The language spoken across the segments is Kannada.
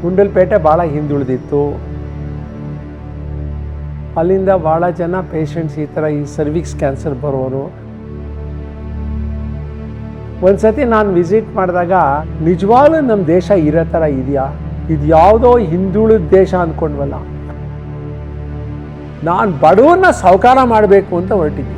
ಗುಂಡಲಪೇಟೆ ಭಾಳ ಹಿಂದುಳಿದಿತ್ತು. ಅಲ್ಲಿಂದ ಭಾಳ ಜನ ಪೇಷಂಟ್ಸ್ ಈ ಥರ ಈ ಸರ್ವಿಕ್ಸ್ ಕ್ಯಾನ್ಸರ್ ಬರೋರು. ಒಂದು ಸತಿ ನಾನು ವಿಸಿಟ್ ಮಾಡಿದಾಗ ನಿಜವಾಗ್ಲೂ ನಮ್ಮ ದೇಶ ಇರೋ ಥರ ಇದೆಯಾ, ಇದು ಯಾವುದೋ ಹಿಂದುಳಿದ ದೇಶ ಅಂದ್ಕೊಂಡ್ವಲ್ಲ. ನಾನು ಬಡವನ್ನ ಸಾಹುಕಾರ ಮಾಡಬೇಕು ಅಂತ ಹೊರಟಿದ್ದೆ.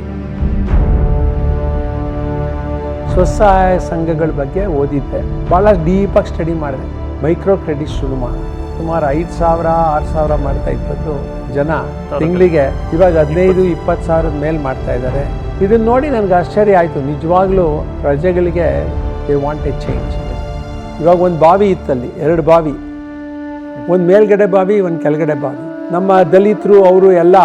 ಸ್ವಸಹಾಯ ಸಂಘಗಳ ಬಗ್ಗೆ ಓದಿದ್ದೆ, ಭಾಳ ಡೀಪಾಗಿ ಸ್ಟಡಿ ಮಾಡಿದೆ. ಮೈಕ್ರೋ ಕ್ರೆಡಿಟ್ ಶುರು ಮಾಡಿ ಸುಮಾರು 5,000 6,000 ಮಾಡ್ತಾ ಇದ್ದದ್ದು ಜನ ತಿಂಗಳಿಗೆ ಇವಾಗ 15-20 ಸಾವಿರದ ಮೇಲೆ ಮಾಡ್ತಾ ಇದ್ದಾರೆ. ಇದನ್ನ ನೋಡಿ ನನಗೆ ಆಶ್ಚರ್ಯ ಆಯಿತು. ನಿಜವಾಗ್ಲೂ ಪ್ರಜೆಗಳಿಗೆ ದೇ ವಾಂಟ್ ಎ ಚೇಂಜ್. ಇವಾಗ ಒಂದು ಬಾವಿ ಇತ್ತಲ್ಲಿ, 2 ಬಾವಿ, ಒಂದು ಮೇಲ್ಗಡೆ ಬಾವಿ, ಒಂದು ಕೆಳಗಡೆ ಬಾವಿ. ನಮ್ಮ ದಲಿತರು ಅವರು ಎಲ್ಲ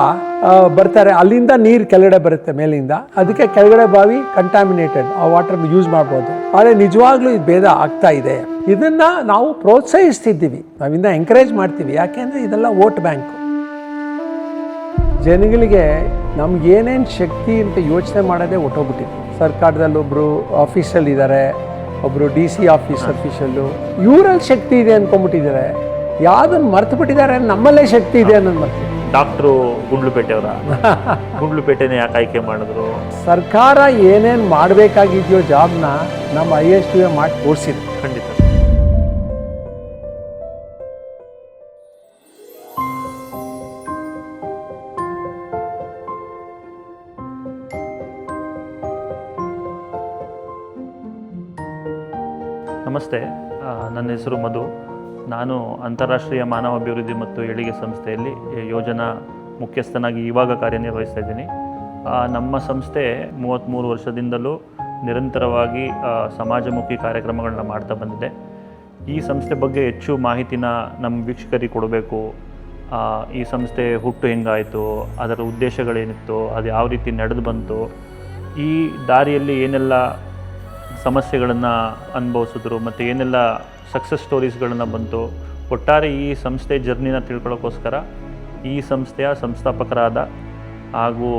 ಬರ್ತಾರೆ, ಅಲ್ಲಿಂದ ನೀರು ಕೆಳಗಡೆ ಬರುತ್ತೆ ಮೇಲಿಂದ, ಅದಕ್ಕೆ ಕೆಳಗಡೆ ಬಾವಿ ಕಂಟಾಮಿನೇಟೆಡ್, ಆ ವಾಟರ್ ಯೂಸ್ ಮಾಡ್ಬೋದು. ಆದರೆ ನಿಜವಾಗ್ಲೂ ಇದು ಭೇದ ಆಗ್ತಾ ಇದೆ. ಇದನ್ನ ನಾವು ಪ್ರೋತ್ಸಾಹಿಸ್ತಿದ್ದೀವಿ, ನಾವಿಂದ ಎಂಕರೇಜ್ ಮಾಡ್ತೀವಿ. ಯಾಕೆಂದರೆ ಇದೆಲ್ಲ ವೋಟ್ ಬ್ಯಾಂಕು. ಜನಗಳಿಗೆ ನಮ್ಗೆ ಏನೇನು ಶಕ್ತಿ ಅಂತ ಯೋಚನೆ ಮಾಡೋದೇ ಹೊಟ್ಟೋಗ್ಬಿಟ್ಟಿದೆ. ಸರ್ಕಾರದಲ್ಲಿ ಒಬ್ಬರು ಆಫೀಸಲ್ಲಿ ಇದ್ದಾರೆ, ಒಬ್ಬರು DC ಆಫೀಸ್ ಅಫಿಷಿಯಲ್ಲು, ಇವರಲ್ಲಿ ಶಕ್ತಿ ಇದೆ ಅಂದ್ಕೊಂಡ್ಬಿಟ್ಟಿದ್ದಾರೆ. ಯಾವುದನ್ನು ಮರ್ತು ಬಿಟ್ಟಿದ್ದಾರೆ, ನಮ್ಮಲ್ಲೇ ಶಕ್ತಿ ಇದೆ ಅನ್ನೋದು ಮರ್ತು. ಡಾಕ್ಟ್ರು ಗುಂಡ್ಲುಪೇಟೆಯವರ ಗುಂಡ್ಲುಪೇಟೆನೇ ಯಾಕೆ ಆಯ್ಕೆ ಮಾಡಿದ್ರು? ಸರ್ಕಾರ ಏನೇನು ಮಾಡಬೇಕಾಗಿದೆಯೋ ಜಾಬ್ನ ನಮ್ಮ ISDA ಮಾಡಿ ತೋರಿಸಿದೆ. ಖಂಡಿತ. ನಮಸ್ತೆ, ನನ್ನ ಹೆಸರು ಮಧು. ನಾನು ಅಂತಾರಾಷ್ಟ್ರೀಯ ಮಾನವ ಅಭಿವೃದ್ಧಿ ಮತ್ತು ಏಳಿಗೆ ಸಂಸ್ಥೆಯಲ್ಲಿ ಯೋಜನಾ ಮುಖ್ಯಸ್ಥನಾಗಿ ಇವಾಗ ಕಾರ್ಯನಿರ್ವಹಿಸ್ತಾ ಇದ್ದೀನಿ. ನಮ್ಮ ಸಂಸ್ಥೆ 33 ವರ್ಷದಿಂದಲೂ ನಿರಂತರವಾಗಿ ಸಮಾಜಮುಖಿ ಕಾರ್ಯಕ್ರಮಗಳನ್ನ ಮಾಡ್ತಾ ಬಂದಿದೆ. ಈ ಸಂಸ್ಥೆ ಬಗ್ಗೆ ಹೆಚ್ಚು ಮಾಹಿತಿನ ನಮ್ಮ ವೀಕ್ಷಕರಿಗೆ ಕೊಡಬೇಕು. ಈ ಸಂಸ್ಥೆ ಹುಟ್ಟು ಹೆಂಗಾಯಿತು, ಅದರ ಉದ್ದೇಶಗಳೇನಿತ್ತು, ಅದು ಯಾವ ರೀತಿ ನಡೆದು ಬಂತು, ಈ ದಾರಿಯಲ್ಲಿ ಏನೆಲ್ಲ ಸಮಸ್ಯೆಗಳನ್ನು ಅನುಭವಿಸಿದ್ರು ಮತ್ತು ಏನೆಲ್ಲ ಸಕ್ಸಸ್ ಸ್ಟೋರೀಸ್ಗಳನ್ನು ಬಂತು, ಒಟ್ಟಾರೆ ಈ ಸಂಸ್ಥೆ ಜರ್ನಿನ ತಿಳ್ಕೊಳ್ಳೋಕ್ಕೋಸ್ಕರ ಈ ಸಂಸ್ಥೆಯ ಸಂಸ್ಥಾಪಕರಾದ ಹಾಗೂ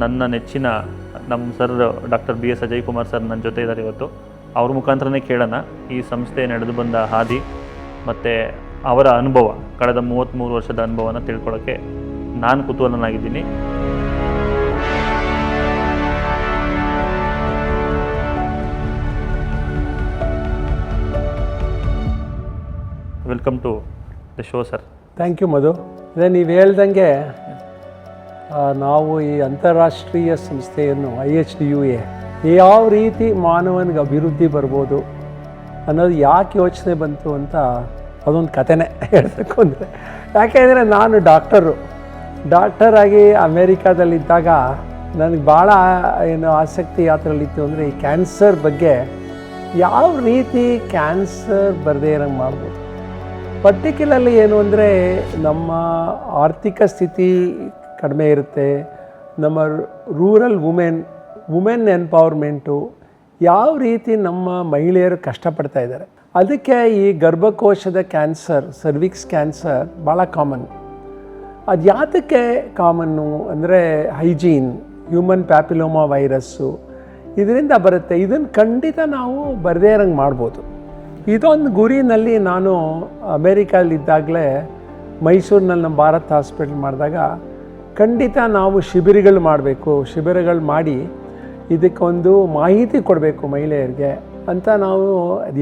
ನನ್ನ ನೆಚ್ಚಿನ ನಮ್ಮ sir doctor BS Ajay Kumar sir ನನ್ನ ಜೊತೆ ಇದ್ದಾರೆ ಇವತ್ತು. ಅವ್ರ ಮುಖಾಂತರನೇ ಕೇಳೋಣ ಈ ಸಂಸ್ಥೆ ನಡೆದು ಬಂದ ಹಾದಿ ಮತ್ತು ಅವರ ಅನುಭವ, ಕಳೆದ 33 ವರ್ಷದ ಅನುಭವನ ತಿಳ್ಕೊಳ್ಳೋಕ್ಕೆ ನಾನು ಕುತೂಹಲನಾಗಿದ್ದೀನಿ. Welcome to the show sir. Thank you Madhu. ಅದೇ ನೀವು ಹೇಳ್ದಂಗೆ ನಾವು ಈ ಅಂತಾರಾಷ್ಟ್ರೀಯ ಸಂಸ್ಥೆಯನ್ನು ISDA ಯಾವ ರೀತಿ ಮಾನವನಿಗೆ ಅಭಿವೃದ್ಧಿ ಬರ್ಬೋದು ಅನ್ನೋದು ಯಾಕೆ ಯೋಚನೆ ಬಂತು ಅಂತ ಅದೊಂದು ಕಥೆನೇ ಹೇಳಬೇಕು ಅಂದರೆ. ಯಾಕೆಂದರೆ ನಾನು ಡಾಕ್ಟರಾಗಿ ಅಮೇರಿಕಾದಲ್ಲಿದ್ದಾಗ ನನಗೆ ಭಾಳ ಆಸಕ್ತಿ ಯಾತ್ರಲ್ಲಿತ್ತು ಅಂದರೆ ಈ ಕ್ಯಾನ್ಸರ್ ಬಗ್ಗೆ, ಯಾವ ರೀತಿ ಕ್ಯಾನ್ಸರ್ ಬರದೇ ಇರೋಂಗೆ ಮಾಡ್ಬೋದು. ಪರ್ಟಿಕ್ಯುಲರ್ಲಿ ಏನು ಅಂದರೆ ನಮ್ಮ ಆರ್ಥಿಕ ಸ್ಥಿತಿ ಕಡಿಮೆ ಇರುತ್ತೆ, ನಮ್ಮ ರೂರಲ್ ವುಮೆನ್ ಎಂಪವರ್ಮೆಂಟು, ಯಾವ ರೀತಿ ನಮ್ಮ ಮಹಿಳೆಯರು ಕಷ್ಟಪಡ್ತಾ ಇದ್ದಾರೆ. ಅದಕ್ಕೆ ಈ ಗರ್ಭಕೋಶದ ಕ್ಯಾನ್ಸರ್, ಸರ್ವಿಕ್ಸ್ ಕ್ಯಾನ್ಸರ್ ಭಾಳ ಕಾಮನ್. ಅದು ಯಾತಕ್ಕೆ ಕಾಮನ್ನು ಅಂದರೆ ಹೈಜೀನ್, ಹ್ಯೂಮನ್ ಪ್ಯಾಪಿಲೋಮಾ ವೈರಸ್ಸು ಇದರಿಂದ ಬರುತ್ತೆ. ಇದನ್ನು ಖಂಡಿತ ನಾವು ಬರದೇ ಇರೋಂಗೆ ಮಾಡ್ಬೋದು. ಇದೊಂದು ಗುರಿನಲ್ಲಿ ನಾನು ಅಮೇರಿಕಲ್ಲಿದ್ದಾಗಲೇ ಮೈಸೂರಿನಲ್ಲಿ ನಮ್ಮ ಭಾರತ್ ಹಾಸ್ಪಿಟಲ್ ಮಾಡಿದಾಗ ಖಂಡಿತ ನಾವು ಶಿಬಿರಗಳು ಮಾಡಿ ಇದಕ್ಕೊಂದು ಮಾಹಿತಿ ಕೊಡಬೇಕು ಮಹಿಳೆಯರಿಗೆ ಅಂತ ನಾವು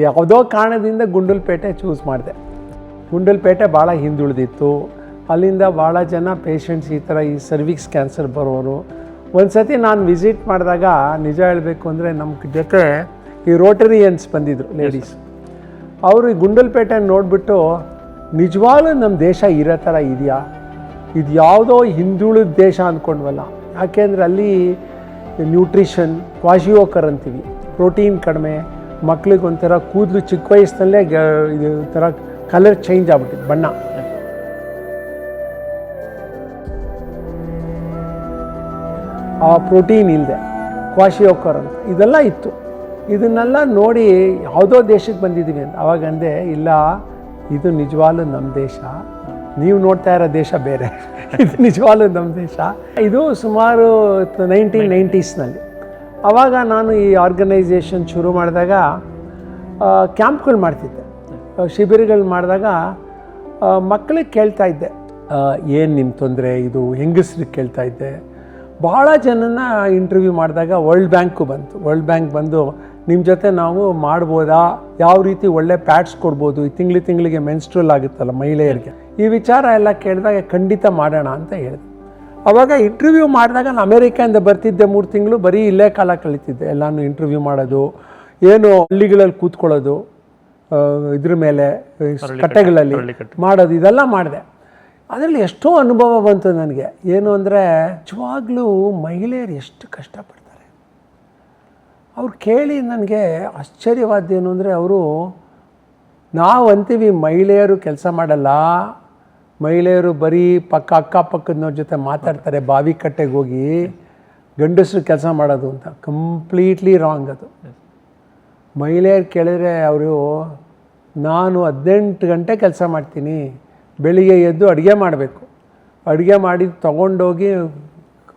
ಯಾವುದೋ ಕಾರಣದಿಂದ ಗುಂಡಲಪೇಟೆ ಚೂಸ್ ಮಾಡಿದೆ. ಗುಂಡಲಪೇಟೆ ಭಾಳ ಹಿಂದುಳಿದಿತ್ತು, ಅಲ್ಲಿಂದ ಭಾಳ ಜನ ಪೇಷಂಟ್ಸ್ ಈ ಥರ ಈ ಸರ್ವಿಕ್ಸ್ ಕ್ಯಾನ್ಸರ್ ಬರೋರು. ಒಂದು ಸತಿ ನಾನು ವಿಸಿಟ್ ಮಾಡಿದಾಗ ನಿಜ ಹೇಳಬೇಕು ಅಂದರೆ ನಮ್ಮ ಜೊತೆ ಈ ರೋಟರಿಯನ್ಸ್ ಬಂದಿದ್ದರು, ಲೇಡೀಸ್. ಅವರು ಈ ಗುಂಡಲಪೇಟೆ ನೋಡಿಬಿಟ್ಟು ನಿಜವಾಗ್ಲೂ ನಮ್ಮ ದೇಶ ಇರೋ ಥರ ಇದೆಯಾ, ಇದು ಯಾವುದೋ ಹಿಂದುಳಿದ ದೇಶ ಅಂದ್ಕೊಂಡ್ವಲ್ಲ. ಯಾಕೆಂದರೆ ಅಲ್ಲಿ ನ್ಯೂಟ್ರಿಷನ್, ಕ್ವಾಶಿಯೋಕರ್ ಅಂತೀವಿ, ಪ್ರೋಟೀನ್ ಕಡಿಮೆ, ಮಕ್ಳಿಗೆ ಒಂಥರ ಕೂದಲು ಚಿಕ್ಕ ವಯಸ್ಸಿನಲ್ಲೇ ಇದು ಥರ ಕಲರ್ ಚೇಂಜ್ ಆಗ್ಬಿಟ್ಟಿದೆ, ಬಣ್ಣ. ಆ ಪ್ರೋಟೀನ್ ಇಲ್ಲದೆ ಕ್ವಾಶಿಯೋಕರ್ ಅಂತ ಇದೆಲ್ಲ ಇತ್ತು. ಇದನ್ನೆಲ್ಲ ನೋಡಿ ಯಾವುದೋ ದೇಶಕ್ಕೆ ಬಂದಿದ್ದೀವಿ ಅಂತ ಅವಾಗ ಅಂದೆ, ಇಲ್ಲ ಇದು ನಿಜವಾಗ್ಲೂ ನಮ್ಮ ದೇಶ, ನೀವು ನೋಡ್ತಾ ಇರೋ ದೇಶ ಬೇರೆ, ಇದು ನಿಜವಾಗ್ಲೂ ನಮ್ಮ ದೇಶ. ಇದು ಸುಮಾರು 1990ಸ್ನಲ್ಲಿ. ಆವಾಗ ನಾನು ಈ ಆರ್ಗನೈಸೇಷನ್ ಶುರು ಮಾಡಿದಾಗ ಕ್ಯಾಂಪ್ಗಳು ಮಾಡ್ತಿದ್ದೆ. ಶಿಬಿರಗಳು ಮಾಡಿದಾಗ ಮಕ್ಕಳಿಗೆ ಕೇಳ್ತಾ ಇದ್ದೆ, ಏನು ನಿಮ್ಮ ತೊಂದರೆ, ಇದು ಹೆಂಗಸ್ರಿಗೆ ಕೇಳ್ತಾ ಇದ್ದೆ. ಭಾಳ ಜನನ ಇಂಟರ್ವ್ಯೂ ಮಾಡಿದಾಗ ವರ್ಲ್ಡ್ ಬ್ಯಾಂಕು ಬಂತು. ವರ್ಲ್ಡ್ ಬ್ಯಾಂಕ್ ಬಂದು ನಿಮ್ಮ ಜೊತೆ ನಾವು ಮಾಡ್ಬೋದಾ, ಯಾವ ರೀತಿ ಒಳ್ಳೆ ಪ್ಯಾಡ್ಸ್ ಕೊಡ್ಬೋದು, ಈ ತಿಂಗಳಿಗೆ ಮೆನ್ಸ್ಟ್ರಲ್ ಆಗುತ್ತಲ್ಲ ಮಹಿಳೆಯರಿಗೆ, ಈ ವಿಚಾರ ಎಲ್ಲ ಕೇಳಿದಾಗ ಖಂಡಿತ ಮಾಡೋಣ ಅಂತ ಹೇಳಿದೆ. ಆವಾಗ ಇಂಟರ್ವ್ಯೂ ಮಾಡಿದಾಗ ನಾನು ಅಮೇರಿಕಾಯಿಂದ ಬರ್ತಿದ್ದೆ, 3 ತಿಂಗಳು ಬರೀ ಇಲ್ಲೇ ಕಾಲ ಕಳೀತಿದ್ದೆ. ಎಲ್ಲನೂ ಇಂಟರ್ವ್ಯೂ ಮಾಡೋದು, ಏನು ಹಳ್ಳಿಗಳಲ್ಲಿ ಕೂತ್ಕೊಳ್ಳೋದು, ಇದ್ರ ಮೇಲೆ ಕಟ್ಟೆಗಳಲ್ಲಿ ಮಾಡೋದು, ಇದೆಲ್ಲ ಮಾಡಿದೆ. ಅದರಲ್ಲಿ ಎಷ್ಟೋ ಅನುಭವ ಬಂತು ನನಗೆ. ಏನು ಅಂದರೆ ನಿಜವಾಗ್ಲೂ ಮಹಿಳೆಯರು ಎಷ್ಟು ಕಷ್ಟಪಡ್ತಾರೆ. ಅವ್ರು ಕೇಳಿ ನನಗೆ ಆಶ್ಚರ್ಯವಾದ್ದೇನು ಅಂದರೆ, ನಾವು ಅಂತೀವಿ ಮಹಿಳೆಯರು ಕೆಲಸ ಮಾಡಲ್ಲ, ಮಹಿಳೆಯರು ಬರೀ ಅಕ್ಕಪಕ್ಕದವ್ರ ಜೊತೆ ಮಾತಾಡ್ತಾರೆ, ಬಾವಿ ಕಟ್ಟೆಗೆ ಹೋಗಿ ಗಂಡಸರು ಕೆಲಸ ಮಾಡೋದು ಅಂತ. ಕಂಪ್ಲೀಟ್ಲಿ ರಾಂಗ್ ಅದು. ಮಹಿಳೆಯರು ಕೇಳಿದ್ರೆ ಅವರು, ನಾನು 18 ಗಂಟೆ ಕೆಲಸ ಮಾಡ್ತೀನಿ, ಬೆಳಿಗ್ಗೆ ಎದ್ದು ಅಡುಗೆ ಮಾಡಬೇಕು, ಅಡುಗೆ ಮಾಡಿ ತೊಗೊಂಡೋಗಿ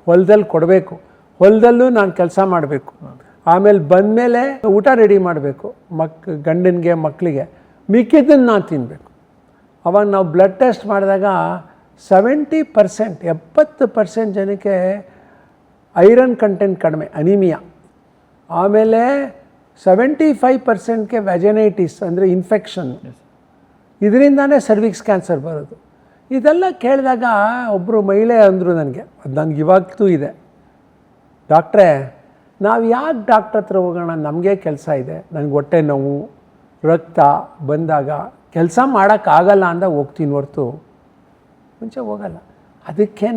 ಹೊಲದಲ್ಲಿ ಕೊಡಬೇಕು, ಹೊಲದಲ್ಲೂ ನಾನು ಕೆಲಸ ಮಾಡಬೇಕು, ಆಮೇಲೆ ಬಂದಮೇಲೆ ಊಟ ರೆಡಿ ಮಾಡಬೇಕು ಗಂಡನಿಗೆ ಮಕ್ಕಳಿಗೆ, ಮಿಕ್ಕಿದ್ದನ್ನು ನಾನು ತಿನ್ನಬೇಕು. ಅವಾಗ ನಾವು ಬ್ಲಡ್ ಟೆಸ್ಟ್ ಮಾಡಿದಾಗ 70% ಜನಕ್ಕೆ ಐರನ್ ಕಂಟೆಂಟ್ ಕಡಿಮೆ, ಅನಿಮಿಯಾ. ಆಮೇಲೆ 75%ಗೆ ವ್ಯಾಜನೈಟಿಸ್ ಅಂದರೆ ಇನ್ಫೆಕ್ಷನ್, ಇದರಿಂದಾನೇ ಸರ್ವಿಕ್ಸ್ ಕ್ಯಾನ್ಸರ್ ಬರೋದು. ಇದೆಲ್ಲ ಕೇಳಿದಾಗ ಒಬ್ಬರು ಮಹಿಳೆ ಅಂದರು ನನಗೆ, ಅದು ನನಗೆ ಇವಾಗ್ತೂ ಇದೆ, ಡಾಕ್ಟ್ರೇ ನಾವು ಯಾಕೆ ಡಾಕ್ಟ್ರ್ ಹತ್ರ ಹೋಗೋಣ, ನಮಗೆ ಕೆಲಸ ಇದೆ, ನನಗೆ ಹೊಟ್ಟೆ ನೋವು ರಕ್ತ ಬಂದಾಗ ಕೆಲಸ ಮಾಡೋಕ್ಕಾಗಲ್ಲ ಅಂದಾಗ ಹೋಗ್ತೀನಿ ಹೊರ್ತು ಮುಂಚೆ ಹೋಗಲ್ಲ. ಅದಕ್ಕೇ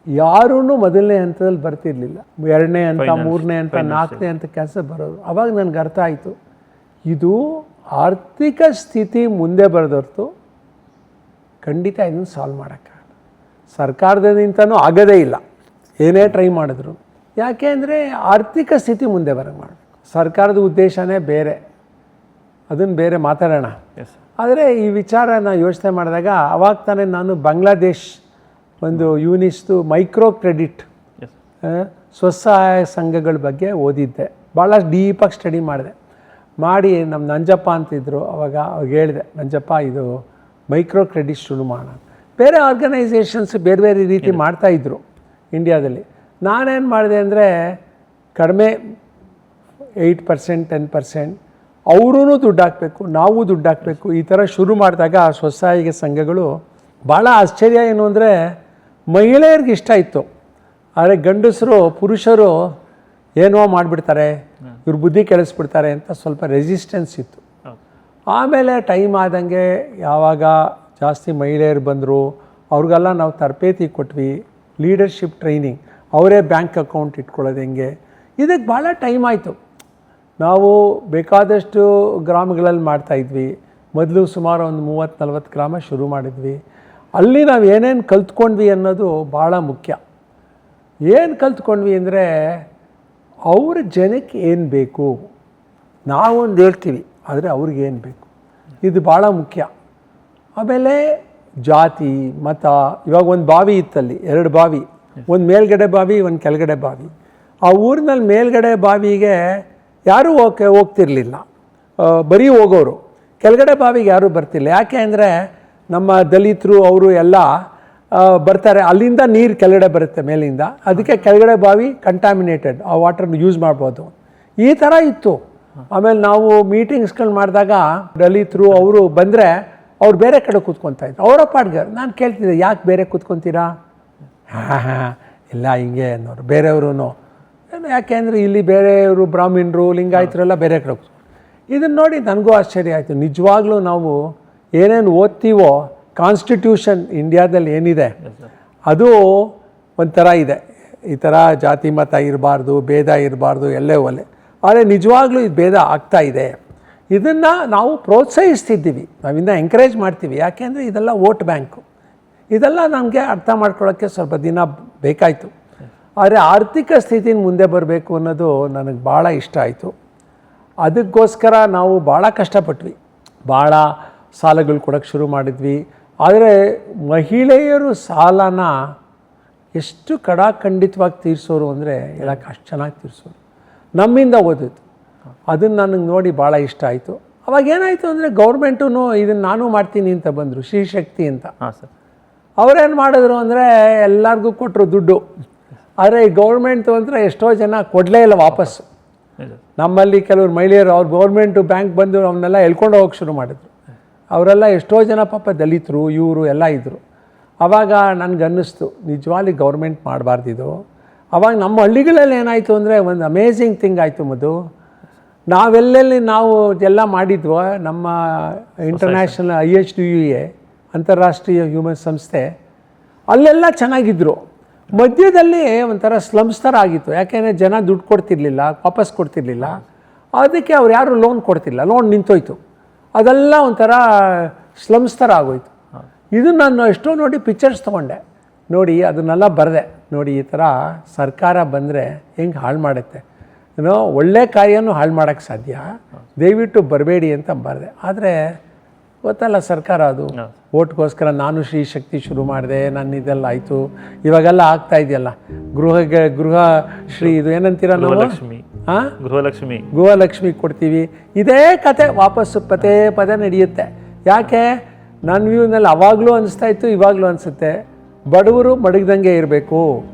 ಯಾರೂ ಮೊದಲನೇ ಹಂತದಲ್ಲಿ ಬರ್ತಿರ್ಲಿಲ್ಲ, 2ನೇ ಹಂತ 3ನೇ ಹಂತ 4ನೇ ಹಂತ ಕೆಲಸ ಬರೋದು. ಅವಾಗ ನನಗೆ ಅರ್ಥ ಆಯಿತು, ಇದು ಆರ್ಥಿಕ ಸ್ಥಿತಿ ಮುಂದೆ ಬರೆದೊರ್ತು ಖಂಡಿತ ಇದನ್ನು ಸಾಲ್ವ್ ಮಾಡೋಕ್ಕಾಗಲ್ಲ. ಸರ್ಕಾರದಿಂದನೂ ಆಗೋದೇ ಇಲ್ಲ, ಏನೇ ಟ್ರೈ ಮಾಡಿದ್ರು. ಯಾಕೆ ಅಂದರೆ ಆರ್ಥಿಕ ಸ್ಥಿತಿ ಮುಂದೆ ಬರೋಂಗೆ ಮಾಡಬೇಕು. ಸರ್ಕಾರದ ಉದ್ದೇಶನೇ ಬೇರೆ, ಅದನ್ನು ಬೇರೆ ಮಾತಾಡೋಣ. ಆದರೆ ಈ ವಿಚಾರನ ಯೋಚನೆ ಮಾಡಿದಾಗ ಅವಾಗ ತಾನೇ ನಾನು ಬಾಂಗ್ಲಾದೇಶ್ ಒಂದು ಯೂನಿಸ್ಟು ಮೈಕ್ರೋ ಕ್ರೆಡಿಟ್ ಸ್ವಸಹಾಯ ಸಂಘಗಳ ಬಗ್ಗೆ ಓದಿದ್ದೆ. ಭಾಳ ಡೀಪಾಗಿ ಸ್ಟಡಿ ಮಾಡಿ ನಮ್ಮ ನಂಜಪ್ಪ ಅಂತಿದ್ರು, ಅವಾಗ ಅವ್ರಿಗೆ ಹೇಳಿದೆ, ನಂಜಪ್ಪ ಇದು ಮೈಕ್ರೋ ಕ್ರೆಡಿಟ್ ಶುರು ಮಾಡೋಣ. ಬೇರೆ ಆರ್ಗನೈಸೇಷನ್ಸ್ ಬೇರೆ ಬೇರೆ ರೀತಿ ಮಾಡ್ತಾಯಿದ್ರು ಇಂಡಿಯಾದಲ್ಲಿ. ನಾನೇನು ಮಾಡಿದೆ ಅಂದರೆ ಕಡಿಮೆ 8% 10%, ಅವರೂ ದುಡ್ಡು ಹಾಕಬೇಕು, ನಾವು ದುಡ್ಡು ಹಾಕಬೇಕು, ಈ ಥರ ಶುರು ಮಾಡಿದಾಗ ಸ್ವಸಹಾಯ ಸಂಘಗಳು ಭಾಳ ಆಶ್ಚರ್ಯ ಏನು ಅಂದರೆ ಮಹಿಳೆಯರಿಗೆ ಇಷ್ಟ ಇತ್ತು. ಆದರೆ ಗಂಡಸರು ಪುರುಷರು ಏನೋ ಮಾಡಿಬಿಡ್ತಾರೆ, ಇವ್ರ ಬುದ್ಧಿ ಕೆಡಿಸ್ಬಿಡ್ತಾರೆ ಅಂತ ಸ್ವಲ್ಪ ರೆಸಿಸ್ಟೆನ್ಸ್ ಇತ್ತು. ಆಮೇಲೆ ಟೈಮ್ ಆದಂಗೆ ಯಾವಾಗ ಜಾಸ್ತಿ ಮಹಿಳೆಯರು ಬಂದರು, ಅವ್ರಿಗೆಲ್ಲ ನಾವು ತರಬೇತಿ ಕೊಟ್ವಿ, ಲೀಡರ್ಶಿಪ್ ಟ್ರೈನಿಂಗ್, ಅವರೇ ಬ್ಯಾಂಕ್ ಅಕೌಂಟ್ ಇಟ್ಕೊಳ್ಳೋದು ಹೆಂಗೆ, ಇದಕ್ಕೆ ಭಾಳ ಟೈಮ್ ಆಯಿತು. ನಾವು ಬೇಕಾದಷ್ಟು ಗ್ರಾಮಗಳಲ್ಲಿ ಮಾಡ್ತಾಯಿದ್ವಿ. ಮೊದಲು ಸುಮಾರು ಒಂದು 30-40 ಗ್ರಾಮ ಶುರು ಮಾಡಿದ್ವಿ. ಅಲ್ಲಿ ನಾವು ಏನೇನು ಕಲ್ತ್ಕೊಂಡ್ವಿ ಅನ್ನೋದು ಭಾಳ ಮುಖ್ಯ. ಏನು ಕಲ್ತ್ಕೊಂಡ್ವಿ ಅಂದರೆ ಅವ್ರ ಜನಕ್ಕೆ ಏನು ಬೇಕು, ನಾವೊಂದು ಹೇಳ್ತೀವಿ, ಆದರೆ ಅವ್ರಿಗೇನು ಬೇಕು, ಇದು ಭಾಳ ಮುಖ್ಯ. ಆಮೇಲೆ ಜಾತಿ ಮತ, ಇವಾಗ ಒಂದು ಬಾವಿ ಇತ್ತಲ್ಲಿ, 2 ಬಾವಿ, ಒಂದು ಮೇಲ್ಗಡೆ ಬಾವಿ ಒಂದು ಕೆಳಗಡೆ ಬಾವಿ. ಆ ಊರಿನಲ್ಲಿ ಮೇಲ್ಗಡೆ ಬಾವಿಗೆ ಯಾರೂ ಹೋಗ್ತಿರ್ಲಿಲ್ಲ, ಬರೀ ಹೋಗೋರು. ಕೆಳಗಡೆ ಬಾವಿಗೆ ಯಾರೂ ಬರ್ತಿಲ್ಲ. ಯಾಕೆ ಅಂದರೆ ನಮ್ಮ ದಲಿತರು ಅವರು ಎಲ್ಲ ಬರ್ತಾರೆ, ಅಲ್ಲಿಂದ ನೀರು ಕೆಳಗಡೆ ಬರುತ್ತೆ ಮೇಲಿಂದ, ಅದಕ್ಕೆ ಕೆಳಗಡೆ ಬಾವಿ ಕಂಟಾಮಿನೇಟೆಡ್, ಆ ವಾಟರ್ನ ಯೂಸ್ ಮಾಡ್ಬೋದು, ಈ ಥರ ಇತ್ತು. ಆಮೇಲೆ ನಾವು ಮೀಟಿಂಗ್ಸ್ಗಳು ಮಾಡಿದಾಗ ದಲಿತರು ಅವರು ಬಂದರೆ ಅವ್ರು ಬೇರೆ ಕಡೆ ಕೂತ್ಕೊತಾ ಇದ್ರು, ಅವರ ಪಾಡ್ಗೆ. ನಾನು ಕೇಳ್ತಿದ್ದೆ, ಯಾಕೆ ಬೇರೆ ಕೂತ್ಕೊತೀರಾ? ಇಲ್ಲ ಹಿಂಗೆ ಅನ್ನೋರು ಬೇರೆಯವರು. ಯಾಕೆ ಅಂದರೆ ಇಲ್ಲಿ ಬೇರೆಯವರು ಬ್ರಾಹ್ಮಣರು ಲಿಂಗಾಯತರೆಲ್ಲ ಬೇರೆ ಕಡೆ ಕೂತ್ಕೊಂಡು. ಇದನ್ನು ನೋಡಿ ನನಗೂ ಆಶ್ಚರ್ಯ ಆಯಿತು. ನಿಜವಾಗ್ಲೂ ನಾವು ಏನೇನು ಓದ್ತೀವೋ, ಕಾನ್ಸ್ಟಿಟ್ಯೂಷನ್ ಇಂಡಿಯಾದಲ್ಲಿ ಏನಿದೆ ಅದು ಒಂಥರ ಇದೆ, ಈ ಥರ ಜಾತಿ ಮತ ಇರಬಾರ್ದು, ಭೇದ ಇರಬಾರ್ದು, ಎಲ್ಲೇ ಒಲೆ. ಆದರೆ ನಿಜವಾಗ್ಲೂ ಇದು ಭೇದ ಆಗ್ತಾ ಇದೆ. ಇದನ್ನು ನಾವು ಪ್ರೋತ್ಸಾಹಿಸ್ತಿದ್ದೀವಿ, ನಾವಿಂದ ಎಂಕರೇಜ್ ಮಾಡ್ತೀವಿ. ಯಾಕೆಂದರೆ ಇದೆಲ್ಲ ವೋಟ್ ಬ್ಯಾಂಕು. ಇದೆಲ್ಲ ನನಗೆ ಅರ್ಥ ಮಾಡ್ಕೊಳ್ಳೋಕ್ಕೆ ಸ್ವಲ್ಪ ದಿನ ಬೇಕಾಯಿತು. ಆದರೆ ಆರ್ಥಿಕ ಸ್ಥಿತಿನ ಮುಂದೆ ಬರಬೇಕು ಅನ್ನೋದು ನನಗೆ ಭಾಳ ಇಷ್ಟ ಆಯಿತು. ಅದಕ್ಕೋಸ್ಕರ ನಾವು ಭಾಳ ಕಷ್ಟಪಟ್ವಿ, ಭಾಳ ಸಾಲಗಳು ಕೊಡೋಕ್ಕೆ ಶುರು ಮಾಡಿದ್ವಿ. ಆದರೆ ಮಹಿಳೆಯರು ಸಾಲನ ಎಷ್ಟು ಕಡಾಖಂಡಿತವಾಗಿ ತೀರಿಸೋರು ಅಂದರೆ ಹೇಳೋಕ್ಕೆ ಅಷ್ಟು ಚೆನ್ನಾಗಿ ತೀರಿಸೋರು, ನಮ್ಮಿಂದ ಓದಿತ್ತು. ಅದನ್ನು ನನಗೆ ನೋಡಿ ಭಾಳ ಇಷ್ಟ ಆಯಿತು. ಅವಾಗ ಏನಾಯಿತು ಅಂದರೆ ಗೌರ್ಮೆಂಟು ಇದನ್ನು ನಾನು ಮಾಡ್ತೀನಿ ಅಂತ ಬಂದರು, ಶ್ರೀಶಕ್ತಿ ಅಂತ. ಹಾಂ ಸರ್. ಅವ್ರೇನು ಮಾಡಿದ್ರು ಅಂದರೆ ಎಲ್ಲರಿಗೂ ಕೊಟ್ಟರು ದುಡ್ಡು. ಆದರೆ ಈ ಗೌರ್ಮೆಂಟು ಅಂದರೆ ಎಷ್ಟೋ ಜನ ಕೊಡಲೇ ಇಲ್ಲ ವಾಪಸ್ಸು. ನಮ್ಮಲ್ಲಿ ಕೆಲವರು ಮಹಿಳೆಯರು ಅವ್ರು ಗೌರ್ಮೆಂಟು ಬ್ಯಾಂಕ್ ಬಂದು ಅವನ್ನೆಲ್ಲ ಎಳ್ಕೊಂಡು ಹೋಗಕ್ಕೆ ಶುರು ಮಾಡಿದ್ರು. ಅವರೆಲ್ಲ ಎಷ್ಟೋ ಜನ ಪಾಪ ದಲಿತರು ಇವರು ಎಲ್ಲ ಇದ್ದರು. ಆವಾಗ ನನಗನ್ನಿಸ್ತು ನಿಜವಾಗ್ಲಿ ಗೌರ್ಮೆಂಟ್ ಮಾಡಬಾರ್ದಿದು. ಆವಾಗ ನಮ್ಮ ಹಳ್ಳಿಗಳಲ್ಲಿ ಏನಾಯಿತು ಅಂದರೆ ಒಂದು ಅಮೇಝಿಂಗ್ ಥಿಂಗ್ ಆಯಿತು ಮಧು. ನಾವೆಲ್ಲೆಲ್ಲಿ ನಾವು ಎಲ್ಲ ಮಾಡಿದ್ವೋ ನಮ್ಮ ಇಂಟರ್ನ್ಯಾಷನಲ್ IHDUA ಅಂತಾರಾಷ್ಟ್ರೀಯ ಹ್ಯೂಮನ್ ಸಂಸ್ಥೆ ಅಲ್ಲೆಲ್ಲ ಚೆನ್ನಾಗಿದ್ದರು. ಮಧ್ಯದಲ್ಲಿ ಒಂಥರ ಸ್ಲಮ್ಸ್ ಥರ ಆಗಿತ್ತು. ಯಾಕೆಂದರೆ ಜನ ದುಡ್ಡು ಕೊಡ್ತಿರ್ಲಿಲ್ಲ, ವಾಪಸ್ ಕೊಡ್ತಿರ್ಲಿಲ್ಲ. ಅದಕ್ಕೆ ಅವ್ರು ಯಾರು ಲೋನ್ ಕೊಡ್ತಿಲ್ಲ, ಲೋನ್ ನಿಂತೋಯ್ತು. ಅದೆಲ್ಲ ಒಂಥರ ಸ್ಲಮ್ಸ್ ಥರ ಆಗೋಯ್ತು. ಇದು ನಾನು ಎಷ್ಟೋ ನೋಡಿ ಪಿಕ್ಚರ್ಸ್ ತೊಗೊಂಡೆ, ನೋಡಿ ಅದನ್ನೆಲ್ಲ ಬರೆದೆ. ನೋಡಿ ಈ ಥರ ಸರ್ಕಾರ ಬಂದರೆ ಹೆಂಗೆ ಹಾಳು ಮಾಡುತ್ತೆ, ಏನೋ ಒಳ್ಳೆ ಕಾರ್ಯನೂ ಹಾಳು ಮಾಡೋಕ್ಕೆ ಸಾಧ್ಯ, ದಯವಿಟ್ಟು ಬರಬೇಡಿ ಅಂತ ಬರೆದೆ. ಆದರೆ ಗೊತ್ತಲ್ಲ ಸರ್ಕಾರ ಅದು ಓಟ್ಗೋಸ್ಕರ ನಾನು ಶ್ರೀಶಕ್ತಿ ಶುರು ಮಾಡಿದೆ, ನಾನು ಇದೆಲ್ಲ ಆಯಿತು, ಇವಾಗೆಲ್ಲ ಆಗ್ತಾ ಇದೆಯಲ್ಲ ಗೃಹ ಶ್ರೀ ಇದು ಏನಂತೀರ ನಾವು, ಹಾಂ ಗೃಹಲಕ್ಷ್ಮಿ ಕೊಡ್ತೀವಿ. ಇದೇ ಕತೆ ವಾಪಸ್ಸು ಪದೇ ನಡೆಯುತ್ತೆ. ಯಾಕೆ ನನ್ನ ವ್ಯೂನಲ್ಲಿ ಅವಾಗಲೂ ಅನಿಸ್ತಾ ಇತ್ತು, ಇವಾಗಲೂ ಅನಿಸುತ್ತೆ ಬಡವರು ಮಡಗ್ದಂಗೆ ಇರಬೇಕು.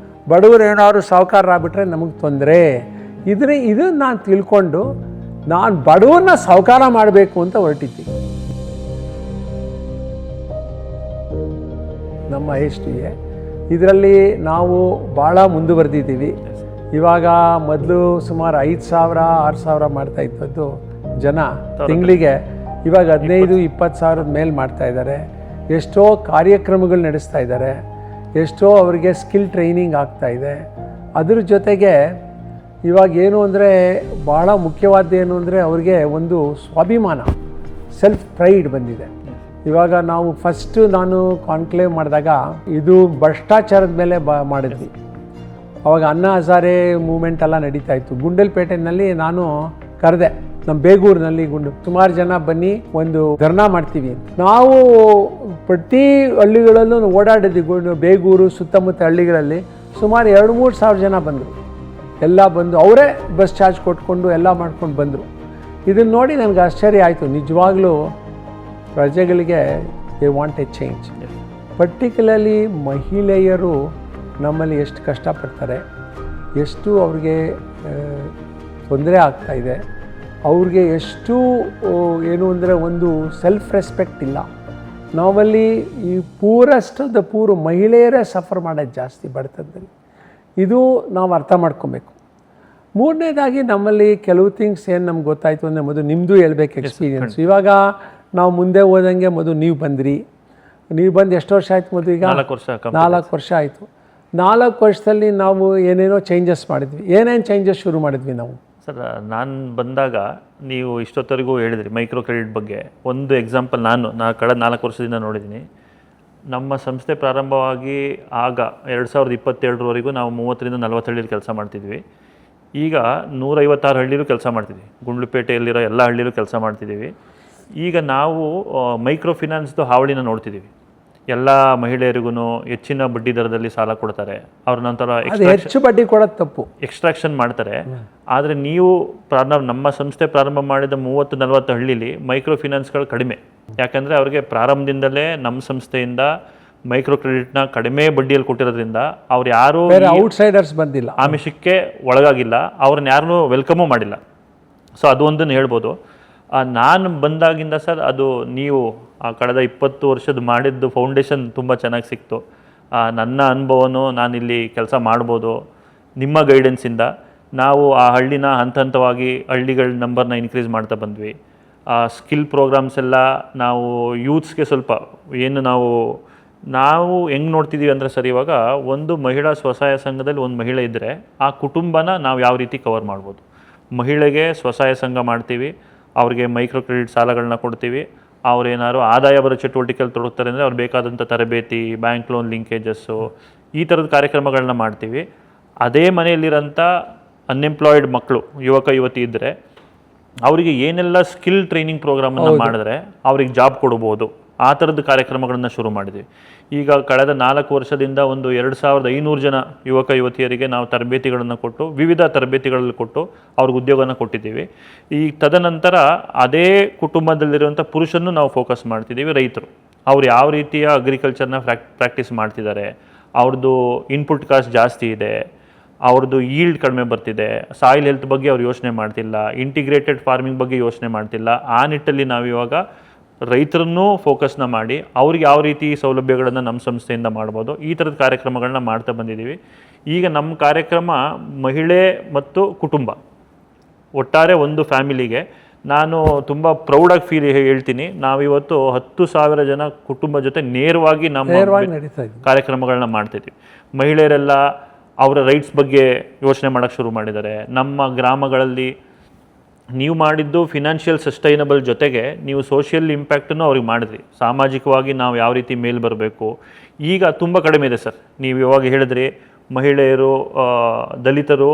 ಬಡವರು ಏನಾದ್ರು ಸಾಹುಕಾರರಾಗ್ಬಿಟ್ರೆ ನಮಗೆ ತೊಂದರೆ. ಇದನ್ನು ನಾನು ತಿಳ್ಕೊಂಡು ನಾನು ಬಡವ್ರನ್ನ ಸಾಹುಕಾರ ಮಾಡಬೇಕು ಅಂತ ಹೊರಟಿದ್ದೀನಿ. ನಮ್ಮ IHDUA ಇದರಲ್ಲಿ ನಾವು ಭಾಳ ಮುಂದುವರೆದಿದ್ದೀವಿ. ಇವಾಗ ಮೊದಲು ಸುಮಾರು 5,000 6,000 ಮಾಡ್ತಾ ಇದ್ದದ್ದು ಜನ ತಿಂಗಳಿಗೆ, ಇವಾಗ 15-20 ಸಾವಿರದ ಮೇಲೆ ಮಾಡ್ತಾ ಇದ್ದಾರೆ. ಎಷ್ಟೋ ಕಾರ್ಯಕ್ರಮಗಳು ನಡೆಸ್ತಾ ಇದ್ದಾರೆ, ಎಷ್ಟೋ ಅವರಿಗೆ ಸ್ಕಿಲ್ ಟ್ರೈನಿಂಗ್ ಆಗ್ತಾ ಇದೆ. ಅದ್ರ ಜೊತೆಗೆ ಇವಾಗ ಏನು ಅಂದರೆ ಭಾಳ ಮುಖ್ಯವಾದ್ದೇನು ಅಂದರೆ ಅವ್ರಿಗೆ ಒಂದು ಸ್ವಾಭಿಮಾನ, ಸೆಲ್ಫ್ ಪ್ರೈಡ್ ಬಂದಿದೆ. ಇವಾಗ ನಾವು ಫಸ್ಟು ನಾನು ಕಾನ್ಕ್ಲೇವ್ ಮಾಡಿದಾಗ ಇದು ಭ್ರಷ್ಟಾಚಾರದ ಮೇಲೆ ಮಾಡಿದ್ವಿ. ಅವಾಗ ಅಣ್ಣಾ ಹಜಾರೆ ಮೂಮೆಂಟ್ ಎಲ್ಲ ನಡೀತಾ ಇತ್ತು. ಗುಂಡಲ್ಪೇಟೆನಲ್ಲಿ ನಾನು ಕರೆದೆ, ನಮ್ಮ ಬೇಗೂರಿನಲ್ಲಿ ಸುಮಾರು ಜನ ಬನ್ನಿ ಒಂದು ಧರ್ನಾ ಮಾಡ್ತೀವಿ ಅಂತ. ನಾವು ಪ್ರತಿ ಹಳ್ಳಿಗಳಲ್ಲೂ ಓಡಾಡಿದ್ವಿ. ಬೇಗೂರು ಸುತ್ತಮುತ್ತ ಹಳ್ಳಿಗಳಲ್ಲಿ ಸುಮಾರು 2-3 ಸಾವಿರ ಜನ ಬಂದರು. ಎಲ್ಲ ಬಂದು ಅವರೇ ಬಸ್ ಚಾರ್ಜ್ ಕೊಟ್ಕೊಂಡು ಎಲ್ಲ ಮಾಡ್ಕೊಂಡು ಬಂದರು. ಇದನ್ನು ನೋಡಿ ನನಗೆ ಆಶ್ಚರ್ಯ ಆಯಿತು. ನಿಜವಾಗ್ಲೂ ಪ್ರಜೆಗಳಿಗೆ they want A change. Particularly ಮಹಿಳೆಯರು ನಮ್ಮಲ್ಲಿ ಎಷ್ಟು ಕಷ್ಟಪಡ್ತಾರೆ, ಎಷ್ಟು ಅವ್ರಿಗೆ ತೊಂದರೆ ಆಗ್ತಾಯಿದೆ, ಅವ್ರಿಗೆ ಎಷ್ಟು ಏನು ಅಂದರೆ ಒಂದು ಸೆಲ್ಫ್ ರೆಸ್ಪೆಕ್ಟ್ ಇಲ್ಲ. ನಾವಲ್ಲಿ ಈ ಪೂರ ಮಹಿಳೆಯರೇ ಸಫರ್ ಮಾಡೋದು ಜಾಸ್ತಿ ಬಡತನದಲ್ಲಿ. ಇದು ನಾವು ಅರ್ಥ ಮಾಡ್ಕೊಬೇಕು. ಮೂರನೇದಾಗಿ ನಮ್ಮಲ್ಲಿ ಕೆಲವು ಥಿಂಗ್ಸ್ ಏನು ನಮ್ಗೆ ಗೊತ್ತಾಯಿತು ಅಂದರೆ ಮೊದಲು ನಿಮ್ಮದು ಹೇಳ್ಬೇಕು ಎಕ್ಸ್ಪೀರಿಯನ್ಸ್. ಇವಾಗ ನಾವು ಮುಂದೆ ಹೋದಂಗೆ ಮೊದಲು ನೀವು ಬಂದು ಎಷ್ಟು ವರ್ಷ ಆಯಿತು ಮೊದಲು? ಈಗ 4 ವರ್ಷ ಆಯಿತು. 4 ವರ್ಷದಲ್ಲಿ ನಾವು ಏನೇನೋ ಚೇಂಜಸ್ ಮಾಡಿದ್ವಿ. ಏನೇನು ಚೇಂಜಸ್ ಶುರು ಮಾಡಿದ್ವಿ ನಾವು? ಸರ್, ನಾನು ಬಂದಾಗ ನೀವು ಇಷ್ಟೊತ್ತವರೆಗೂ ಹೇಳಿದ್ರಿ ಮೈಕ್ರೋ ಕ್ರೆಡಿಟ್ ಬಗ್ಗೆ. ಒಂದು ಎಕ್ಸಾಂಪಲ್ ನಾನು ಕಳೆದ 4 ವರ್ಷದಿಂದ ನೋಡಿದ್ದೀನಿ. ನಮ್ಮ ಸಂಸ್ಥೆ ಪ್ರಾರಂಭವಾಗಿ ಆಗ 2022ರವರೆಗೂ ನಾವು 30-40 ಹಳ್ಳಿಲಿ ಕೆಲಸ ಮಾಡ್ತಿದ್ವಿ. ಈಗ 156 ಹಳ್ಳಿಲೂ ಕೆಲಸ ಮಾಡ್ತಿದ್ವಿ. ಗುಂಡ್ಲುಪೇಟೆಯಲ್ಲಿರೋ ಎಲ್ಲ ಹಳ್ಳಿಲೂ ಕೆಲಸ ಮಾಡ್ತಿದ್ದೀವಿ. ಈಗ ನಾವು ಮೈಕ್ರೋ ಫಿನಾನ್ಸ್ದು ಹಾವಳಿನ ನೋಡ್ತಿದ್ದೀವಿ. ಎಲ್ಲ ಮಹಿಳೆಯರಿಗೂ ಹೆಚ್ಚಿನ ಬಡ್ಡಿ ದರದಲ್ಲಿ ಸಾಲ ಕೊಡ್ತಾರೆ. ಅವ್ರ ನಂತರ ಹೆಚ್ಚು ಬಡ್ಡಿ ಕೊಡೋದು ತಪ್ಪು, ಎಕ್ಸ್ಟ್ರಾಕ್ಷನ್ ಮಾಡ್ತಾರೆ. ಆದರೆ ನೀವು ನಮ್ಮ ಸಂಸ್ಥೆ ಪ್ರಾರಂಭ ಮಾಡಿದ 30-40 ಹಳ್ಳಿಲಿ ಮೈಕ್ರೋ ಫಿನಾನ್ಸ್ಗಳು ಕಡಿಮೆ. ಯಾಕಂದರೆ ಅವ್ರಿಗೆ ಪ್ರಾರಂಭದಿಂದಲೇ ನಮ್ಮ ಸಂಸ್ಥೆಯಿಂದ ಮೈಕ್ರೋ ಕ್ರೆಡಿಟ್ನ ಕಡಿಮೆ ಬಡ್ಡಿಯಲ್ಲಿ ಕೊಟ್ಟಿರೋದ್ರಿಂದ ಅವ್ರು ಯಾರೂ ಔಟ್ಸೈಡರ್ಸ್ ಬಂದಿಲ್ಲ, ಆಮಿಷಕ್ಕೆ ಒಳಗಾಗಿಲ್ಲ, ಅವ್ರನ್ನ ಯಾರನ್ನೂ ವೆಲ್ಕಮೂ ಮಾಡಿಲ್ಲ. ಸೊ ಅದು ಒಂದನ್ನು ಹೇಳ್ಬೋದು. ನಾನು ಬಂದಾಗಿಂದ ಸರ್, ಅದು ನೀವು ಕಳೆದ 20 ವರ್ಷದ ಮಾಡಿದ್ದು ಫೌಂಡೇಶನ್ ತುಂಬ ಚೆನ್ನಾಗಿ ಸಿಕ್ತು. ನನ್ನ ಅನುಭವನೂ ನಾನಿಲ್ಲಿ ಕೆಲಸ ಮಾಡ್ಬೋದು. ನಿಮ್ಮ ಗೈಡೆನ್ಸಿಂದ ನಾವು ಆ ಹಳ್ಳಿನ ಹಂತವಾಗಿ ಹಳ್ಳಿಗಳ ನಂಬರ್ನ ಇನ್ಕ್ರೀಸ್ ಮಾಡ್ತಾ ಬಂದ್ವಿ. ಸ್ಕಿಲ್ ಪ್ರೋಗ್ರಾಮ್ಸ್ ಎಲ್ಲ ನಾವು ಯೂತ್ಸ್ಗೆ ಸ್ವಲ್ಪ ಏನು ನಾವು ಹೆಂಗೆ ನೋಡ್ತಿದ್ದೀವಿ ಅಂದರೆ ಸರ್, ಇವಾಗ ಒಂದು ಮಹಿಳಾ ಸ್ವಸಹಾಯ ಸಂಘದಲ್ಲಿ ಒಂದು ಮಹಿಳೆ ಇದ್ದರೆ ಆ ಕುಟುಂಬನ ನಾವು ಯಾವ ರೀತಿ ಕವರ್ ಮಾಡ್ಬೋದು. ಮಹಿಳೆಗೆ ಸ್ವಸಹಾಯ ಸಂಘ ಮಾಡ್ತೀವಿ, ಅವ್ರಿಗೆ ಮೈಕ್ರೋ ಕ್ರೆಡಿಟ್ ಸಾಲಗಳನ್ನ ಕೊಡ್ತೀವಿ. ಅವ್ರೇನಾದ್ರು ಆದಾಯ ಬರೋ ಚಟುವಟಿಕೆಯಲ್ಲಿ ತೊಡಗ್ತಾರೆ ಅಂದರೆ ಅವ್ರು ಬೇಕಾದಂಥ ತರಬೇತಿ, ಬ್ಯಾಂಕ್ ಲೋನ್ ಲಿಂಕೇಜಸ್ಸು, ಈ ಥರದ ಕಾರ್ಯಕ್ರಮಗಳನ್ನ ಮಾಡ್ತೀವಿ. ಅದೇ ಮನೆಯಲ್ಲಿರೋಂಥ ಅನ್ಎಂಪ್ಲಾಯ್ಡ್ ಮಕ್ಕಳು, ಯುವಕ ಯುವತಿ ಇದ್ದರೆ ಅವರಿಗೆ ಏನೆಲ್ಲ ಸ್ಕಿಲ್ ಟ್ರೈನಿಂಗ್ ಪ್ರೋಗ್ರಾಮನ್ನು ಮಾಡಿದ್ರೆ ಅವ್ರಿಗೆ ಜಾಬ್ ಕೊಡ್ಬೋದು. ಆ ಥರದ ಕಾರ್ಯಕ್ರಮಗಳನ್ನು ಶುರು ಮಾಡಿದ್ವಿ. ಈಗ ಕಳೆದ 4 ವರ್ಷದಿಂದ ಒಂದು 2500 ಜನ ಯುವಕ ಯುವತಿಯರಿಗೆ ನಾವು ತರಬೇತಿಗಳನ್ನು ಕೊಟ್ಟು, ವಿವಿಧ ತರಬೇತಿಗಳಲ್ಲಿ ಕೊಟ್ಟು ಅವ್ರಿಗೆ ಉದ್ಯೋಗನ ಕೊಟ್ಟಿದ್ದೀವಿ. ಈ ತದನಂತರ ಅದೇ ಕುಟುಂಬದಲ್ಲಿರುವಂಥ ಪುರುಷನ್ನು ನಾವು ಫೋಕಸ್ ಮಾಡ್ತಿದ್ದೀವಿ. ರೈತರು ಅವ್ರು ಯಾವ ರೀತಿಯ ಅಗ್ರಿಕಲ್ಚರ್ನ ಪ್ರಾಕ್ಟೀಸ್ ಮಾಡ್ತಿದ್ದಾರೆ, ಅವ್ರದ್ದು ಇನ್ಪುಟ್ ಕಾಸ್ಟ್ ಜಾಸ್ತಿ ಇದೆ, ಅವ್ರದ್ದು ಈಲ್ಡ್ ಕಡಿಮೆ ಬರ್ತಿದೆ, ಸಾಯಿಲ್ ಹೆಲ್ತ್ ಬಗ್ಗೆ ಅವ್ರು ಯೋಚನೆ ಮಾಡ್ತಿಲ್ಲ, ಇಂಟಿಗ್ರೇಟೆಡ್ ಫಾರ್ಮಿಂಗ್ ಬಗ್ಗೆ ಯೋಚನೆ ಮಾಡ್ತಿಲ್ಲ. ಆ ನಿಟ್ಟಲ್ಲಿ ನಾವು ಇವಾಗ ರೈತರನ್ನೂ ಫೋಕಸ್ನ ಮಾಡಿ ಅವ್ರಿಗೆ ಯಾವ ರೀತಿ ಸೌಲಭ್ಯಗಳನ್ನು ನಮ್ಮ ಸಂಸ್ಥೆಯಿಂದ ಮಾಡ್ಬೋದು, ಈ ಥರದ ಕಾರ್ಯಕ್ರಮಗಳನ್ನ ಮಾಡ್ತಾ ಬಂದಿದ್ದೀವಿ. ಈಗ ನಮ್ಮ ಕಾರ್ಯಕ್ರಮ ಮಹಿಳೆ ಮತ್ತು ಕುಟುಂಬ ಒಟ್ಟಾರೆ ಒಂದು ಫ್ಯಾಮಿಲಿಗೆ ನಾನು ತುಂಬ ಪ್ರೌಡಾಗಿ ಹೇಳ್ತೀನಿ, ನಾವಿವತ್ತು 10,000 ಜನ ಕುಟುಂಬ ಜೊತೆ ನೇರವಾಗಿ ನಮ್ಮ ಕಾರ್ಯಕ್ರಮಗಳನ್ನ ಮಾಡ್ತಿದ್ದೀವಿ. ಮಹಿಳೆಯರೆಲ್ಲ ಅವರ ರೈಟ್ಸ್ ಬಗ್ಗೆ ಯೋಚನೆ ಮಾಡೋಕ್ಕೆ ಶುರು ಮಾಡಿದ್ದಾರೆ. ನಮ್ಮ ಗ್ರಾಮಗಳಲ್ಲಿ ನೀವು ಮಾಡಿದ್ದು ಫಿನಾನ್ಷಿಯಲ್ ಸಸ್ಟೈನಬಲ್ ಜೊತೆಗೆ ನೀವು ಸೋಷಿಯಲ್ ಇಂಪ್ಯಾಕ್ಟನ್ನು ಅವ್ರಿಗೆ ಮಾಡಿದ್ರಿ. ಸಾಮಾಜಿಕವಾಗಿ ನಾವು ಯಾವ ರೀತಿ ಮೇಲ್ ಬರಬೇಕು, ಈಗ ತುಂಬ ಕಡಿಮೆ ಇದೆ ಸರ್. ನೀವು ಇವಾಗ ಹೇಳಿದ್ರಿ ಮಹಿಳೆಯರು, ದಲಿತರು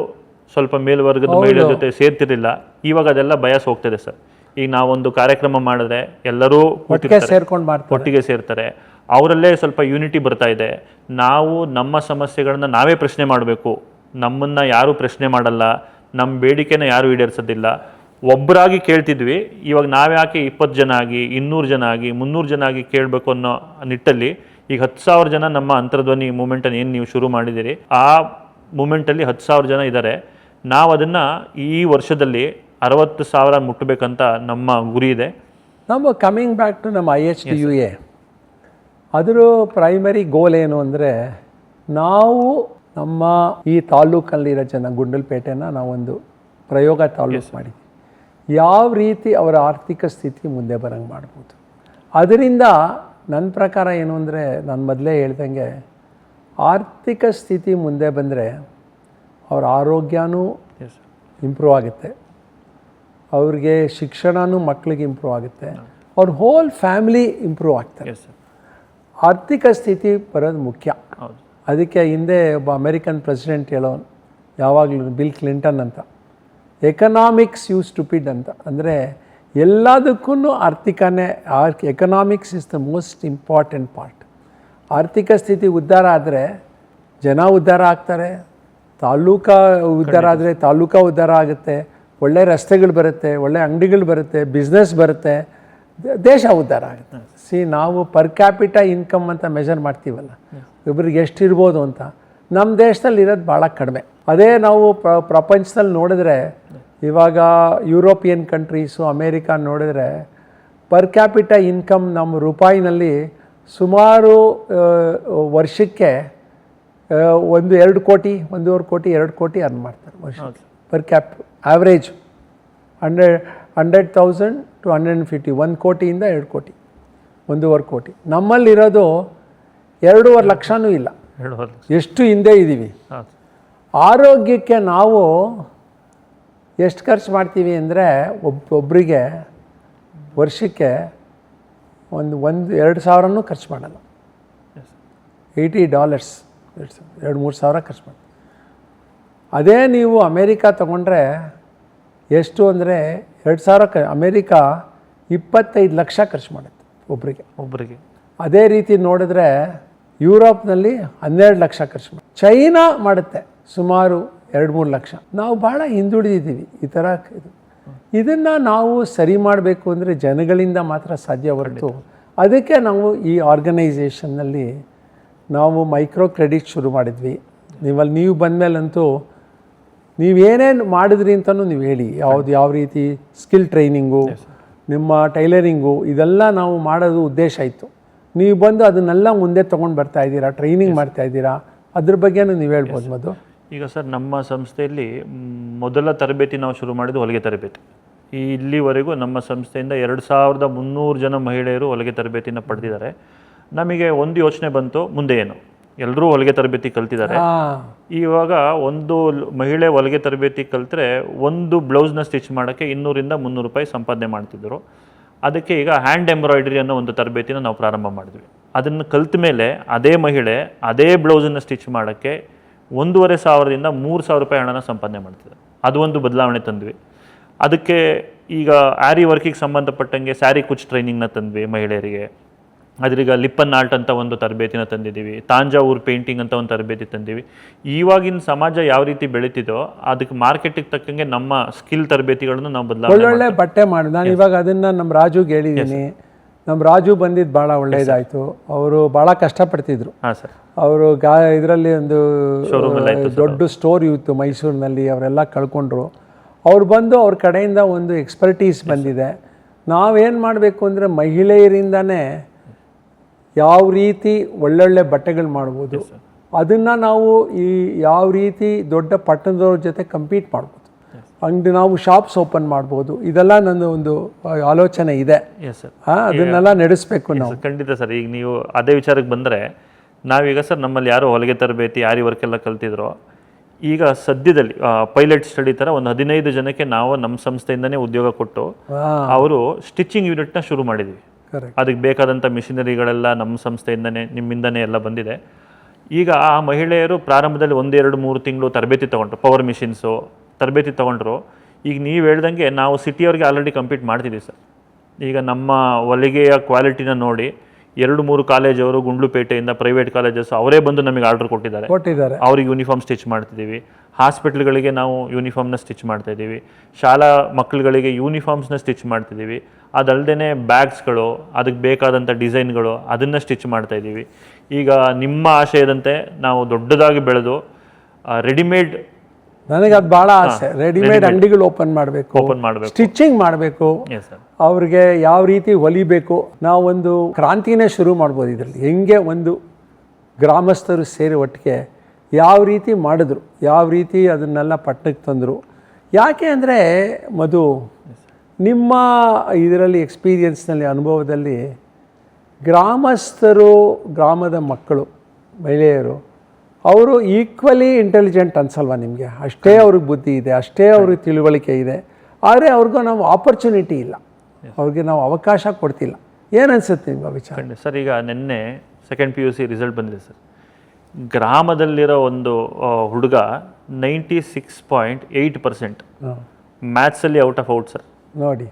ಸ್ವಲ್ಪ ಮೇಲ್ವರ್ಗದ ಮಹಿಳೆಯರ ಜೊತೆ ಸೇರ್ತಿರಲಿಲ್ಲ, ಇವಾಗ ಅದೆಲ್ಲ ಬಯಸ್ ಹೋಗ್ತಿದೆ ಸರ್. ಈಗ ನಾವೊಂದು ಕಾರ್ಯಕ್ರಮ ಮಾಡಿದ್ರೆ ಎಲ್ಲರೂ ಒಟ್ಟಿಗೆ ಸೇರ್ತಾರೆ, ಅವರಲ್ಲೇ ಸ್ವಲ್ಪ ಯೂನಿಟಿ ಬರ್ತಾ ಇದೆ. ನಾವು ನಮ್ಮ ಸಮಸ್ಯೆಗಳನ್ನ ನಾವೇ ಪ್ರಶ್ನೆ ಮಾಡಬೇಕು, ನಮ್ಮನ್ನು ಯಾರೂ ಪ್ರಶ್ನೆ ಮಾಡಲ್ಲ, ನಮ್ಮ ಬೇಡಿಕೆನ ಯಾರೂ ಈಡೇರಿಸೋದಿಲ್ಲ. ಒಬ್ಬರಾಗಿ ಕೇಳ್ತಿದ್ವಿ, ಇವಾಗ ನಾವ್ಯಾಕೆ 20 ಜನ ಆಗಿ 200 ಜನ ಆಗಿ 300 ಜನ ಆಗಿ ಕೇಳಬೇಕು ಅನ್ನೋ ನಿಟ್ಟಲ್ಲಿ ಈಗ 10,000 ಜನ ನಮ್ಮ ಅಂತರ್ಧ್ವನಿ ಮೂಮೆಂಟನ್ನು ಏನು ನೀವು ಶುರು ಮಾಡಿದ್ದೀರಿ, ಆ ಮೂಮೆಂಟಲ್ಲಿ 10,000 ಜನ ಇದ್ದಾರೆ. ನಾವು ಅದನ್ನು ಈ ವರ್ಷದಲ್ಲಿ 60,000 ಮುಟ್ಟಬೇಕಂತ ನಮ್ಮ ಗುರಿ ಇದೆ. ನಮ್ಮ ಕಮಿಂಗ್ ಬ್ಯಾಕ್ ಟು ನಮ್ಮ IHTUA, ಅದರ ಪ್ರೈಮರಿ ಗೋಲ್ ಏನು ಅಂದರೆ, ನಾವು ನಮ್ಮ ಈ ತಾಲೂಕಲ್ಲಿರೋ ಜನ, ಗುಂಡಲಪೇಟೆನ ನಾವೊಂದು ಪ್ರಯೋಗ ತಾಲೂಕು ಮಾಡಿದ್ವಿ. ಯಾವ ರೀತಿ ಅವರ ಆರ್ಥಿಕ ಸ್ಥಿತಿ ಮುಂದೆ ಬರೋಂಗೆ ಮಾಡ್ಬೋದು. ಅದರಿಂದ ನನ್ನ ಪ್ರಕಾರ ಏನು ಅಂದರೆ, ನಾನು ಮೊದಲೇ ಹೇಳ್ದಂಗೆ ಆರ್ಥಿಕ ಸ್ಥಿತಿ ಮುಂದೆ ಬಂದರೆ ಅವ್ರ ಆರೋಗ್ಯನೂ ಇಂಪ್ರೂವ್ ಆಗುತ್ತೆ, ಅವ್ರಿಗೆ ಶಿಕ್ಷಣನೂ ಮಕ್ಕಳಿಗೆ ಇಂಪ್ರೂವ್ ಆಗುತ್ತೆ, ಅವ್ರ ಹೋಲ್ ಫ್ಯಾಮಿಲಿ ಇಂಪ್ರೂವ್ ಆಗ್ತಾರೆ. ಆರ್ಥಿಕ ಸ್ಥಿತಿ ಬರೋದು ಮುಖ್ಯ. ಅದಕ್ಕೆ ಹಿಂದೆ ಒಬ್ಬ ಅಮೆರಿಕನ್ ಪ್ರೆಸಿಡೆಂಟ್ ಹೇಳೋನು ಯಾವಾಗಲೂ, ಬಿಲ್ ಕ್ಲಿಂಟನ್ ಅಂತ, ಎಕನಾಮಿಕ್ಸ್ ಯು ಸ್ಟುಪಿಡ್ ಅಂತ. ಅಂದರೆ ಎಲ್ಲದಕ್ಕೂ ಆರ್ಥಿಕನೇ, economics is the most important part. ಆರ್ಥಿಕ ಸ್ಥಿತಿ ಉದ್ಧಾರ ಆದರೆ ಜನ ಉದ್ಧಾರ ಆಗ್ತಾರೆ, ತಾಲೂಕಾ ಉದ್ಧಾರ ಆದರೆ ತಾಲೂಕಾ ಉದ್ಧಾರ ಆಗುತ್ತೆ, ಒಳ್ಳೆ ರಸ್ತೆಗಳು ಬರುತ್ತೆ, ಒಳ್ಳೆ ಅಂಗಡಿಗಳು ಬರುತ್ತೆ, ಬಿಸ್ನೆಸ್ ಬರುತ್ತೆ, ದೇಶ ಉದ್ಧಾರ ಆಗುತ್ತೆ. ನಾವು ಪರ್ ಕ್ಯಾಪಿಟ ಇನ್ಕಮ್ ಅಂತ ಮೆಜರ್ ಮಾಡ್ತೀವಲ್ಲ, ಒಬ್ಬರಿಗೆ ಎಷ್ಟಿರ್ಬೋದು ಅಂತ, ನಮ್ಮ ದೇಶದಲ್ಲಿ ಇರೋದು ಭಾಳ ಕಡಿಮೆ. ಅದೇ ನಾವು ಪ್ರಪಂಚದಲ್ಲಿ ನೋಡಿದ್ರೆ, ಇವಾಗ ಯುರೋಪಿಯನ್ ಕಂಟ್ರೀಸು, ಅಮೇರಿಕಾ ನೋಡಿದ್ರೆ ಪರ್ ಕ್ಯಾಪಿಟ ಇನ್ಕಮ್ ನಮ್ಮ ರೂಪಾಯಿನಲ್ಲಿ ಸುಮಾರು ವರ್ಷಕ್ಕೆ 2 ಕೋಟಿ 1.5 ಕೋಟಿ 2 ಕೋಟಿ ಅರ್ನ್ ಮಾಡ್ತಾರೆ ವರ್ಷಕ್ಕೆ. ಪರ್ ಕ್ಯಾಪ್ ಆವ್ರೇಜ್ 100,000 to 150, 1 ಕೋಟಿಯಿಂದ 2 ಕೋಟಿ 1.5 ಕೋಟಿ. ನಮ್ಮಲ್ಲಿರೋದು 2.5 ಲಕ್ಷನೂ ಇಲ್ಲ, ಎಷ್ಟು ಹಿಂದೆ ಇದ್ದೀವಿ. ಆರೋಗ್ಯಕ್ಕೆ ನಾವು ಎಷ್ಟು ಖರ್ಚು ಮಾಡ್ತೀವಿ ಅಂದರೆ, ಒಬ್ಬರಿಗೆ ವರ್ಷಕ್ಕೆ ಒಂದು 2,000 ಖರ್ಚು ಮಾಡಲ್ಲ. $80 2-3 ಸಾವಿರ ಖರ್ಚು ಮಾಡ್ತೀವಿ. ಅದೇ ನೀವು ಅಮೇರಿಕಾ ತೊಗೊಂಡ್ರೆ ಎಷ್ಟು ಅಂದರೆ 2,000 ಅಮೇರಿಕಾ 25 ಲಕ್ಷ ಖರ್ಚು ಮಾಡುತ್ತೆ ಒಬ್ಬರಿಗೆ. ಅದೇ ರೀತಿ ನೋಡಿದ್ರೆ ಯುರೋಪ್ನಲ್ಲಿ 12 ಲಕ್ಷ ಖರ್ಚು ಮಾಡಿ, ಚೈನಾ ಮಾಡುತ್ತೆ ಸುಮಾರು 2-3 ಲಕ್ಷ. ನಾವು ಭಾಳ ಹಿಂದುಳಿದಿದ್ದೀವಿ ಈ ಥರ. ಇದನ್ನು ನಾವು ಸರಿ ಮಾಡಬೇಕು ಅಂದರೆ ಜನಗಳಿಂದ ಮಾತ್ರ ಸಾಧ್ಯ ಹೊರತು. ಅದಕ್ಕೆ ನಾವು ಈ ಆರ್ಗನೈಸೇಷನ್ನಲ್ಲಿ ನಾವು ಮೈಕ್ರೋ ಕ್ರೆಡಿಟ್ ಶುರು ಮಾಡಿದ್ವಿ. ನೀವು ಬಂದಮೇಲಂತೂ ನೀವೇನೇನು ಮಾಡಿದ್ರಿ ಅಂತಲೂ ನೀವು ಹೇಳಿ, ಯಾವ ರೀತಿ ಸ್ಕಿಲ್ ಟ್ರೈನಿಂಗು, ನಿಮ್ಮ ಟೈಲರಿಂಗು, ಇದೆಲ್ಲ ನಾವು ಮಾಡೋದು ಉದ್ದೇಶ ಇತ್ತು. ನೀವು ಬಂದು ಅದನ್ನೆಲ್ಲ ಮುಂದೆ ತೊಗೊಂಡು ಬರ್ತಾ ಇದ್ದೀರಾ, ಟ್ರೈನಿಂಗ್ ಮಾಡ್ತಾ ಇದ್ದೀರಾ, ಅದ್ರ ಬಗ್ಗೆನೂ ನೀವು ಹೇಳ್ಬೋದು. ಮದು ಈಗ ಸರ್, ನಮ್ಮ ಸಂಸ್ಥೆಯಲ್ಲಿ ಮೊದಲ ತರಬೇತಿ ನಾವು ಶುರು ಮಾಡಿದ್ದು ಹೊಲಿಗೆ ತರಬೇತಿ. ಇಲ್ಲಿವರೆಗೂ ನಮ್ಮ ಸಂಸ್ಥೆಯಿಂದ 2,300 ಜನ ಮಹಿಳೆಯರು ಹೊಲಿಗೆ ತರಬೇತಿನ ಪಡೆದಿದ್ದಾರೆ. ನಮಗೆ ಒಂದು ಯೋಚನೆ ಬಂತು, ಮುಂದೆ ಏನು, ಎಲ್ಲರೂ ಹೊಲಿಗೆ ತರಬೇತಿ ಕಲ್ತಿದ್ದಾರೆ. ಇವಾಗ ಒಂದು ಮಹಿಳೆ ಹೊಲಿಗೆ ತರಬೇತಿ ಕಲ್ತ್ರೆ ಒಂದು ಬ್ಲೌಸ್ನ ಸ್ಟಿಚ್ ಮಾಡೋಕ್ಕೆ 200-300 ರೂಪಾಯಿ ಸಂಪಾದನೆ ಮಾಡ್ತಿದ್ರು. ಅದಕ್ಕೆ ಈಗ ಹ್ಯಾಂಡ್ ಎಂಬ್ರಾಯ್ಡ್ರಿ ಅನ್ನೋ ಒಂದು ತರಬೇತಿನ ನಾವು ಪ್ರಾರಂಭ ಮಾಡಿದ್ವಿ. ಅದನ್ನು ಕಲ್ತ ಮೇಲೆ ಅದೇ ಮಹಿಳೆ ಅದೇ ಬ್ಲೌಸನ್ನು ಸ್ಟಿಚ್ ಮಾಡೋಕ್ಕೆ 1,500ದಿಂದ 3,000 ರೂಪಾಯಿ ಹಣನ ಸಂಪಾದನೆ ಮಾಡ್ತಿದ್ದಾರೆ. ಅದು ಒಂದು ಬದಲಾವಣೆ ತಂದ್ವಿ. ಅದಕ್ಕೆ ಈಗ ಆರಿ ವರ್ಕಿಗೆ ಸಂಬಂಧಪಟ್ಟಂಗೆ ಸ್ಯಾರಿ ಕುಚ್ ಟ್ರೈನಿಂಗ್ನ ತಂದ್ವಿ ಮಹಿಳೆಯರಿಗೆ. ಅದ್ರೀಗ ಲಿಪ್ಪನ್ ಆರ್ಟ್ ಅಂತ ಒಂದು ತರಬೇತಿನ ತಂದಿದ್ದೀವಿ, ತಾಂಜಾವೂರ್ ಪೇಂಟಿಂಗ್ ಅಂತ ಒಂದು ತರಬೇತಿ ತಂದೀವಿ. ಇವಾಗಿನ ಸಮಾಜ ಯಾವ ರೀತಿ ಬೆಳೀತಿದೋ ಅದಕ್ಕೆ ಮಾರ್ಕೆಟಿಗೆ ತಕ್ಕಂಗೆ ನಮ್ಮ ಸ್ಕಿಲ್ ತರಬೇತಿಗಳನ್ನು ನಾವು ಬದಲಾವಣೆ ಒಳ್ಳೊಳ್ಳೆ ಬಟ್ಟೆ ಮಾಡಿ ನಾನು ಇವಾಗ ಅದನ್ನು ನಮ್ಮ ರಾಜುಗೆ ಹೇಳಿದ್ದೀನಿ. ನಮ್ಮ ರಾಜು ಬಂದಿದ್ದು ಭಾಳ ಒಳ್ಳೇದಾಯಿತು. ಅವರು ಭಾಳ ಕಷ್ಟಪಡ್ತಿದ್ರು. ಹಾಂ ಸರ್. ಅವರು ಇದರಲ್ಲಿ ಒಂದು ದೊಡ್ಡ ಸ್ಟೋರ್ ಇತ್ತು ಮೈಸೂರಿನಲ್ಲಿ, ಅವರೆಲ್ಲ ಕಳ್ಕೊಂಡ್ರು. ಅವ್ರು ಬಂದು ಅವ್ರ ಕಡೆಯಿಂದ ಒಂದು ಎಕ್ಸ್ಪರ್ಟೀಸ್ ಬಂದಿದೆ. ನಾವೇನು ಮಾಡಬೇಕು ಅಂದರೆ ಮಹಿಳೆಯರಿಂದನೇ ಯಾವ ರೀತಿ ಒಳ್ಳೊಳ್ಳೆ ಬಟ್ಟೆಗಳು ಮಾಡ್ಬೋದು, ಅದನ್ನು ನಾವು ಈ ಯಾವ ರೀತಿ ದೊಡ್ಡ ಪಟ್ಟಣದವ್ರ ಜೊತೆ ಕಂಪೀಟ್ ಮಾಡ್ಬೋದು, ಅಂಗಡಿ ನಾವು ಶಾಪ್ಸ್ ಓಪನ್ ಮಾಡ್ಬೋದು. ಇದೆಲ್ಲ ನನ್ನ ಒಂದು ಆಲೋಚನೆ ಇದೆ. ಅದನ್ನೆಲ್ಲ ನಡೆಸಬೇಕು ನಾವು. ಖಂಡಿತ ಸರ್. ಈಗ ನೀವು ಅದೇ ವಿಚಾರಕ್ಕೆ ಬಂದರೆ, ನಾವೀಗ ಸರ್ ನಮ್ಮಲ್ಲಿ ಯಾರೋ ಹೊಲಿಗೆ ತರಬೇತಿ ಆರಿ ವರ್ಕ್ ಎಲ್ಲ ಕಲ್ತಿದ್ರು, ಈಗ ಸದ್ಯದಲ್ಲಿ ಪೈಲಟ್ ಸ್ಟಡಿ ಥರ ಒಂದು 15 ಜನಕ್ಕೆ ನಾವು ನಮ್ಮ ಸಂಸ್ಥೆಯಿಂದನೇ ಉದ್ಯೋಗ ಕೊಟ್ಟು ಅವರು ಸ್ಟಿಚಿಂಗ್ ಯೂನಿಟ್ನ ಶುರು ಮಾಡಿದ್ವಿ. ಅದಕ್ಕೆ ಬೇಕಾದಂಥ ಮಿಷಿನರಿಗಳೆಲ್ಲ ನಮ್ಮ ಸಂಸ್ಥೆಯಿಂದನೇ ನಿಮ್ಮಿಂದನೇ ಎಲ್ಲ ಬಂದಿದೆ. ಈಗ ಆ ಮಹಿಳೆಯರು ಪ್ರಾರಂಭದಲ್ಲಿ 1, 2, 3 ತಿಂಗಳು ತರಬೇತಿ ತೊಗೊಂಡ್ರು, ಪವರ್ ಮಿಷಿನ್ಸು ತರಬೇತಿ ತೊಗೊಂಡ್ರು. ಈಗ ನೀವು ಹೇಳ್ದಂಗೆ ನಾವು ಸಿಟಿಯವ್ರಿಗೆ ಆಲ್ರೆಡಿ ಕಂಪೀಟ್ ಮಾಡ್ತಿದ್ದೀವಿ ಸರ್. ಈಗ ನಮ್ಮ ಹೊಲಿಗೆಯ ಕ್ವಾಲಿಟಿನ ನೋಡಿ 2-3 ಕಾಲೇಜವರು ಗುಂಡ್ಲುಪೇಟೆಯಿಂದ ಪ್ರೈವೇಟ್ ಕಾಲೇಜಸ್ ಅವರೇ ಬಂದು ನಮಗೆ ಆರ್ಡರ್ ಕೊಟ್ಟಿದ್ದಾರೆ. ಅವ್ರಿಗೆ ಯೂನಿಫಾರ್ಮ್ ಸ್ಟಿಚ್ ಮಾಡ್ತಿದ್ದೀವಿ. ಹಾಸ್ಪಿಟ್ಲ್ಗಳಿಗೆ ನಾವು ಯೂನಿಫಾರ್ಮ್ನ ಸ್ಟಿಚ್ ಮಾಡ್ತಾಯಿದ್ದೀವಿ. ಶಾಲಾ ಮಕ್ಕಳುಗಳಿಗೆ ಯೂನಿಫಾರ್ಮ್ಸ್ನ ಸ್ಟಿಚ್ ಮಾಡ್ತಿದ್ದೀವಿ. ಅದಲ್ಲದೆ ಬ್ಯಾಗ್ಸ್ಗಳು, ಅದಕ್ಕೆ ಬೇಕಾದಂಥ ಡಿಸೈನ್ಗಳು ಅದನ್ನು ಸ್ಟಿಚ್ ಮಾಡ್ತಾಯಿದ್ದೀವಿ. ಈಗ ನಿಮ್ಮ ಆಶಯದಂತೆ ನಾವು ದೊಡ್ಡದಾಗಿ ಬೆಳೆದು ರೆಡಿಮೇಡ್, ನನಗೆ ಅದು ಭಾಳ ಆಸೆ, ರೆಡಿಮೇಡ್ ಅಂಗಡಿಗಳು ಓಪನ್ ಮಾಡಬೇಕು, ಸ್ಟಿಚಿಂಗ್ ಮಾಡಬೇಕು, ಅವ್ರಿಗೆ ಯಾವ ರೀತಿ ಹೊಲಿಬೇಕು. ನಾವೊಂದು ಕ್ರಾಂತಿನೇ ಶುರು ಮಾಡ್ಬೋದು ಇದರಲ್ಲಿ. ಹೆಂಗೆ ಒಂದು ಗ್ರಾಮಸ್ಥರು ಸೇರಿ ಒಟ್ಟಿಗೆ ಯಾವ ರೀತಿ ಮಾಡಿದ್ರು, ಯಾವ ರೀತಿ ಅದನ್ನೆಲ್ಲ ಪಟ್ಟಣಕ್ಕೆ ತಂದರು. ಯಾಕೆ ಅಂದರೆ ಮಧು, ನಿಮ್ಮ ಇದರಲ್ಲಿ ಎಕ್ಸ್ಪೀರಿಯನ್ಸ್ನಲ್ಲಿ, ಅನುಭವದಲ್ಲಿ ಗ್ರಾಮಸ್ಥರು, ಗ್ರಾಮದ ಮಕ್ಕಳು, ಮಹಿಳೆಯರು, ಅವರು ಈಕ್ವಲಿ ಇಂಟೆಲಿಜೆಂಟ್ ಅನ್ಸಲ್ವ ನಿಮಗೆ? ಅಷ್ಟೇ ಅವ್ರಿಗೆ ಬುದ್ಧಿ ಇದೆ, ಅಷ್ಟೇ ಅವ್ರಿಗೆ ತಿಳುವಳಿಕೆ ಇದೆ. ಆದರೆ ಅವ್ರಿಗೂ ನಾವು ಆಪರ್ಚುನಿಟಿ ಇಲ್ಲ, ಅವ್ರಿಗೆ ನಾವು ಅವಕಾಶ ಕೊಡ್ತಿಲ್ಲ. ಏನು ಅನ್ಸುತ್ತೆ ನಿಮ್ಗೆ ಆ ವಿಚಾರ? ಸರ್, ಈಗ ನಿನ್ನೆ 2nd PUC ರಿಸಲ್ಟ್ ಬಂದಿದೆ ಸರ್. ಗ್ರಾಮದಲ್ಲಿರೋ ಒಂದು ಹುಡುಗ 96.8% ಮ್ಯಾಥ್ಸಲ್ಲಿ ಔಟ್ ಆಫ್ ಔಟ್ ಸರ್. ನೋಡಿ,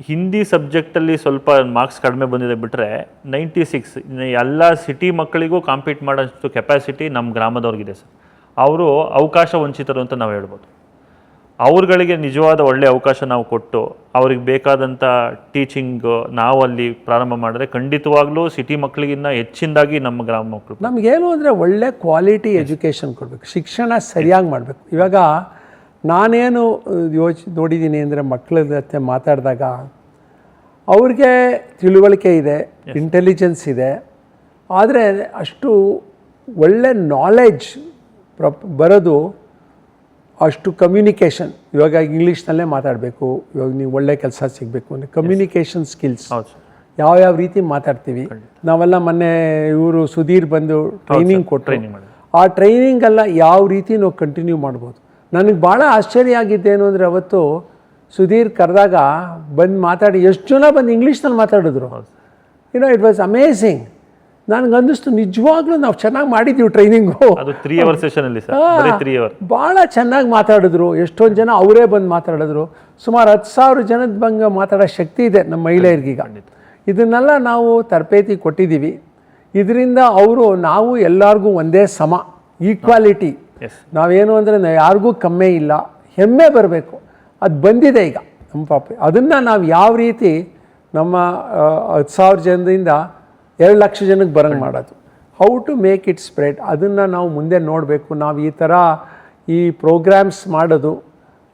ಹಿಂದಿ ಸಬ್ಜೆಕ್ಟಲ್ಲಿ ಸ್ವಲ್ಪ ಮಾರ್ಕ್ಸ್ ಕಡಿಮೆ ಬಂದಿದೆ ಬಿಟ್ಟರೆ 96. ಎಲ್ಲ ಸಿಟಿ ಮಕ್ಕಳಿಗೂ ಕಾಂಪೀಟ್ ಮಾಡೋಷ್ಟು ಕೆಪಾಸಿಟಿ ನಮ್ಮ ಗ್ರಾಮದವ್ರಿಗಿದೆ ಸರ್. ಅವರು ಅವಕಾಶ ವಂಚಿತರು ಅಂತ ನಾವು ಹೇಳ್ಬೋದು. ಅವ್ರುಗಳಿಗೆ ನಿಜವಾದ ಒಳ್ಳೆಯ ಅವಕಾಶ ನಾವು ಕೊಟ್ಟು ಅವ್ರಿಗೆ ಬೇಕಾದಂಥ ಟೀಚಿಂಗ್ ನಾವು ಅಲ್ಲಿ ಪ್ರಾರಂಭ ಮಾಡಿದ್ರೆ ಖಂಡಿತವಾಗ್ಲೂ ಸಿಟಿ ಮಕ್ಕಳಿಗಿನ್ನ ಹೆಚ್ಚಿನದಾಗಿ ನಮ್ಮ ಗ್ರಾಮ ಮಕ್ಕಳು. ನಮಗೇನು ಅಂದರೆ ಒಳ್ಳೆ ಕ್ವಾಲಿಟಿ ಎಜುಕೇಷನ್ ಕೊಡಬೇಕು, ಶಿಕ್ಷಣ ಸರಿಯಾಗಿ ಮಾಡಬೇಕು. ಇವಾಗ ನಾನೇನು ನೋಡಿದ್ದೀನಿ ಅಂದರೆ ಮಕ್ಕಳ ಜೊತೆ ಮಾತಾಡಿದಾಗ ಅವ್ರಿಗೆ ತಿಳುವಳಿಕೆ ಇದೆ, ಇಂಟೆಲಿಜೆನ್ಸ್ ಇದೆ, ಆದರೆ ಅಷ್ಟು ಒಳ್ಳೆ ನಾಲೆಡ್ಜ್ ಬರೋದು, ಅಷ್ಟು ಕಮ್ಯುನಿಕೇಷನ್. ಇವಾಗ ಇಂಗ್ಲೀಷ್ನಲ್ಲೇ ಮಾತಾಡಬೇಕು, ಇವಾಗ ನೀವು ಒಳ್ಳೆ ಕೆಲಸ ಸಿಗಬೇಕು ಅಂದರೆ ಕಮ್ಯುನಿಕೇಷನ್ ಸ್ಕಿಲ್ಸ್ ಯಾವ್ಯಾವ ರೀತಿ ಮಾತಾಡ್ತೀವಿ. ನಾವೆಲ್ಲ ಮೊನ್ನೆ ಇವರು ಸುಧೀರ್ ಬಂದು ಟ್ರೈನಿಂಗ್ ಕೊಟ್ಟರು. ಆ ಟ್ರೈನಿಂಗೆಲ್ಲ ಯಾವ ರೀತಿ ನಾವು ಕಂಟಿನ್ಯೂ ಮಾಡ್ಬೋದು. ನನಗೆ ಭಾಳ ಆಶ್ಚರ್ಯ ಆಗಿದ್ದೇನು ಅಂದರೆ, ಅವತ್ತು ಸುಧೀರ್ ಕರೆದಾಗ ಬಂದು ಮಾತಾಡಿ ಎಷ್ಟು ಜನ ಬಂದು ಇಂಗ್ಲೀಷ್ನಲ್ಲಿ ಮಾತಾಡಿದ್ರು. It was amazing. ನನಗೆ ಅನ್ನಿಸ್ತು ನಿಜವಾಗ್ಲೂ ನಾವು ಚೆನ್ನಾಗಿ ಮಾಡಿದ್ದೀವಿ ಟ್ರೈನಿಂಗು. ಅದು 3 hour ಸೆಷನಲ್ಲಿ ಭಾಳ ಚೆನ್ನಾಗಿ ಮಾತಾಡಿದ್ರು. ಎಷ್ಟೊಂದು ಜನ ಅವರೇ ಬಂದು ಮಾತಾಡಿದ್ರು. ಸುಮಾರು 10,000 ಜನದ ಬಂಗ ಮಾತಾಡೋ ಶಕ್ತಿ ಇದೆ ನಮ್ಮ ಮಹಿಳೆಯರಿಗೀಗ. ಇದನ್ನೆಲ್ಲ ನಾವು ತರಬೇತಿ ಕೊಟ್ಟಿದ್ದೀವಿ. ಇದರಿಂದ ನಾವು ಎಲ್ಲರಿಗೂ ಒಂದೇ ಸಮ, ಈಕ್ವಾಲಿಟಿ. ನಾವೇನು ಅಂದರೆ ಯಾರಿಗೂ ಕಮ್ಮಿ ಇಲ್ಲ, ಹೆಮ್ಮೆ ಬರಬೇಕು. ಅದು ಬಂದಿದೆ ಈಗ ನಮ್ಮ ಪಾಪ. ಅದನ್ನು ನಾವು ಯಾವ ರೀತಿ ನಮ್ಮ 10,000 ಜನದಿಂದ 2 ಲಕ್ಷ ಜನಕ್ಕೆ ಬರಂಗೆ ಮಾಡೋದು, how to make it spread, ಅದನ್ನು ನಾವು ಮುಂದೆ ನೋಡಬೇಕು. ನಾವು ಈ ಥರ ಈ ಪ್ರೋಗ್ರಾಮ್ಸ್ ಮಾಡೋದು,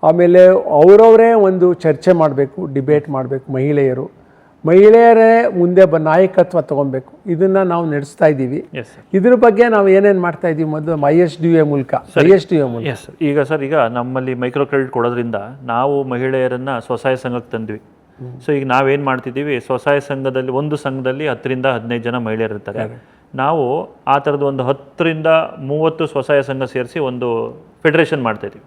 ಆಮೇಲೆ ಅವರವರೇ ಒಂದು ಚರ್ಚೆ ಮಾಡಬೇಕು, ಡಿಬೇಟ್ ಮಾಡಬೇಕು. ಮಹಿಳೆಯರೇ ಮುಂದೆ ನಾಯಕತ್ವ ತೊಗೊಬೇಕು. ಇದನ್ನು ನಾವು ನಡೆಸ್ತಾ ಇದ್ದೀವಿ. ಇದ್ರ ಬಗ್ಗೆ ನಾವು ಏನೇನು ಮಾಡ್ತಾ ಇದ್ದೀವಿ ಮೊದಲು ISDA ಮೂಲಕ. ಈಗ ಸರ್, ಈಗ ನಮ್ಮಲ್ಲಿ ಮೈಕ್ರೋ ಕ್ರೆಡಿಟ್ ಕೊಡೋದ್ರಿಂದ ನಾವು ಮಹಿಳೆಯರನ್ನು ಸ್ವಸಹಾಯ ಸಂಘಕ್ಕೆ ತಂದ್ವಿ. ಸೊ ಈಗ ನಾವೇನು ಮಾಡ್ತಿದ್ದೀವಿ, ಸ್ವಸಹಾಯ ಸಂಘದಲ್ಲಿ ಒಂದು ಸಂಘದಲ್ಲಿ 10ರಿಂದ 15 ಜನ ಮಹಿಳೆಯರು ಇರ್ತಾರೆ. ನಾವು ಆ ಥರದ್ದು ಒಂದು 10ರಿಂದ 30 ಸ್ವಸಹಾಯ ಸಂಘ ಸೇರಿಸಿ ಒಂದು ಫೆಡರೇಷನ್ ಮಾಡ್ತಾಯಿದ್ದೀವಿ,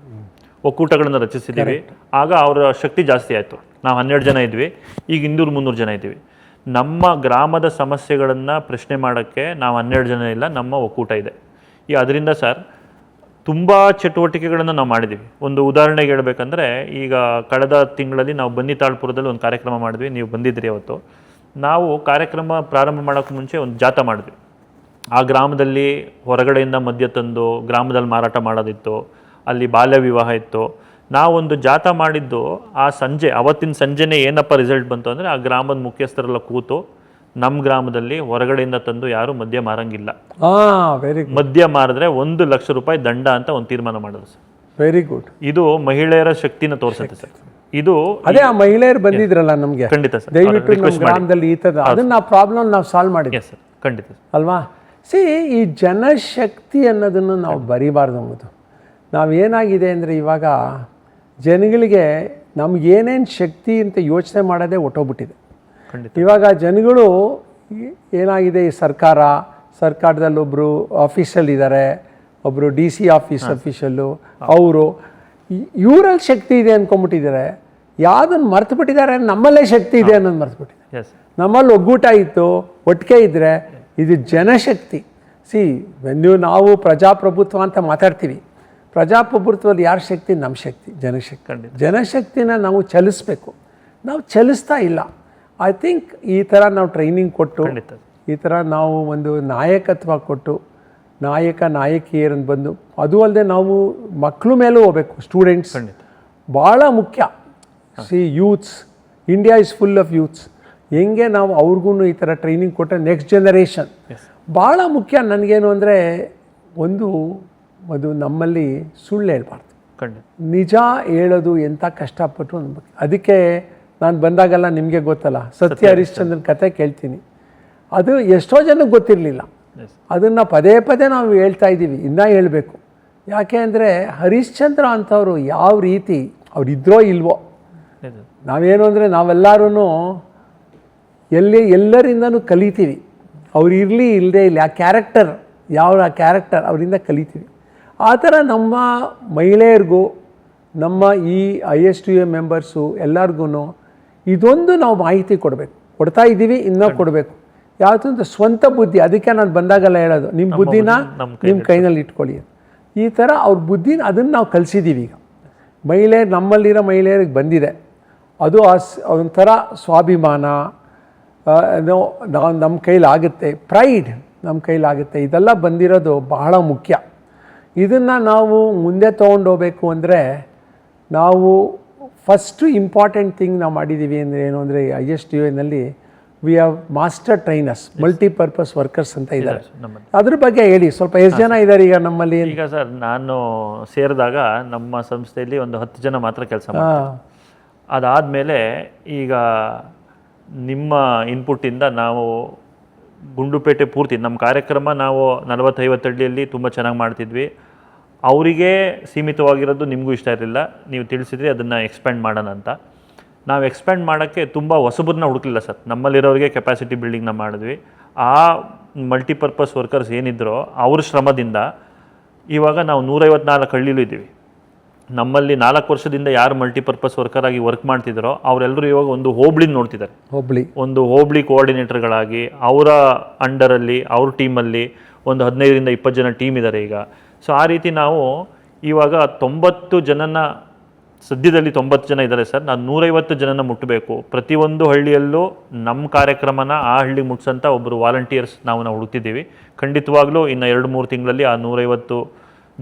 ಒಕ್ಕೂಟಗಳನ್ನು ರಚಿಸಿದ್ದೀವಿ. ಆಗ ಅವರ ಶಕ್ತಿ ಜಾಸ್ತಿ ಆಯಿತು. ನಾವು 12 ಜನ ಇದ್ವಿ, ಈಗ 200-300 ಜನ ಇದ್ದೀವಿ. ನಮ್ಮ ಗ್ರಾಮದ ಸಮಸ್ಯೆಗಳನ್ನು ಪ್ರಶ್ನೆ ಮಾಡೋಕ್ಕೆ ನಾವು 12 ಜನ ಇಲ್ಲ, ನಮ್ಮ ಒಕ್ಕೂಟ ಇದೆ. ಈಗ ಅದರಿಂದ ಸರ್ ತುಂಬ ಚಟುವಟಿಕೆಗಳನ್ನು ನಾವು ಮಾಡಿದ್ದೀವಿ. ಒಂದು ಉದಾಹರಣೆಗೆ ಹೇಳ್ಬೇಕಂದ್ರೆ, ಈಗ ಕಳೆದ ತಿಂಗಳಲ್ಲಿ ನಾವು ಬನ್ನಿತಾಳ್ಪುರದಲ್ಲಿ ಒಂದು ಕಾರ್ಯಕ್ರಮ ಮಾಡಿದ್ವಿ. ನೀವು ಬಂದಿದ್ರಿ ಅವತ್ತು. ನಾವು ಕಾರ್ಯಕ್ರಮ ಪ್ರಾರಂಭ ಮಾಡೋಕ್ಕೆ ಮುಂಚೆ ಒಂದು ಜಾಥಾ ಮಾಡಿದ್ವಿ. ಆ ಗ್ರಾಮದಲ್ಲಿ ಹೊರಗಡೆಯಿಂದ ಮದ್ಯ ತಂದು ಗ್ರಾಮದಲ್ಲಿ ಮಾರಾಟ ಮಾಡೋದಿತ್ತು, ಅಲ್ಲಿ ಬಾಲ್ಯ ವಿವಾಹ ಇತ್ತು. ನಾವೊಂದು ಜಾಥಾ ಮಾಡಿದ್ದು ಆ ಸಂಜೆ, ಅವತ್ತಿನ ಸಂಜೆನೇ ಏನಪ್ಪ ರಿಸಲ್ಟ್ ಬಂತು ಅಂದರೆ, ಆ ಗ್ರಾಮದ ಮುಖ್ಯಸ್ಥರೆಲ್ಲ ಕೂತು ನಮ್ಮ ಗ್ರಾಮದಲ್ಲಿ ಹೊರಗಡೆಯಿಂದ ತಂದು ಯಾರು ಮದ್ಯ ಮಾರಂಗಿಲ್ಲ, ವೆರಿ ಗುಡ್, ಮದ್ಯ ಮಾರಿದ್ರೆ 1 ಲಕ್ಷ ರೂಪಾಯಿ ದಂಡ ಅಂತ ಒಂದು ತೀರ್ಮಾನ ಮಾಡೋದು ಸರ್. Very good. ಇದು ಮಹಿಳೆಯರ ಶಕ್ತಿನ ತೋರಿಸುತ್ತೆ ಸರ್. ಇದು ಅದೇ ಆ ಮಹಿಳೆಯರು ಬಂದಿದ್ರಲ್ಲ ನಮಗೆ, ಖಂಡಿತ ಸರ್, ದಯವಿಟ್ಟು ನಮ್ಮ ಗ್ರಾಮದಲ್ಲಿ ಈ ಥರ ಅದನ್ನ ಆ ಪ್ರಾಬ್ಲಮ್ ನಾವು ಸಾಲ್ವ್ ಮಾಡಿದ್ವಿ ಸರ್, ಖಂಡಿತ ಅಲ್ವಾ. ಈ ಜನಶಕ್ತಿ ಅನ್ನೋದನ್ನು ನಾವು ಬರಿಬಾರ್ದು ಅಂಬುದು. ನಾವೇನಾಗಿದೆ ಅಂದರೆ ಇವಾಗ ಜನಗಳಿಗೆ ನಮಗೇನೇನು ಶಕ್ತಿ ಅಂತ ಯೋಚನೆ ಮಾಡೋದೇ ಹೊಟ್ಟೋಗ್ಬಿಟ್ಟಿದೆ. ಇವಾಗ ಜನಗಳು ಏನಾಗಿದೆ, ಈ ಸರ್ಕಾರದಲ್ಲಿ ಒಬ್ಬರು ಆಫೀಸಲ್ ಇದ್ದಾರೆ, ಒಬ್ಬರು DC ಆಫೀಸ್ ಅಫಿಷಿಯಲ್ಲು, ಅವರು ಇವರಲ್ಲಿ ಶಕ್ತಿ ಇದೆ ಅಂದ್ಕೊಂಡ್ಬಿಟ್ಟಿದ್ದಾರೆ. ಯಾವುದನ್ನು ಮರ್ತು ಬಿಟ್ಟಿದ್ದಾರೆ, ನಮ್ಮಲ್ಲೇ ಶಕ್ತಿ ಇದೆ ಅನ್ನೋದು ಮರ್ತು ಬಿಟ್ಟಿದ್ದಾರೆ. ನಮ್ಮಲ್ಲಿ ಒಗ್ಗೂಟ ಇತ್ತು, ಒಟ್ಟಿಗೆ ಇದ್ದರೆ ಇದು ಜನಶಕ್ತಿ. ನಾವು ಪ್ರಜಾಪ್ರಭುತ್ವ ಅಂತ ಮಾತಾಡ್ತೀವಿ. ಪ್ರಜಾಪ್ರಭುತ್ವದಲ್ಲಿ ಯಾರ ಶಕ್ತಿ? ನಮ್ಮ ಶಕ್ತಿ, ಜನಶಕ್ತಿ. ಜನಶಕ್ತಿನ ನಾವು ಚಲಿಸ್ಬೇಕು. ನಾವು ಚಲಿಸ್ತಾ ಇಲ್ಲ. ಐ ಥಿಂಕ್ ಈ ಥರ ನಾವು ಟ್ರೈನಿಂಗ್ ಕೊಟ್ಟು, ಈ ಥರ ನಾವು ಒಂದು ನಾಯಕತ್ವ ಕೊಟ್ಟು, ನಾಯಕಿಯರನ್ನು ಬಂದು, ಅದು ಅಲ್ಲದೆ ನಾವು ಮಕ್ಕಳ ಮೇಲೂ ಹೋಗ್ಬೇಕು. ಸ್ಟೂಡೆಂಟ್ಸ್ ಭಾಳ ಮುಖ್ಯ. Youths, India is full of youths. ಹೆಂಗೆ ನಾವು ಅವ್ರಿಗೂ ಈ ಥರ ಟ್ರೈನಿಂಗ್ ಕೊಟ್ಟರೆ ನೆಕ್ಸ್ಟ್ ಜನರೇಷನ್ ಭಾಳ ಮುಖ್ಯ. ನನಗೇನು ಅಂದರೆ, ಅದು ನಮ್ಮಲ್ಲಿ ಸುಳ್ಳು ಹೇಳ್ಬಾರ್ದು, ನಿಜ ಹೇಳೋದು ಎಂಥ ಕಷ್ಟಪಟ್ಟು ಅನ್ಬೇಕು. ಅದಕ್ಕೆ ನಾನು ಬಂದಾಗೆಲ್ಲ ನಿಮಗೆ ಗೊತ್ತಲ್ಲ, ಸತ್ಯ ಹರಿಶ್ಚಂದ್ರನ ಕತೆ ಕೇಳ್ತೀನಿ. ಅದು ಎಷ್ಟೋ ಜನಕ್ಕೆ ಗೊತ್ತಿರಲಿಲ್ಲ. ಅದನ್ನು ಪದೇ ಪದೇ ನಾವು ಹೇಳ್ತಾ ಇದ್ದೀವಿ, ಇನ್ನೂ ಹೇಳಬೇಕು. ಯಾಕೆ ಅಂದರೆ ಹರಿಶ್ಚಂದ್ರ ಅಂಥವ್ರು ಯಾವ ರೀತಿ ಅವರಿದ್ರೋ ಇಲ್ವೋ, ನಾವೇನು ಅಂದರೆ ನಾವೆಲ್ಲರೂ ಎಲ್ಲರಿಂದನೂ ಕಲಿತೀವಿ. ಅವ್ರು ಇರಲಿ ಇಲ್ಲದೆ ಇಲ್ಲ, ಆ ಕ್ಯಾರೆಕ್ಟರ್ ಅವರಿಂದ ಕಲಿತೀವಿ. ಆ ಥರ ನಮ್ಮ ಮಹಿಳೆಯರಿಗೂ, ನಮ್ಮ ಈ ISTA ಮೆಂಬರ್ಸು ಎಲ್ಲರಿಗೂ ಇದೊಂದು ನಾವು ಮಾಹಿತಿ ಕೊಡ್ತಾ ಇದ್ದೀವಿ, ಇನ್ನೂ ಕೊಡಬೇಕು. ಯಾವುದಂತ ಸ್ವಂತ ಬುದ್ಧಿ. ಅದಕ್ಕೆ ನಾನು ಬಂದಾಗೆಲ್ಲ ಹೇಳೋದು, ನಿಮ್ಮ ಬುದ್ಧಿನ ನಿಮ್ಮ ಕೈನಲ್ಲಿ ಇಟ್ಕೊಳ್ಳಿ. ಈ ಥರ ಅವ್ರ ಬುದ್ಧಿನ ಅದನ್ನು ನಾವು ಕಲಿಸಿದ್ದೀವಿ. ಈಗ ನಮ್ಮಲ್ಲಿರೋ ಮಹಿಳೆಯರಿಗೆ ಬಂದಿದೆ. ಅದು ಒಂಥರ ಸ್ವಾಭಿಮಾನ, ನಮ್ಮ ಕೈಲಾಗುತ್ತೆ, ಪ್ರೈಡ್ ನಮ್ಮ ಕೈಲಾಗುತ್ತೆ. ಇದೆಲ್ಲ ಬಂದಿರೋದು ಬಹಳ ಮುಖ್ಯ. ಇದನ್ನು ನಾವು ಮುಂದೆ ತೊಗೊಂಡೋಗ್ಬೇಕು ಅಂದರೆ, ನಾವು ಫಸ್ಟು ಇಂಪಾರ್ಟೆಂಟ್ ಥಿಂಗ್ ನಾವು ಮಾಡಿದ್ದೀವಿ ಅಂದರೆ ಏನು ಅಂದರೆ, ISTA we have master trainers, multipurpose workers ಅಂತ ಇದ್ದಾರೆ. ಅದ್ರ ಬಗ್ಗೆ ಹೇಳಿ ಸ್ವಲ್ಪ. ಎಷ್ಟು ಜನ ಇದ್ದಾರೆ ಈಗ ನಮ್ಮಲ್ಲಿ? ಈಗ ಸರ್, ನಾನು ಸೇರಿದಾಗ ನಮ್ಮ ಸಂಸ್ಥೆಯಲ್ಲಿ ಒಂದು 10 ಜನ ಮಾತ್ರ ಕೆಲಸ ಮಾಡ್ತಾರೆ. ಅದಾದಮೇಲೆ ಈಗ ನಿಮ್ಮ ಇನ್ಪುಟ್ಟಿಂದ ನಾವು ಗುಂಡ್ಲುಪೇಟೆ ಪೂರ್ತಿ ನಮ್ಮ ಕಾರ್ಯಕ್ರಮ ನಾವು 40-50 ಹಳ್ಳಿಯಲ್ಲಿ ತುಂಬ ಚೆನ್ನಾಗಿ ಮಾಡ್ತಿದ್ವಿ. ಅವರಿಗೆ ಸೀಮಿತವಾಗಿರೋದು ನಿಮಗೂ ಇಷ್ಟ ಇರಲಿಲ್ಲ. ನೀವು ತಿಳಿಸಿದ್ರಿ ಅದನ್ನು ಎಕ್ಸ್ಪ್ಯಾಂಡ್ ಮಾಡೋಣ ಅಂತ. ನಾವು ಎಕ್ಸ್ಪ್ಯಾಂಡ್ ಮಾಡೋಕ್ಕೆ ತುಂಬ ಹೊಸಬರನ್ನ ಹುಡುಕಲಿಲ್ಲ ಸರ್. ನಮ್ಮಲ್ಲಿರೋರಿಗೆ ಕೆಪಾಸಿಟಿ ಬಿಲ್ಡಿಂಗ್ನ ಮಾಡಿದ್ವಿ. ಆ ಮಲ್ಟಿಪರ್ಪಸ್ ವರ್ಕರ್ಸ್ ಏನಿದ್ರೋ ಅವ್ರ ಶ್ರಮದಿಂದ ಇವಾಗ ನಾವು 154 ಹಳ್ಳಿಲೂ ಇದ್ದೀವಿ. ನಮ್ಮಲ್ಲಿ 4 ವರ್ಷದಿಂದ ಯಾರು ಮಲ್ಟಿಪರ್ಪಸ್ ವರ್ಕರ್ ಆಗಿ ವರ್ಕ್ ಮಾಡ್ತಿದ್ದಾರೋ ಅವರೆಲ್ಲರೂ ಇವಾಗ ಒಂದು ಹೋಬಳಿನ ನೋಡ್ತಿದ್ದಾರೆ. ಒಂದು ಹೋಬಳಿ ಕೋಆರ್ಡಿನೇಟರ್ಗಳಾಗಿ ಅವರ ಅಂಡರಲ್ಲಿ, ಅವ್ರ ಟೀಮಲ್ಲಿ ಒಂದು 15-20 ಜನ ಟೀಮ್ ಇದ್ದಾರೆ ಈಗ. ಸೊ ಆ ರೀತಿ ನಾವು ಇವಾಗ 90 ಜನನ, ಸದ್ಯದಲ್ಲಿ 90 ಜನ ಇದ್ದಾರೆ ಸರ್. ನಾನು 150 ಜನನ ಮುಟ್ಟಬೇಕು. ಪ್ರತಿಯೊಂದು ಹಳ್ಳಿಯಲ್ಲೂ ನಮ್ಮ ಕಾರ್ಯಕ್ರಮನ ಆ ಹಳ್ಳಿಗೆ ಮುಟ್ಸೋಂಥ ಒಬ್ಬರು ವಾಲಂಟಿಯರ್ಸ್ ನಾವು ಹುಡುಕ್ತಿದ್ದೀವಿ. ಖಂಡಿತವಾಗ್ಲೂ ಇನ್ನು 2-3 ತಿಂಗಳಲ್ಲಿ ಆ 150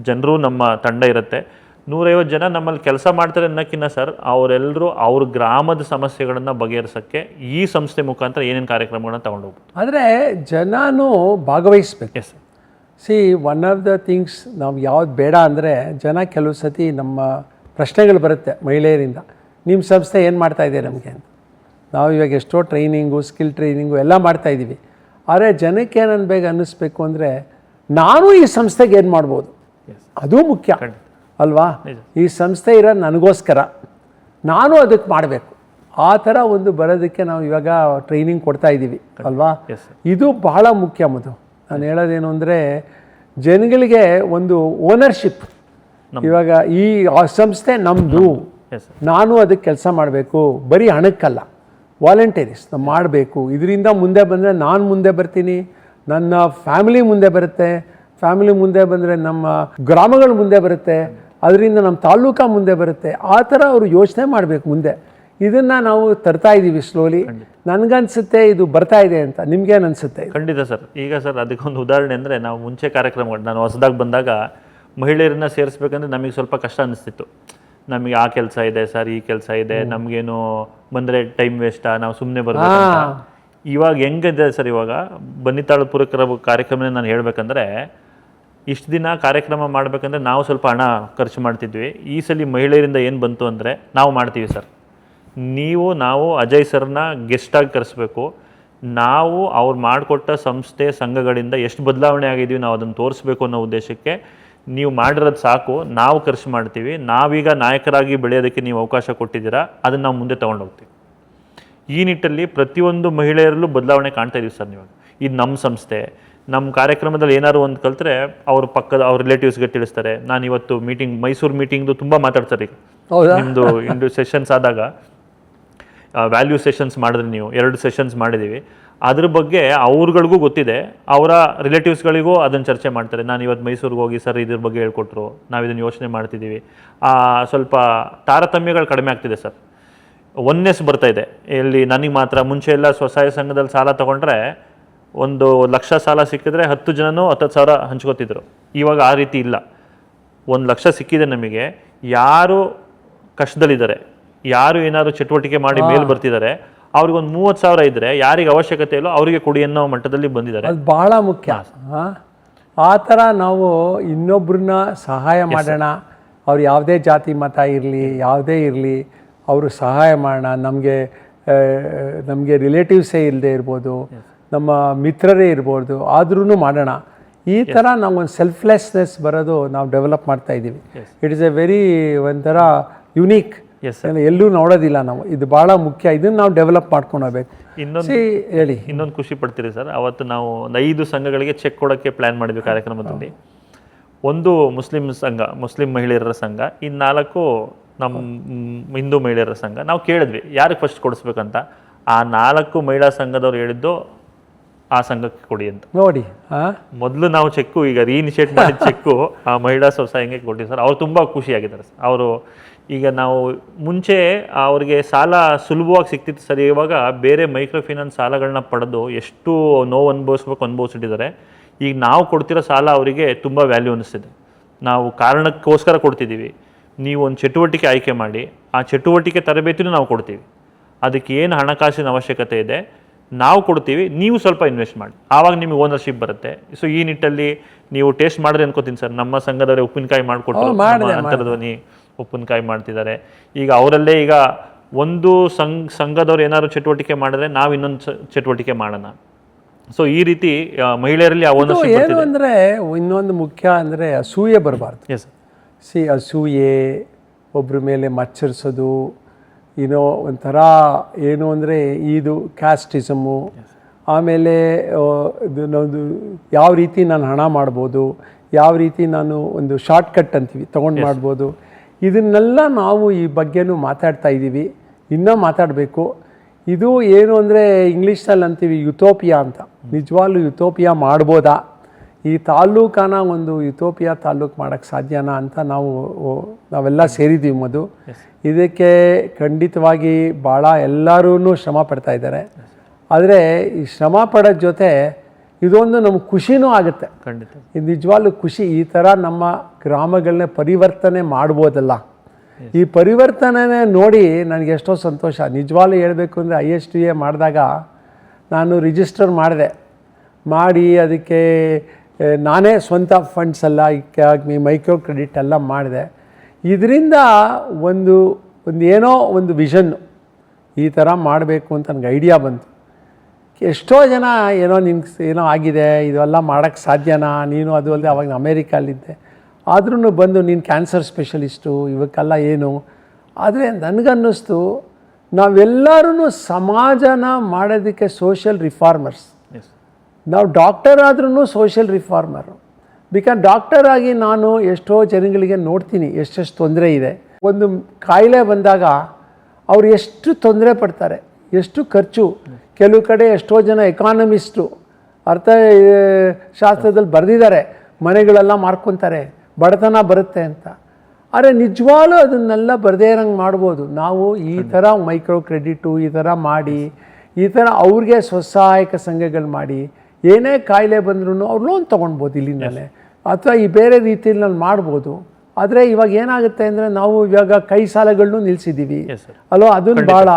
ಜನರು ನಮ್ಮ ತಂಡ ಇರುತ್ತೆ. 150 ಜನ ನಮ್ಮಲ್ಲಿ ಕೆಲಸ ಮಾಡ್ತಾರೆ ಅನ್ನೋಕ್ಕಿಂತ ಸರ್, ಅವರೆಲ್ಲರೂ ಅವ್ರ ಗ್ರಾಮದ ಸಮಸ್ಯೆಗಳನ್ನು ಬಗೆಹರಿಸೋಕ್ಕೆ ಈ ಸಂಸ್ಥೆ ಮುಖಾಂತರ ಏನೇನು ಕಾರ್ಯಕ್ರಮಗಳನ್ನ ತೊಗೊಂಡೋಗ್ಬೋದು. ಆದರೆ ಜನನೂ ಭಾಗವಹಿಸ್ಬೇಕು. As one of the things ನಾವು ಯಾವ್ದು ಬೇಡ ಅಂದರೆ, ಜನ ಕೆಲವು ಸತಿ ನಮ್ಮ ಪ್ರಶ್ನೆಗಳು ಬರುತ್ತೆ ಮಹಿಳೆಯರಿಂದ, ನಿಮ್ಮ ಸಂಸ್ಥೆ ಏನು ಮಾಡ್ತಾಯಿದೆ ನಮಗೆ ಅಂತ. ನಾವು ಇವಾಗ ಎಷ್ಟೋ ಟ್ರೈನಿಂಗು, ಸ್ಕಿಲ್ ಟ್ರೈನಿಂಗು ಎಲ್ಲ ಮಾಡ್ತಾಯಿದ್ದೀವಿ. ಆದರೆ ಜನಕ್ಕೆ ಏನನ್ನು ಬೇಗ ಅನ್ನಿಸ್ಬೇಕು ಅಂದರೆ, ನಾನು ಈ ಸಂಸ್ಥೆಗೆ ಏನು ಮಾಡ್ಬೋದು, ಅದು ಮುಖ್ಯ ಅಲ್ವಾ. ಈ ಸಂಸ್ಥೆ ಇರೋದು ನನಗೋಸ್ಕರ, ನಾನು ಅದಕ್ಕೆ ಮಾಡಬೇಕು. ಆ ಥರ ಒಂದು ಬರೋದಕ್ಕೆ ನಾವು ಇವಾಗ ಟ್ರೈನಿಂಗ್ ಕೊಡ್ತಾ ಇದ್ದೀವಿ ಅಲ್ವಾ. ಇದು ಬಹಳ ಮುಖ್ಯ. ಮದು ನಾನು ಹೇಳೋದೇನು ಅಂದರೆ, ಜನಗಳಿಗೆ ಒಂದು ಓನರ್ಶಿಪ್. ಇವಾಗ ಈ ಸಂಸ್ಥೆ ನಮ್ಮದು, ನಾನು ಅದಕ್ಕೆ ಕೆಲಸ ಮಾಡಬೇಕು, ಬರೀ ಹಣಕ್ಕಲ್ಲ, ವಾಲಂಟರೀಸ್ ನಾವು ಮಾಡಬೇಕು. ಇದರಿಂದ ಮುಂದೆ ಬಂದರೆ ನಾನು ಮುಂದೆ ಬರ್ತೀನಿ, ನನ್ನ ಫ್ಯಾಮಿಲಿ ಮುಂದೆ ಬರುತ್ತೆ, ಫ್ಯಾಮಿಲಿ ಮುಂದೆ ಬಂದರೆ ನಮ್ಮ ಗ್ರಾಮಗಳು ಮುಂದೆ ಬರುತ್ತೆ, ಅದರಿಂದ ನಮ್ಮ ತಾಲೂಕು ಮುಂದೆ ಬರುತ್ತೆ. ಆ ಥರ ಅವರು ಯೋಚನೆ ಮಾಡಬೇಕು ಮುಂದೆ. ಇದನ್ನು ನಾವು ತರ್ತಾ ಇದ್ದೀವಿ ಸ್ಲೋಲಿ. ನನಗನ್ಸುತ್ತೆ ಇದು ಬರ್ತಾ ಇದೆ ಅಂತ. ನಿಮ್ಗೇನು ಅನಿಸುತ್ತೆ? ಖಂಡಿತ ಸರ್. ಈಗ ಸರ್ ಅದಕ್ಕೊಂದು ಉದಾಹರಣೆ ಅಂದರೆ, ನಾವು ಮುಂಚೆ ಕಾರ್ಯಕ್ರಮಗಳು ನಾನು ಹೊಸದಾಗಿ ಬಂದಾಗ ಮಹಿಳೆಯರನ್ನ ಸೇರಿಸ್ಬೇಕಂದ್ರೆ ನಮಗೆ ಸ್ವಲ್ಪ ಕಷ್ಟ ಅನ್ನಿಸ್ತಿತ್ತು. ನಮಗೆ ಆ ಕೆಲಸ ಇದೆ ಸರ್, ಈ ಕೆಲಸ ಇದೆ, ನಮಗೇನು ಬಂದರೆ ಟೈಮ್ ವೇಸ್ಟಾ, ನಾವು ಸುಮ್ಮನೆ ಬರಬೇಕು. ಇವಾಗ ಹೆಂಗಿದೆ ಸರ್, ಇವಾಗ ಬನ್ನಿತಾಳು ಪೂರಕರ ಕಾರ್ಯಕ್ರಮನೇ ನಾನು ಹೇಳಬೇಕಂದ್ರೆ, ಇಷ್ಟು ದಿನ ಕಾರ್ಯಕ್ರಮ ಮಾಡಬೇಕಂದ್ರೆ ನಾವು ಸ್ವಲ್ಪ ಹಣ ಖರ್ಚು ಮಾಡ್ತಿದ್ವಿ. ಈ ಸಲ ಮಹಿಳೆಯರಿಂದ ಏನು ಬಂತು ಅಂದರೆ ನಾವು ಮಾಡ್ತೀವಿ ಸರ್. ನಾವು ಅಜಯ್ ಸರ್ನ ಗೆಸ್ಟಾಗಿ ಕರೆಸ್ಬೇಕು. ನಾವು ಅವ್ರು ಮಾಡಿಕೊಟ್ಟ ಸಂಸ್ಥೆ ಸಂಘಗಳಿಂದ ಎಷ್ಟು ಬದಲಾವಣೆ ಆಗಿದ್ದೀವಿ ನಾವು ಅದನ್ನು ತೋರಿಸ್ಬೇಕು ಅನ್ನೋ ಉದ್ದೇಶಕ್ಕೆ ನೀವು ಮಾಡಿರೋದು ಸಾಕು, ನಾವು ಖರ್ಚು ಮಾಡ್ತೀವಿ. ನಾವೀಗ ನಾಯಕರಾಗಿ ಬೆಳೆಯೋದಕ್ಕೆ ನೀವು ಅವಕಾಶ ಕೊಟ್ಟಿದ್ದೀರಾ, ಅದನ್ನು ನಾವು ಮುಂದೆ ತೊಗೊಂಡೋಗ್ತೀವಿ. ಈ ನಿಟ್ಟಲ್ಲಿ ಪ್ರತಿಯೊಂದು ಮಹಿಳೆಯರಲ್ಲೂ ಬದಲಾವಣೆ ಕಾಣ್ತಾ ಇದೀವಿ ಸರ್. ನೀವು ಇದು ನಮ್ಮ ಸಂಸ್ಥೆ, ನಮ್ಮ ಕಾರ್ಯಕ್ರಮದಲ್ಲಿ ಏನಾದ್ರು ಒಂದು ಕಲ್ತ್ರೆ ಅವ್ರ ರಿಲೇಟಿವ್ಸ್ಗೆ ತಿಳಿಸ್ತಾರೆ. ನಾನು ಇವತ್ತು ಮೈಸೂರು ಮೀಟಿಂಗ್ದು ತುಂಬ ಮಾತಾಡ್ತಾರೆ. ಈಗ ನಿಮ್ಮದು ಸೆಷನ್ಸ್ ಆದಾಗ ವ್ಯಾಲ್ಯೂ ಸೆಷನ್ಸ್ ಮಾಡಿದ್ರೆ, ನೀವು 2 ಸೆಷನ್ಸ್ ಮಾಡಿದ್ದೀವಿ, ಅದ್ರ ಬಗ್ಗೆ ಅವ್ರುಗಳಿಗೂ ಗೊತ್ತಿದೆ, ಅವರ ರಿಲೇಟಿವ್ಸ್ಗಳಿಗೂ ಅದನ್ನು ಚರ್ಚೆ ಮಾಡ್ತಾರೆ. ನಾನು ಇವತ್ತು ಮೈಸೂರಿಗೆ ಹೋಗಿ ಸರ್ ಇದ್ರ ಬಗ್ಗೆ ಹೇಳ್ಕೊಟ್ರು, ನಾವು ಇದನ್ನು ಯೋಚನೆ ಮಾಡ್ತಿದ್ದೀವಿ. ಸ್ವಲ್ಪ ತಾರತಮ್ಯಗಳು ಕಡಿಮೆ ಆಗ್ತಿದೆ ಸರ್. ಒನ್ನೆಸ್ ಬರ್ತಾ ಇದೆ. ಇಲ್ಲಿ ನನಗೆ ಮಾತ್ರ ಮುಂಚೆ ಎಲ್ಲ ಸ್ವಸಹಾಯ ಸಂಘದಲ್ಲಿ ಸಾಲ ತೊಗೊಂಡ್ರೆ 1,00,000 ಸಾಲ ಸಿಕ್ಕಿದ್ರೆ 10 ಜನನೂ 10,000 ಹಂಚ್ಕೋತಿದ್ರು. ಇವಾಗ ಆ ರೀತಿ ಇಲ್ಲ. 1,00,000 ಸಿಕ್ಕಿದೆ ನಮಗೆ, ಯಾರು ಕಷ್ಟದಲ್ಲಿದ್ದಾರೆ, ಯಾರು ಏನಾದ್ರು ಚಟುವಟಿಕೆ ಮಾಡಿ ಮೇಲೆ ಬರ್ತಿದ್ದಾರೆ, ಅವ್ರಿಗೊಂದು 30,000 ಇದ್ದರೆ ಯಾರಿಗೆ ಅವಶ್ಯಕತೆ ಇಲ್ಲೋ ಅವರಿಗೆ ಕೊಡಿ ಅನ್ನೋ ಮಟ್ಟದಲ್ಲಿ ಬಂದಿದ್ದಾರೆ. ಅದು ಭಾಳ ಮುಖ್ಯ. ಆ ಥರ ನಾವು ಇನ್ನೊಬ್ಬರನ್ನ ಸಹಾಯ ಮಾಡೋಣ. ಅವ್ರು ಯಾವುದೇ ಜಾತಿ ಮತ ಇರಲಿ, ಯಾವುದೇ ಇರಲಿ, ಅವರು ಸಹಾಯ ಮಾಡೋಣ. ನಮಗೆ ರಿಲೇಟಿವ್ಸೇ ಇಲ್ಲದೆ ಇರ್ಬೋದು, ನಮ್ಮ ಮಿತ್ರರೇ ಇರ್ಬೋದು, ಆದ್ರೂ ಮಾಡೋಣ. ಈ ಥರ ನಾವೊಂದು ಸೆಲ್ಫ್ಲೆಸ್ನೆಸ್ ಬರೋದು ನಾವು ಡೆವಲಪ್ ಮಾಡ್ತಾ ಇದ್ದೀವಿ. ಇಟ್ ಇಸ್ ಎ ವೆರಿ ಒಂಥರ ಯುನೀಕ್. ಎಲ್ಲೂ ನೋಡೋದಿಲ್ಲ ನಾವು. ಇದು ಭಾಳ ಮುಖ್ಯ. ಇದನ್ನು ನಾವು ಡೆವಲಪ್ ಮಾಡ್ಕೊಂಡು ಹೋಗ್ಬೇಕು. ಇನ್ನೊಂದು ಖುಷಿ ಪಡ್ತೀರಿ ಸರ್, ಅವತ್ತು ನಾವು ಒಂದು 5 ಸಂಘಗಳಿಗೆ ಚೆಕ್ ಕೊಡೋಕ್ಕೆ ಪ್ಲ್ಯಾನ್ ಮಾಡಿದ್ವಿ ಕಾರ್ಯಕ್ರಮದಲ್ಲಿ. ಒಂದು ಮುಸ್ಲಿಂ ಮಹಿಳೆಯರ ಸಂಘ, ಇನ್ನು 4 ನಮ್ಮ ಹಿಂದೂ ಮಹಿಳೆಯರ ಸಂಘ. ನಾವು ಕೇಳಿದ್ವಿ ಯಾರಿಗೆ ಫಸ್ಟ್ ಕೊಡಿಸ್ಬೇಕಂತ. ಆ 4 ಮಹಿಳಾ ಸಂಘದವ್ರು ಹೇಳಿದ್ದು ಆ ಸಂಘಕ್ಕೆ ಕೊಡಿ ಅಂತ. ನೋಡಿ, ಮೊದಲು ನಾವು ಚೆಕ್ಕು, ಈಗ ರೀಇನಿಷಿಯೇಟ್ ಮಾಡಿದ ಚೆಕ್ಕು ಆ ಮಹಿಳಾ ಸ್ವಸಹಾಯಕ್ಕೆ ಕೊಟ್ಟಿವಿ ಸರ್. ಅವ್ರು ತುಂಬ ಖುಷಿಯಾಗಿದ್ದಾರೆ ಸರ್. ಅವರು ಈಗ ನಾವು ಮುಂಚೆ ಅವ್ರಿಗೆ ಸಾಲ ಸುಲಭವಾಗಿ ಸಿಗ್ತಿತ್ತು ಸರ್. ಇವಾಗ ಬೇರೆ ಮೈಕ್ರೋ ಫೈನಾನ್ಸ್ ಸಾಲಗಳನ್ನ ಪಡೆದು ಎಷ್ಟು ನೋವು ಅನುಭವಿಸಿಟ್ಟಿದ್ದಾರೆ. ಈಗ ನಾವು ಕೊಡ್ತಿರೋ ಸಾಲ ಅವರಿಗೆ ತುಂಬ ವ್ಯಾಲ್ಯೂ ಅನ್ನಿಸ್ತಿದೆ. ನಾವು ಕಾರಣಕ್ಕೋಸ್ಕರ ಕೊಡ್ತಿದ್ದೀವಿ. ನೀವು ಒಂದು ಚಟುವಟಿಕೆ ಆಯ್ಕೆ ಮಾಡಿ, ಆ ಚಟುವಟಿಕೆ ತರಬೇತಿನೂ ನಾವು ಕೊಡ್ತೀವಿ. ಅದಕ್ಕೆ ಏನು ಹಣಕಾಸಿನ ಅವಶ್ಯಕತೆ ಇದೆ ನಾವು ಕೊಡ್ತೀವಿ, ನೀವು ಸ್ವಲ್ಪ ಇನ್ವೆಸ್ಟ್ ಮಾಡಿ, ಆವಾಗ ನಿಮಗೆ ಓನರ್ಶಿಪ್ ಬರುತ್ತೆ. ಸೊ ಈ ನಿಟ್ಟಲ್ಲಿ ನೀವು ಟೇಸ್ಟ್ ಮಾಡಿದ್ರೆ ಅನ್ಕೋತೀನಿ ಸರ್. ನಮ್ಮ ಸಂಘದವರೇ ಉಪ್ಪಿನಕಾಯಿ ಮಾಡಿಕೊಟ್ಟು ಅಂತರಧ್ವನಿ ಉಪ್ಪಿನಕಾಯಿ ಮಾಡ್ತಿದ್ದಾರೆ. ಈಗ ಅವರಲ್ಲೇ ಈಗ ಒಂದು ಸಂಘದವ್ರು ಏನಾದ್ರು ಚಟುವಟಿಕೆ ಮಾಡಿದ್ರೆ ನಾವು ಇನ್ನೊಂದು ಚಟುವಟಿಕೆ ಮಾಡೋಣ. ಸೊ ಈ ರೀತಿ ಮಹಿಳೆಯರಲ್ಲಿ ಆ ಓನರ್ಶಿಪ್ ಏನು ಅಂದರೆ, ಇನ್ನೊಂದು ಮುಖ್ಯ ಅಂದರೆ ಅಸೂಯೆ ಬರಬಾರ್ದು. ಅಸೂಯೆ, ಒಬ್ಬರ ಮೇಲೆ ಮಚ್ಚರಿಸೋದು, ಒಂಥರ ಏನು ಅಂದರೆ ಇದು ಕ್ಯಾಸ್ಟಿಸಮು. ಆಮೇಲೆ ಯಾವ ರೀತಿ ನಾನು ಹಣ ಮಾಡ್ಬೋದು, ಯಾವ ರೀತಿ ನಾನು ಒಂದು ಶಾರ್ಟ್ಕಟ್ ಅಂತೀವಿ ತೊಗೊಂಡು ಮಾಡ್ಬೋದು. ಇದನ್ನೆಲ್ಲ ನಾವು ಈ ಬಗ್ಗೆನೂ ಮಾತಾಡ್ತಾ ಇದ್ದೀವಿ, ಇನ್ನೂ ಮಾತಾಡಬೇಕು. ಇದು ಏನು ಅಂದರೆ ಇಂಗ್ಲೀಷ್ನಲ್ಲಿ ಅಂತೀವಿ ಯುಥೋಪಿಯಾ ಅಂತ. ನಿಜವಾಗ್ಲೂ ಯುಥೋಪಿಯಾ ಮಾಡ್ಬೋದಾ? ಈ ತಾಲ್ಲೂಕನ ಒಂದು ಯುಥೋಪಿಯಾ ತಾಲ್ಲೂಕು ಮಾಡೋಕ್ಕೆ ಸಾಧ್ಯನಾ ಅಂತ ನಾವೆಲ್ಲ ಸೇರಿದ್ದೀವಿ ಮಧು. ಇದಕ್ಕೆ ಖಂಡಿತವಾಗಿ ಭಾಳ ಎಲ್ಲರೂ ಶ್ರಮ ಪಡ್ತಾ ಇದ್ದಾರೆ. ಆದರೆ ಈ ಶ್ರಮ ಪಡೋದ ಜೊತೆ ಇದೊಂದು ನಮ್ಗೆ ಖುಷಿನೂ ಆಗುತ್ತೆ. ಖಂಡಿತ ಇದು ನಿಜವಾಗ್ಲೂ ಖುಷಿ. ಈ ಥರ ನಮ್ಮ ಗ್ರಾಮಗಳನ್ನ ಪರಿವರ್ತನೆ ಮಾಡ್ಬೋದಲ್ಲ. ಈ ಪರಿವರ್ತನೆ ನೋಡಿ ನನಗೆ ಎಷ್ಟೋ ಸಂತೋಷ. ನಿಜವಾಗ್ಲೂ ಹೇಳಬೇಕು ಅಂದರೆ ISTA ಮಾಡಿದಾಗ ನಾನು ರಿಜಿಸ್ಟರ್ ಮಾಡಿ ಅದಕ್ಕೆ ನಾನೇ ಸ್ವಂತ ಫಂಡ್ಸ್ ಎಲ್ಲ ಮೈಕ್ರೋ ಕ್ರೆಡಿಟ್ ಎಲ್ಲ ಮಾಡಿದೆ. ಇದರಿಂದ ಒಂದು ಏನೋ ಒಂದು ವಿಷನ್ ಈ ಥರ ಮಾಡಬೇಕು ಅಂತ ನನಗೆ ಐಡಿಯಾ ಬಂತು. ಎಷ್ಟೋ ಜನ ಏನೋ ಆಗಿದೆ, ಇದೆಲ್ಲ ಮಾಡೋಕ್ಕೆ ಸಾಧ್ಯನಾ ನೀನು? ಅದು ಅಲ್ಲದೆ ಅವಾಗ ಅಮೇರಿಕಲ್ಲಿದ್ದೆ. ಆದ್ರೂ ಬಂದು ನೀನು ಕ್ಯಾನ್ಸರ್ ಸ್ಪೆಷಲಿಸ್ಟು, ಇವಕ್ಕೆಲ್ಲ ಏನು? ಆದರೆ ನನಗನ್ನಿಸ್ತು ನಾವೆಲ್ಲರೂ ಸಮಾಜನ ಮಾಡೋದಕ್ಕೆ ಸೋಷಿಯಲ್ ರಿಫಾರ್ಮರ್ಸ್. ನಾವು ಡಾಕ್ಟರ್ ಆದ್ರೂ ಸೋಷಿಯಲ್ ರಿಫಾರ್ಮರು. ಬಿಕಾಸ್ ಡಾಕ್ಟರ್ ಆಗಿ ನಾನು ಎಷ್ಟೋ ಜನಗಳಿಗೆ ನೋಡ್ತೀನಿ ಎಷ್ಟೆಷ್ಟು ತೊಂದರೆ ಇದೆ. ಒಂದು ಕಾಯಿಲೆ ಬಂದಾಗ ಅವ್ರು ಎಷ್ಟು ತೊಂದರೆ ಪಡ್ತಾರೆ, ಎಷ್ಟು ಖರ್ಚು. ಕೆಲವು ಕಡೆ ಎಷ್ಟೋ ಜನ ಎಕಾನಮಿಸ್ಟು ಅರ್ಥಶಾಸ್ತ್ರದಲ್ಲಿ ಬರೆದಿದ್ದಾರೆ, ಮನೆಗಳೆಲ್ಲ ಮಾರ್ಕೊತಾರೆ, ಬಡತನ ಬರುತ್ತೆ ಅಂತ. ಆದರೆ ನಿಜವಾಗ್ಲೂ ಅದನ್ನೆಲ್ಲ ಬರದೇ ಇರೋಂಗೆ ಮಾಡ್ಬೋದು. ನಾವು ಈ ಥರ ಮೈಕ್ರೋ ಕ್ರೆಡಿಟು ಈ ಥರ ಮಾಡಿ, ಈ ಥರ ಅವ್ರಿಗೆ ಸ್ವಸಹಾಯಕ ಸಂಘಗಳು ಮಾಡಿ, ಏನೇ ಕಾಯಿಲೆ ಬಂದ್ರೂ ಅವ್ರು ಲೋನ್ ತೊಗೊಳ್ಬೋದು ಇಲ್ಲಿಂದಲೇ, ಅಥವಾ ಈ ಬೇರೆ ರೀತಿಯಲ್ಲಿ ನಾನು ಮಾಡ್ಬೋದು. ಆದರೆ ಇವಾಗ ಏನಾಗುತ್ತೆ ಅಂದರೆ ನಾವು ಇವಾಗ ಕೈ ಸಾಲಗಳನ್ನೂ ನಿಲ್ಲಿಸಿದ್ದೀವಿ ಅಲ್ವಾ. ಅದನ್ನು ಭಾಳ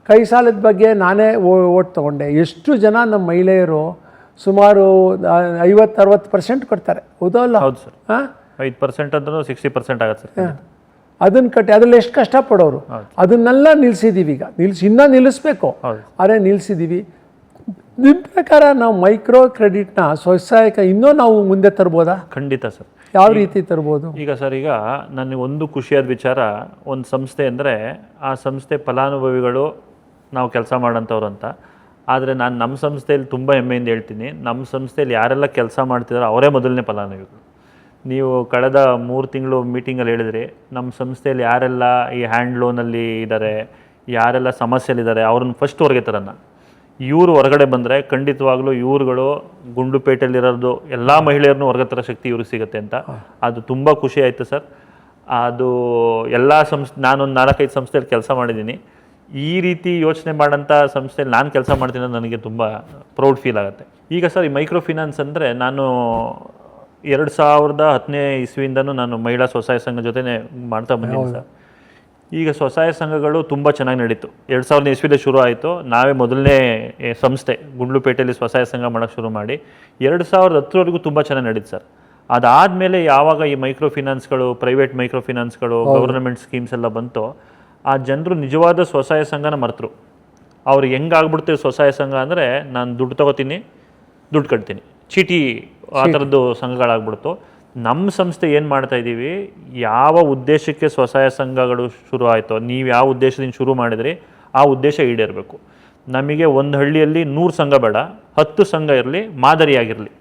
ಕೈ ಸಾಲದ ಬಗ್ಗೆ ನಾನೇ ಓಟ್ ತೊಗೊಂಡೆ. ಎಷ್ಟು ಜನ ನಮ್ಮ ಮಹಿಳೆಯರು ಸುಮಾರು 50-60% ಕೊಡ್ತಾರೆ, ಹೌದಲ್ಲ? ಹೌದು ಸರ್. 5% ಅಂದ್ರೂ 60% ಆಗುತ್ತೆ ಸರ್. ಅದನ್ನು ಕಟ್ಟಿ ಅದ್ರಲ್ಲಿ ಎಷ್ಟು ಕಷ್ಟಪಡೋರು, ಅದನ್ನೆಲ್ಲ ನಿಲ್ಲಿಸಿದ್ದೀವಿ. ಈಗ ಇನ್ನೂ ನಿಲ್ಲಿಸ್ಬೇಕು, ಆದರೆ ನಿಲ್ಲಿಸಿದ್ದೀವಿ. ನಿಮ್ಮ ಪ್ರಕಾರ ನಾವು ಮೈಕ್ರೋ ಕ್ರೆಡಿಟ್ನ ಸ್ವಸಹಾಯಕ ಇನ್ನೂ ನಾವು ಮುಂದೆ ತರ್ಬೋದಾ? ಖಂಡಿತ ಸರ್. ಯಾವ ರೀತಿ ತರ್ಬೋದು? ಈಗ ಸರ್, ಈಗ ನನಗೆ ಒಂದು ಖುಷಿಯಾದ ವಿಚಾರ, ಒಂದು ಸಂಸ್ಥೆ ಅಂದರೆ ಆ ಸಂಸ್ಥೆ ಫಲಾನುಭವಿಗಳು ನಾವು ಕೆಲಸ ಮಾಡೋಂಥವ್ರು ಅಂತ. ಆದರೆ ನಾನು ನಮ್ಮ ಸಂಸ್ಥೆಯಲ್ಲಿ ತುಂಬ ಹೆಮ್ಮೆಯಿಂದ ಹೇಳ್ತೀನಿ, ನಮ್ಮ ಸಂಸ್ಥೆಯಲ್ಲಿ ಯಾರೆಲ್ಲ ಕೆಲಸ ಮಾಡ್ತಿದ್ದಾರೋ ಅವರೇ ಮೊದಲನೇ ಫಲಾನುಭವಿಗಳು. ನೀವು ಕಳೆದ 3 ತಿಂಗಳು ಮೀಟಿಂಗಲ್ಲಿ ಹೇಳಿದ್ರಿ, ನಮ್ಮ ಸಂಸ್ಥೆಯಲ್ಲಿ ಯಾರೆಲ್ಲ ಈ ಹ್ಯಾಂಡ್ ಲೋನಲ್ಲಿ ಇದ್ದಾರೆ, ಯಾರೆಲ್ಲ ಸಮಸ್ಯೆಯಲ್ಲಿದ್ದಾರೆ ಅವ್ರನ್ನ ಫಸ್ಟ್ ಹೊರಗೆ ತರೋಣ. ಇವರು ಹೊರಗಡೆ ಬಂದರೆ ಖಂಡಿತವಾಗ್ಲೂ ಇವ್ರುಗಳು ಗುಂಡ್ಲುಪೇಟೆಯಲ್ಲಿರೋದು ಎಲ್ಲ ಮಹಿಳೆಯರನ್ನು ಹೊರಗೆ ತರೋ ಶಕ್ತಿ ಇವ್ರಿಗೆ ಸಿಗುತ್ತೆ ಅಂತ. ಅದು ತುಂಬ ಖುಷಿ ಆಯಿತು ಸರ್. ಅದು ಎಲ್ಲ ನಾನೊಂದು 4-5 ಸಂಸ್ಥೆಯಲ್ಲಿ ಕೆಲಸ ಮಾಡಿದ್ದೀನಿ. ಈ ರೀತಿ ಯೋಚನೆ ಮಾಡೋಂಥ ಸಂಸ್ಥೆಯಲ್ಲಿ ನಾನು ಕೆಲಸ ಮಾಡ್ತೀನಿ ಅನ್ನೋದು ನನಗೆ ತುಂಬ ಪ್ರೌಡ್ ಫೀಲ್ ಆಗುತ್ತೆ. ಈಗ ಸರ್, ಈ ಮೈಕ್ರೋ ಫಿನಾನ್ಸ್ ಅಂದರೆ ನಾನು 2010ನೇ ಇಸ್ವಿಯಿಂದನೂ ನಾನು ಮಹಿಳಾ ಸ್ವಸಹಾಯ ಸಂಘ ಜೊತೆನೇ ಮಾಡ್ತಾ ಬಂದಿದ್ದೀನಿ ಸರ್. ಈಗ ಸ್ವಸಹಾಯ ಸಂಘಗಳು ತುಂಬ ಚೆನ್ನಾಗಿ ನಡೀತು. 2000ನೇ ಇಸ್ವಿಲೇ ಶುರು ಆಯಿತು. ನಾವೇ ಮೊದಲನೇ ಸಂಸ್ಥೆ ಗುಂಡ್ಲುಪೇಟೆಯಲ್ಲಿ ಸ್ವಸಹಾಯ ಸಂಘ ಮಾಡೋಕ್ಕೆ ಶುರು ಮಾಡಿ 2010ವರೆಗೂ ತುಂಬ ಚೆನ್ನಾಗಿ ನಡೀತು ಸರ್. ಅದಾದಮೇಲೆ ಯಾವಾಗ ಈ ಮೈಕ್ರೋ ಫಿನಾನ್ಸ್ಗಳು, ಪ್ರೈವೇಟ್ ಮೈಕ್ರೋ ಫಿನಾನ್ಸ್ಗಳು, ಗೌರ್ನಮೆಂಟ್ ಸ್ಕೀಮ್ಸ್ ಎಲ್ಲ ಬಂತು, ಆ ಜನರು ನಿಜವಾದ ಸ್ವಸಹಾಯ ಸಂಘನ ಮರೆತರು. ಅವ್ರಿಗೆ ಹೆಂಗಾಗ್ಬಿಡ್ತೀವಿ ಸ್ವಸಹಾಯ ಸಂಘ ಅಂದರೆ, ನಾನು ದುಡ್ಡು ತೊಗೋತೀನಿ, ದುಡ್ಡು ಕಟ್ತೀನಿ, ಚೀಟಿ, ಆ ಥರದ್ದು ಸಂಘಗಳಾಗ್ಬಿಡ್ತು. ನಮ್ಮ ಸಂಸ್ಥೆ ಏನು ಮಾಡ್ತಾ ಇದ್ದೀವಿ, ಯಾವ ಉದ್ದೇಶಕ್ಕೆ ಸ್ವಸಹಾಯ ಸಂಘಗಳು ಶುರು ಆಯಿತೋ, ನೀವು ಯಾವ ಉದ್ದೇಶದಿಂದ ಶುರು ಮಾಡಿದ್ರಿ ಆ ಉದ್ದೇಶ ಈಡೇರಬೇಕು. ನಮಗೆ ಒಂದು ಹಳ್ಳಿಯಲ್ಲಿ 100 ಸಂಘ ಬೇಡ, 10 ಸಂಘ ಇರಲಿ, ಮಾದರಿಯಾಗಿರಲಿ.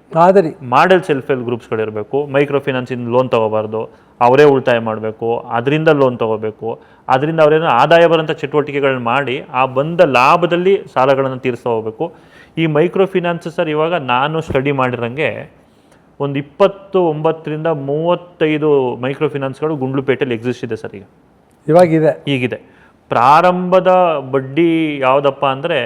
ಮಾಡೆಲ್ ಸೆಲ್ಫ್ ಹೆಲ್ಪ್ ಗ್ರೂಪ್ಸ್ಗಳಿರಬೇಕು. ಮೈಕ್ರೋ ಫಿನಾನ್ಸಿಂದ ಲೋನ್ ತೊಗೋಬಾರ್ದು, ಅವರೇ ಉಳಿತಾಯ ಮಾಡಬೇಕು, ಅದರಿಂದ ಲೋನ್ ತೊಗೋಬೇಕು. ಅದರಿಂದ ಅವರೇನೋ ಆದಾಯ ಬರೋಂಥ ಚಟುವಟಿಕೆಗಳನ್ನ ಮಾಡಿ ಆ ಬಂದ ಲಾಭದಲ್ಲಿ ಸಾಲಗಳನ್ನು ತೀರಿಸ್ತಾ ಹೋಗಬೇಕು. ಈ ಮೈಕ್ರೋ ಫಿನಾನ್ಸ್ ಸರ್, ಇವಾಗ ನಾನು ಸ್ಟಡಿ ಮಾಡಿರೋಂಗೆ ಒಂದು 29ರಿಂದ 35 ಮೈಕ್ರೋ ಫಿನಾನ್ಸ್ಗಳು ಗುಂಡ್ಲುಪೇಟೆಯಲ್ಲಿ ಎಕ್ಸಿಸ್ಟ್ ಇದೆ ಸರ್. ಈಗಿದೆ. ಪ್ರಾರಂಭದ ಬಡ್ಡಿ ಯಾವುದಪ್ಪ ಅಂದರೆ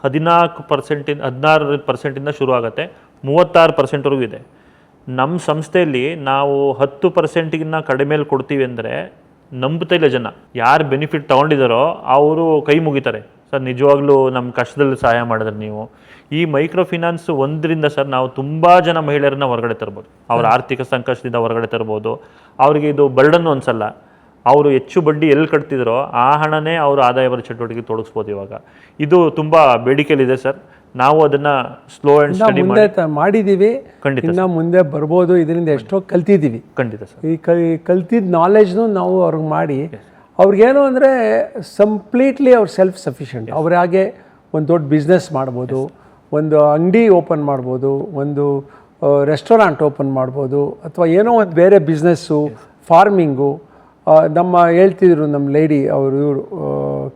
16% ಶುರು ಆಗುತ್ತೆ, 36%ವರೆಗೂ ಇದೆ. ನಮ್ಮ ಸಂಸ್ಥೆಯಲ್ಲಿ ನಾವು 10%ಗಿನ್ನ ಕಡಿಮೆಯಲ್ಲಿ ಕೊಡ್ತೀವಿ ಅಂದರೆ ನಂಬ್ತಾ ಇಲ್ಲ ಜನ. ಯಾರು ಬೆನಿಫಿಟ್ ತೊಗೊಂಡಿದ್ದಾರೋ ಅವರು ಕೈ ಮುಗಿತಾರೆ ಸರ್. ನಿಜವಾಗ್ಲೂ ನಮ್ಮ ಕಷ್ಟದಲ್ಲಿ ಸಹಾಯ ಮಾಡಿದ್ರೆ ನೀವು. ಈ ಮೈಕ್ರೋ ಫಿನಾನ್ಸ್ ಒಂದರಿಂದ ಸರ್ ನಾವು ತುಂಬ ಜನ ಮಹಿಳೆಯರನ್ನ ಹೊರಗಡೆ ತರ್ಬೋದು. ಅವ್ರ ಆರ್ಥಿಕ ಸಂಕಷ್ಟದಿಂದ ಹೊರಗಡೆ ತರ್ಬೋದು. ಅವರಿಗೆ ಇದು ಬರ್ಡನ್ನು ಅನ್ಸಲ್ಲ. ಅವರು ಹೆಚ್ಚು ಬಡ್ಡಿ ಎಲ್ಲಿ ಕಟ್ತಿದ್ರೋ ಆ ಹಣನೇ ಅವರು ಆದಾಯ ಬರೋ ಚಟುವಟಿಕೆ ತೊಡಗಿಸ್ಬೋದು. ಇವಾಗ ಇದು ತುಂಬ ಬೇಡಿಕೆಯಲ್ಲಿದೆ ಸರ್. ನಾವು ಅದನ್ನು ಸ್ಲೋ ಆ್ಯಂಡ್ ಸ್ಟಡಿ ಮಾಡಿದ್ದೀವಿ. ಖಂಡಿತ ಮುಂದೆ ಬರ್ಬೋದು. ಇದರಿಂದ ಎಷ್ಟೋ ಕಲ್ತಿದ್ದೀವಿ. ಖಂಡಿತ ಸರ್. ಈ ಕಲ್ತಿದ್ದ ನಾಲೆಜ್ನು ನಾವು ಅವ್ರಿಗೆ ಮಾಡಿ, ಅವ್ರಿಗೇನು ಅಂದರೆ ಕಂಪ್ಲೀಟ್ಲಿ ಅವ್ರು ಸೆಲ್ಫ್ ಸಫಿಷಿಯೆಂಟ್. ಅವ್ರಾಗೆ ಒಂದು ದೊಡ್ಡ ಬಿಸ್ನೆಸ್ ಮಾಡ್ಬೋದು, ಒಂದು ಅಂಗಡಿ ಓಪನ್ ಮಾಡ್ಬೋದು, ಒಂದು ರೆಸ್ಟೋರೆಂಟ್ ಓಪನ್ ಮಾಡ್ಬೋದು, ಅಥವಾ ಏನೋ ಒಂದು ಬೇರೆ ಬಿಸ್ನೆಸ್ಸು, ಫಾರ್ಮಿಂಗು. ನಮ್ಮ ಹೇಳ್ತಿದ್ರು ನಮ್ಮ ಲೇಡಿ ಅವರು, ಇವರು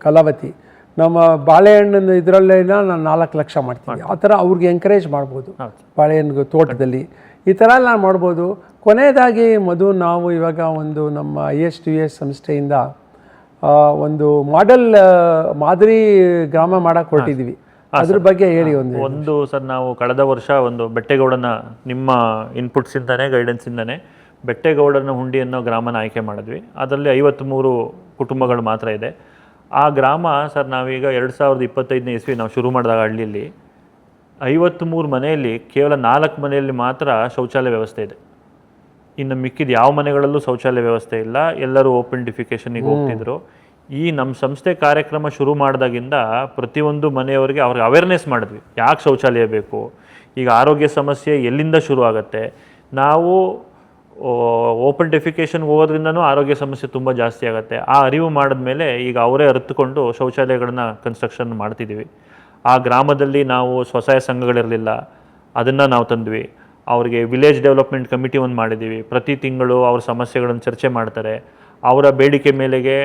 ಕಲಾವತಿ, ನಮ್ಮ ಬಾಳೆಹಣ್ಣಿನ ಇದರಲ್ಲೇ ನಾನು 4 ಲಕ್ಷ ಮಾಡ್ತೀನಿ. ಆ ಥರ ಅವ್ರಿಗೆ ಎಂಕರೇಜ್ ಮಾಡ್ಬೋದು. ಬಾಳೆಹಣ್ಣು ತೋಟದಲ್ಲಿ ಈ ಥರ ಎಲ್ಲ ಮಾಡ್ಬೋದು. ಕೊನೆಯದಾಗಿ ನಾವು ಇವಾಗ ಒಂದು ನಮ್ಮ ISTUS ಸಂಸ್ಥೆಯಿಂದ ಒಂದು ಮಾದರಿ ಗ್ರಾಮ ಮಾಡಕ್ಕೆ ಹೊರಟಿದ್ದೀವಿ. ಅದ್ರ ಬಗ್ಗೆ ಹೇಳಿ. ಒಂದು ಸರ್, ನಾವು ಕಳೆದ ವರ್ಷ ಒಂದು ಬೆಟ್ಟೆಗೌಡನ, ನಿಮ್ಮ ಇನ್ಪುಟ್ಸಿಂದನೇ ಗೈಡೆನ್ಸಿಂದನೇ ಬೆಟ್ಟೆಗೌಡನ ಹುಂಡಿ ಅನ್ನೋ ಗ್ರಾಮನ ಆಯ್ಕೆ ಮಾಡಿದ್ವಿ. ಅದರಲ್ಲಿ 53 ಕುಟುಂಬಗಳು ಮಾತ್ರ ಇದೆ. ಆ ಗ್ರಾಮ ಸರ್, ನಾವೀಗ 2025ನೇ ಇಸ್ವಿ ನಾವು ಶುರು ಮಾಡಿದಾಗ ಹಳ್ಳಿಯಲ್ಲಿ 53 ಮನೆಯಲ್ಲಿ ಕೇವಲ 4 ಮನೆಯಲ್ಲಿ ಮಾತ್ರ ಶೌಚಾಲಯ ವ್ಯವಸ್ಥೆ ಇದೆ. ಇನ್ನು ಮಿಕ್ಕಿದ ಯಾವ ಮನೆಗಳಲ್ಲೂ ಶೌಚಾಲಯ ವ್ಯವಸ್ಥೆ ಇಲ್ಲ. ಎಲ್ಲರೂ ಓಪನ್ ಡಿಫಿಕೇಷನ್ಗೆ ಹೋಗ್ತಿದ್ರು. ಈ ನಮ್ಮ ಸಂಸ್ಥೆ ಕಾರ್ಯಕ್ರಮ ಶುರು ಮಾಡಿದಾಗಿಂದ ಪ್ರತಿಯೊಂದು ಮನೆಯವರಿಗೆ ಅವ್ರಿಗೆ ಅವೇರ್ನೆಸ್ ಮಾಡಿದ್ವಿ, ಯಾಕೆ ಶೌಚಾಲಯ ಬೇಕು, ಈಗ ಆರೋಗ್ಯ ಸಮಸ್ಯೆ ಎಲ್ಲಿಂದ ಶುರು ಆಗುತ್ತೆ. ನಾವು ಓಪನ್ ಡೆಫಿಕೇಷನ್ ಹೋಗೋದ್ರಿಂದನೂ ಆರೋಗ್ಯ ಸಮಸ್ಯೆ ತುಂಬ ಜಾಸ್ತಿ ಆಗುತ್ತೆ. ಆ ಅರಿವು ಮಾಡಿದ್ಮೇಲೆ ಈಗ ಅವರೇ ಅರಿತುಕೊಂಡು ಶೌಚಾಲಯಗಳನ್ನ ಕನ್ಸ್ಟ್ರಕ್ಷನ್ ಮಾಡ್ತಿದ್ದೀವಿ. ಆ ಗ್ರಾಮದಲ್ಲಿ ನಾವು ಸ್ವಸಹಾಯ ಸಂಘಗಳಿರಲಿಲ್ಲ, ಅದನ್ನು ನಾವು ತಂದ್ವಿ. ಅವರಿಗೆ ವಿಲೇಜ್ ಡೆವಲಪ್ಮೆಂಟ್ ಕಮಿಟಿ ಒಂದು ಮಾಡಿದ್ದೀವಿ. ಪ್ರತಿ ತಿಂಗಳು ಅವ್ರ ಸಮಸ್ಯೆಗಳನ್ನು ಚರ್ಚೆ ಮಾಡ್ತಾರೆ. ಅವರ ಬೇಡಿಕೆ ಮೇಲೆಗೆ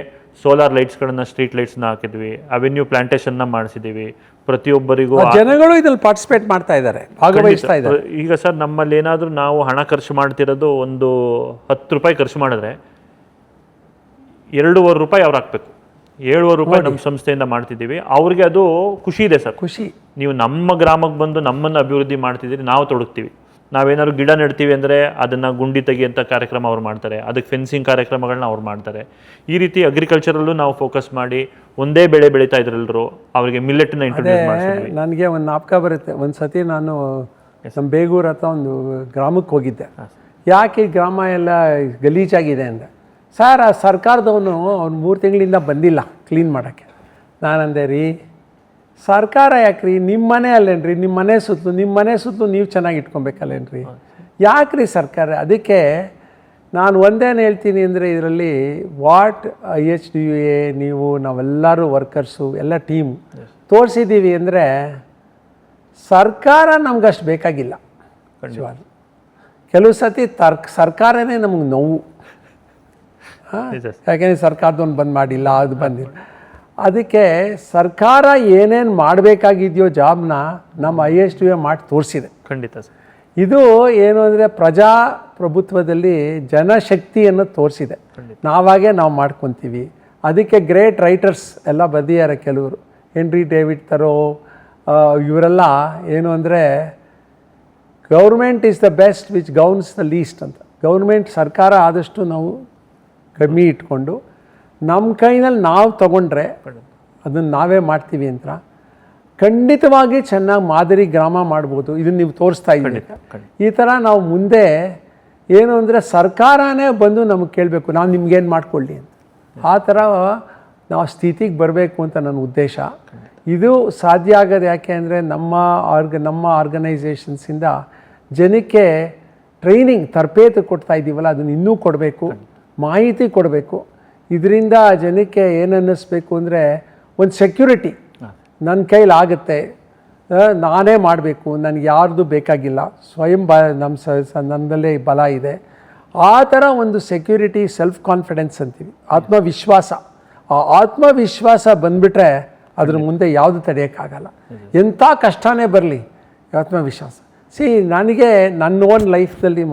ಸೋಲಾರ್ ಲೈಟ್ಸ್ಗಳನ್ನು, ಸ್ಟ್ರೀಟ್ ಲೈಟ್ಸ್ನ ಹಾಕಿದ್ವಿ. ಅವೆನ್ಯೂ ಪ್ಲಾಂಟೇಶನ್ನ ಮಾಡಿಸಿದ್ದೀವಿ. ಪ್ರತಿಯೊಬ್ಬರಿಗೂ ಜನಗಳು ಇದ್ರಲ್ಲಿ ಪಾರ್ಟಿಸಿಪೇಟ್ ಮಾಡ್ತಾ ಇದ್ದಾರೆ, ಭಾಗವಹಿಸ್ತಾ ಇದ್ದಾರೆ. ಈಗ ಸರ್, ನಮ್ಮಲ್ಲಿ ಏನಾದರೂ ನಾವು ಹಣ ಖರ್ಚು ಮಾಡ್ತಿರೋದು ಒಂದು 10 ರೂಪಾಯಿ ಖರ್ಚು ಮಾಡಿದ್ರೆ 2.5 ರೂಪಾಯಿ ಅವ್ರು ಹಾಕ್ಬೇಕು. 7.5 ರೂಪಾಯಿ ನಮ್ಮ ಸಂಸ್ಥೆಯಿಂದ ಮಾಡ್ತಿದ್ದೀವಿ. ಅವ್ರಿಗೆ ಅದು ಖುಷಿ ಇದೆ ಸರ್. ಖುಷಿ. ನೀವು ನಮ್ಮ ಗ್ರಾಮಕ್ಕೆ ಬಂದು ನಮ್ಮನ್ನು ಅಭಿವೃದ್ಧಿ ಮಾಡ್ತಿದ್ದೀರಿ, ನಾವು ತೊಡಗ್ತೀವಿ. ನಾವೇನಾದ್ರು ಗಿಡ ನೆಡ್ತೀವಿ ಅಂದರೆ ಅದನ್ನು ಗುಂಡಿ ತೆಗಿಯಂಥ ಕಾರ್ಯಕ್ರಮ ಅವ್ರು ಮಾಡ್ತಾರೆ, ಅದಕ್ಕೆ ಫೆನ್ಸಿಂಗ್ ಕಾರ್ಯಕ್ರಮಗಳನ್ನ ಅವ್ರು ಮಾಡ್ತಾರೆ. ಈ ರೀತಿ ಅಗ್ರಿಕಲ್ಚರಲ್ಲೂ ನಾವು ಫೋಕಸ್ ಮಾಡಿ ಒಂದೇ ಬೆಳೆ ಬೆಳೀತಾ ಇದ್ರೆಲ್ಲರೂ ಅವರಿಗೆ ಮಿಲ್ಲೆಟ್ನ ಇಂಟ್ರೊಡ್ಯೂಸ್ ಮಾಡ್ತೀವಿ. ನನಗೆ ಒಂದು ಜ್ಞಾಪಕ ಬರುತ್ತೆ, ಒಂದು ಸತಿ ನಾನು ನಮ್ಮ ಬೇಗೂರು ಹತ್ರ ಒಂದು ಗ್ರಾಮಕ್ಕೆ ಹೋಗಿದ್ದೆ. ಯಾಕೆ ಈ ಗ್ರಾಮ ಎಲ್ಲ ಗಲೀಜಾಗಿದೆ ಅಂದೆ. ಸರ್ ಆ ಸರ್ಕಾರದವನು ಅವ್ನು 3 ತಿಂಗಳಿಂದ ಬಂದಿಲ್ಲ ಕ್ಲೀನ್ ಮಾಡೋಕ್ಕೆ. ನಾನಂದೆ ರೀ, ಸರ್ಕಾರ ಯಾಕ್ರಿ, ನಿಮ್ಮ ಮನೆ ಅಲ್ಲೇನ್ರಿ, ನಿಮ್ಮ ಮನೆ ಸುತ್ತಲೂ ನೀವು ಚೆನ್ನಾಗಿ ಇಟ್ಕೊಬೇಕಲ್ಲೇನ್ರಿ, ಯಾಕ್ರಿ ಸರ್ಕಾರ? ಅದಕ್ಕೆ ನಾನು ಒಂದೇನು ಹೇಳ್ತೀನಿ ಅಂದರೆ, ಇದರಲ್ಲಿ ವಾಟ್ IHDUA ನೀವು ನಾವೆಲ್ಲರೂ ವರ್ಕರ್ಸು ಎಲ್ಲ ಟೀಮು ತೋರಿಸಿದ್ದೀವಿ ಅಂದರೆ ಸರ್ಕಾರ ನಮ್ಗಷ್ಟು ಬೇಕಾಗಿಲ್ಲ. ಕೆಲವು ಸತಿ ಸರ್ಕಾರನೇ ನಮಗೆ ನೋವು. ಯಾಕೆಂದರೆ ಸರ್ಕಾರದವ್ನು ಬಂದು ಮಾಡಿಲ್ಲ, ಅದು ಬಂದಿಲ್ಲ. ಅದಕ್ಕೆ ಸರ್ಕಾರ ಏನೇನು ಮಾಡಬೇಕಾಗಿದೆಯೋ ಜಾಬ್ನ ನಮ್ಮ IHDUA ಮಾಡಿ ತೋರಿಸಿದೆ. ಖಂಡಿತ ಸರ್. ಇದು ಏನು ಅಂದರೆ ಪ್ರಜಾಪ್ರಭುತ್ವದಲ್ಲಿ ಜನಶಕ್ತಿಯನ್ನು ತೋರಿಸಿದೆ. ನಾವಾಗೇ ನಾವು ಮಾಡ್ಕೊತೀವಿ. ಅದಕ್ಕೆ ಗ್ರೇಟ್ ರೈಟರ್ಸ್ ಎಲ್ಲ ಬರೆದಿದ್ದಾರೆ ಕೆಲವರು. ಹೆನ್ರಿ ಡೇವಿಡ್ ಥರೋ ಇವರೆಲ್ಲ ಏನು ಅಂದರೆ government is the best which governs the least ಅಂತ. ಗೌರ್ಮೆಂಟ್ ಸರ್ಕಾರ ಆದಷ್ಟು ನಾವು ಕಮ್ಮಿ ಇಟ್ಕೊಂಡು ನಮ್ಮ ಕೈನಲ್ಲಿ ನಾವು ತಗೊಂಡ್ರೆ ಅದನ್ನು ನಾವೇ ಮಾಡ್ತೀವಿ ಅಂತ ಖಂಡಿತವಾಗಿ ಚೆನ್ನಾಗಿ ಮಾದರಿ ಗ್ರಾಮ ಮಾಡ್ಬೋದು. ಇದನ್ನು ನೀವು ತೋರಿಸ್ತಾ ಇದ್ದೀರಿ. ಈ ಥರ ನಾವು ಮುಂದೆ ಏನು ಅಂದರೆ ಸರ್ಕಾರನೇ ಬಂದು ನಮಗೆ ಕೇಳಬೇಕು, ನಾವು ನಿಮ್ಗೇನು ಮಾಡ್ಕೊಳ್ಳಿ ಅಂತ. ಆ ಥರ ನಾವು ಸ್ಥಿತಿಗೆ ಬರಬೇಕು ಅಂತ ನನ್ನ ಉದ್ದೇಶ. ಇದು ಸಾಧ್ಯ ಆಗೋದು ಯಾಕೆ ಅಂದರೆ ನಮ್ಮ ಆರ್ಗನೈಸೇಷನ್ಸಿಂದ ಜನಕ್ಕೆ ಟ್ರೈನಿಂಗ್ ತರಬೇತಿ ಕೊಡ್ತಾ ಇದ್ದೀವಲ್ಲ, ಅದನ್ನು ಇನ್ನೂ ಕೊಡಬೇಕು, ಮಾಹಿತಿ ಕೊಡಬೇಕು. ಇದರಿಂದ ಜನಕ್ಕೆ ಏನು ಅನ್ನಿಸ್ಬೇಕು ಅಂದರೆ ಒಂದು ಸೆಕ್ಯೂರಿಟಿ, ನನ್ನ ಕೈಲಾಗುತ್ತೆ, ನಾನೇ ಮಾಡಬೇಕು, ನನಗೆ ಯಾರ್ದು ಬೇಕಾಗಿಲ್ಲ, ಸ್ವಯಂ ನನ್ನಲ್ಲೇ ಬಲ ಇದೆ. ಆ ಥರ ಒಂದು ಸೆಕ್ಯೂರಿಟಿ, ಸೆಲ್ಫ್ ಕಾನ್ಫಿಡೆನ್ಸ್ ಅಂತೀವಿ, ಆತ್ಮವಿಶ್ವಾಸ. ಆ ಆತ್ಮವಿಶ್ವಾಸ ಬಂದುಬಿಟ್ರೆ ಅದ್ರ ಮುಂದೆ ಯಾವುದು ತಡೆಯೋಕ್ಕಾಗಲ್ಲ. ಎಂಥ ಕಷ್ಟನೇ ಬರಲಿ, ಆತ್ಮವಿಶ್ವಾಸ. ನನಗೆ ನನ್ನ ಓನ್ ಲೈಫ್ದಲ್ಲಿ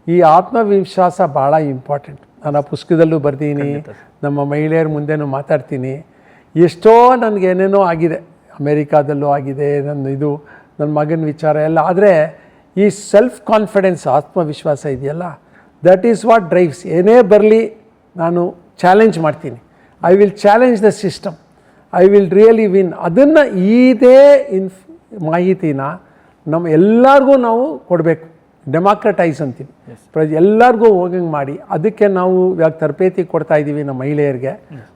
ಈ ಆತ್ಮವಿಶ್ವಾಸ ಭಾಳ ಇಂಪಾರ್ಟೆಂಟ್. ನಾನು ಆ ಪುಸ್ತಕದಲ್ಲೂ ಬರ್ತೀನಿ, ನಮ್ಮ ಮಹಿಳೆಯರ ಮುಂದೆನೂ ಮಾತಾಡ್ತೀನಿ. ಎಷ್ಟೋ ನನಗೇನೇನೋ ಆಗಿದೆ, ಅಮೇರಿಕಾದಲ್ಲೂ ಆಗಿದೆ, ನನ್ನ ಮಗನ ವಿಚಾರ ಎಲ್ಲ. ಆದರೆ ಈ ಸೆಲ್ಫ್ ಕಾನ್ಫಿಡೆನ್ಸ್, ಆತ್ಮವಿಶ್ವಾಸ ಇದೆಯಲ್ಲ, ದಟ್ ಈಸ್ ವಾಟ್ ಡ್ರೈವ್ಸ್. ಏನೇ ಬರಲಿ ನಾನು ಚಾಲೆಂಜ್ ಮಾಡ್ತೀನಿ. I will challenge the system, I will really win. ಅದನ್ನು ಇದೇ ಮಾಹಿತಿನ ನಮ್ಮ ಎಲ್ಲರಿಗೂ ನಾವು ಕೊಡಬೇಕು, ಡೆಮಾಕ್ರಟೈಸ್ ಅಂತೀವಿ. ಎಲ್ಲರಿಗೂ ಹೋಗಂಗೆ ಮಾಡಿ. ಅದಕ್ಕೆ ನಾವು ಇವಾಗ ತರಬೇತಿ ಕೊಡ್ತಾ ಇದ್ದೀವಿ ನಮ್ಮ ಮಹಿಳೆಯರಿಗೆ.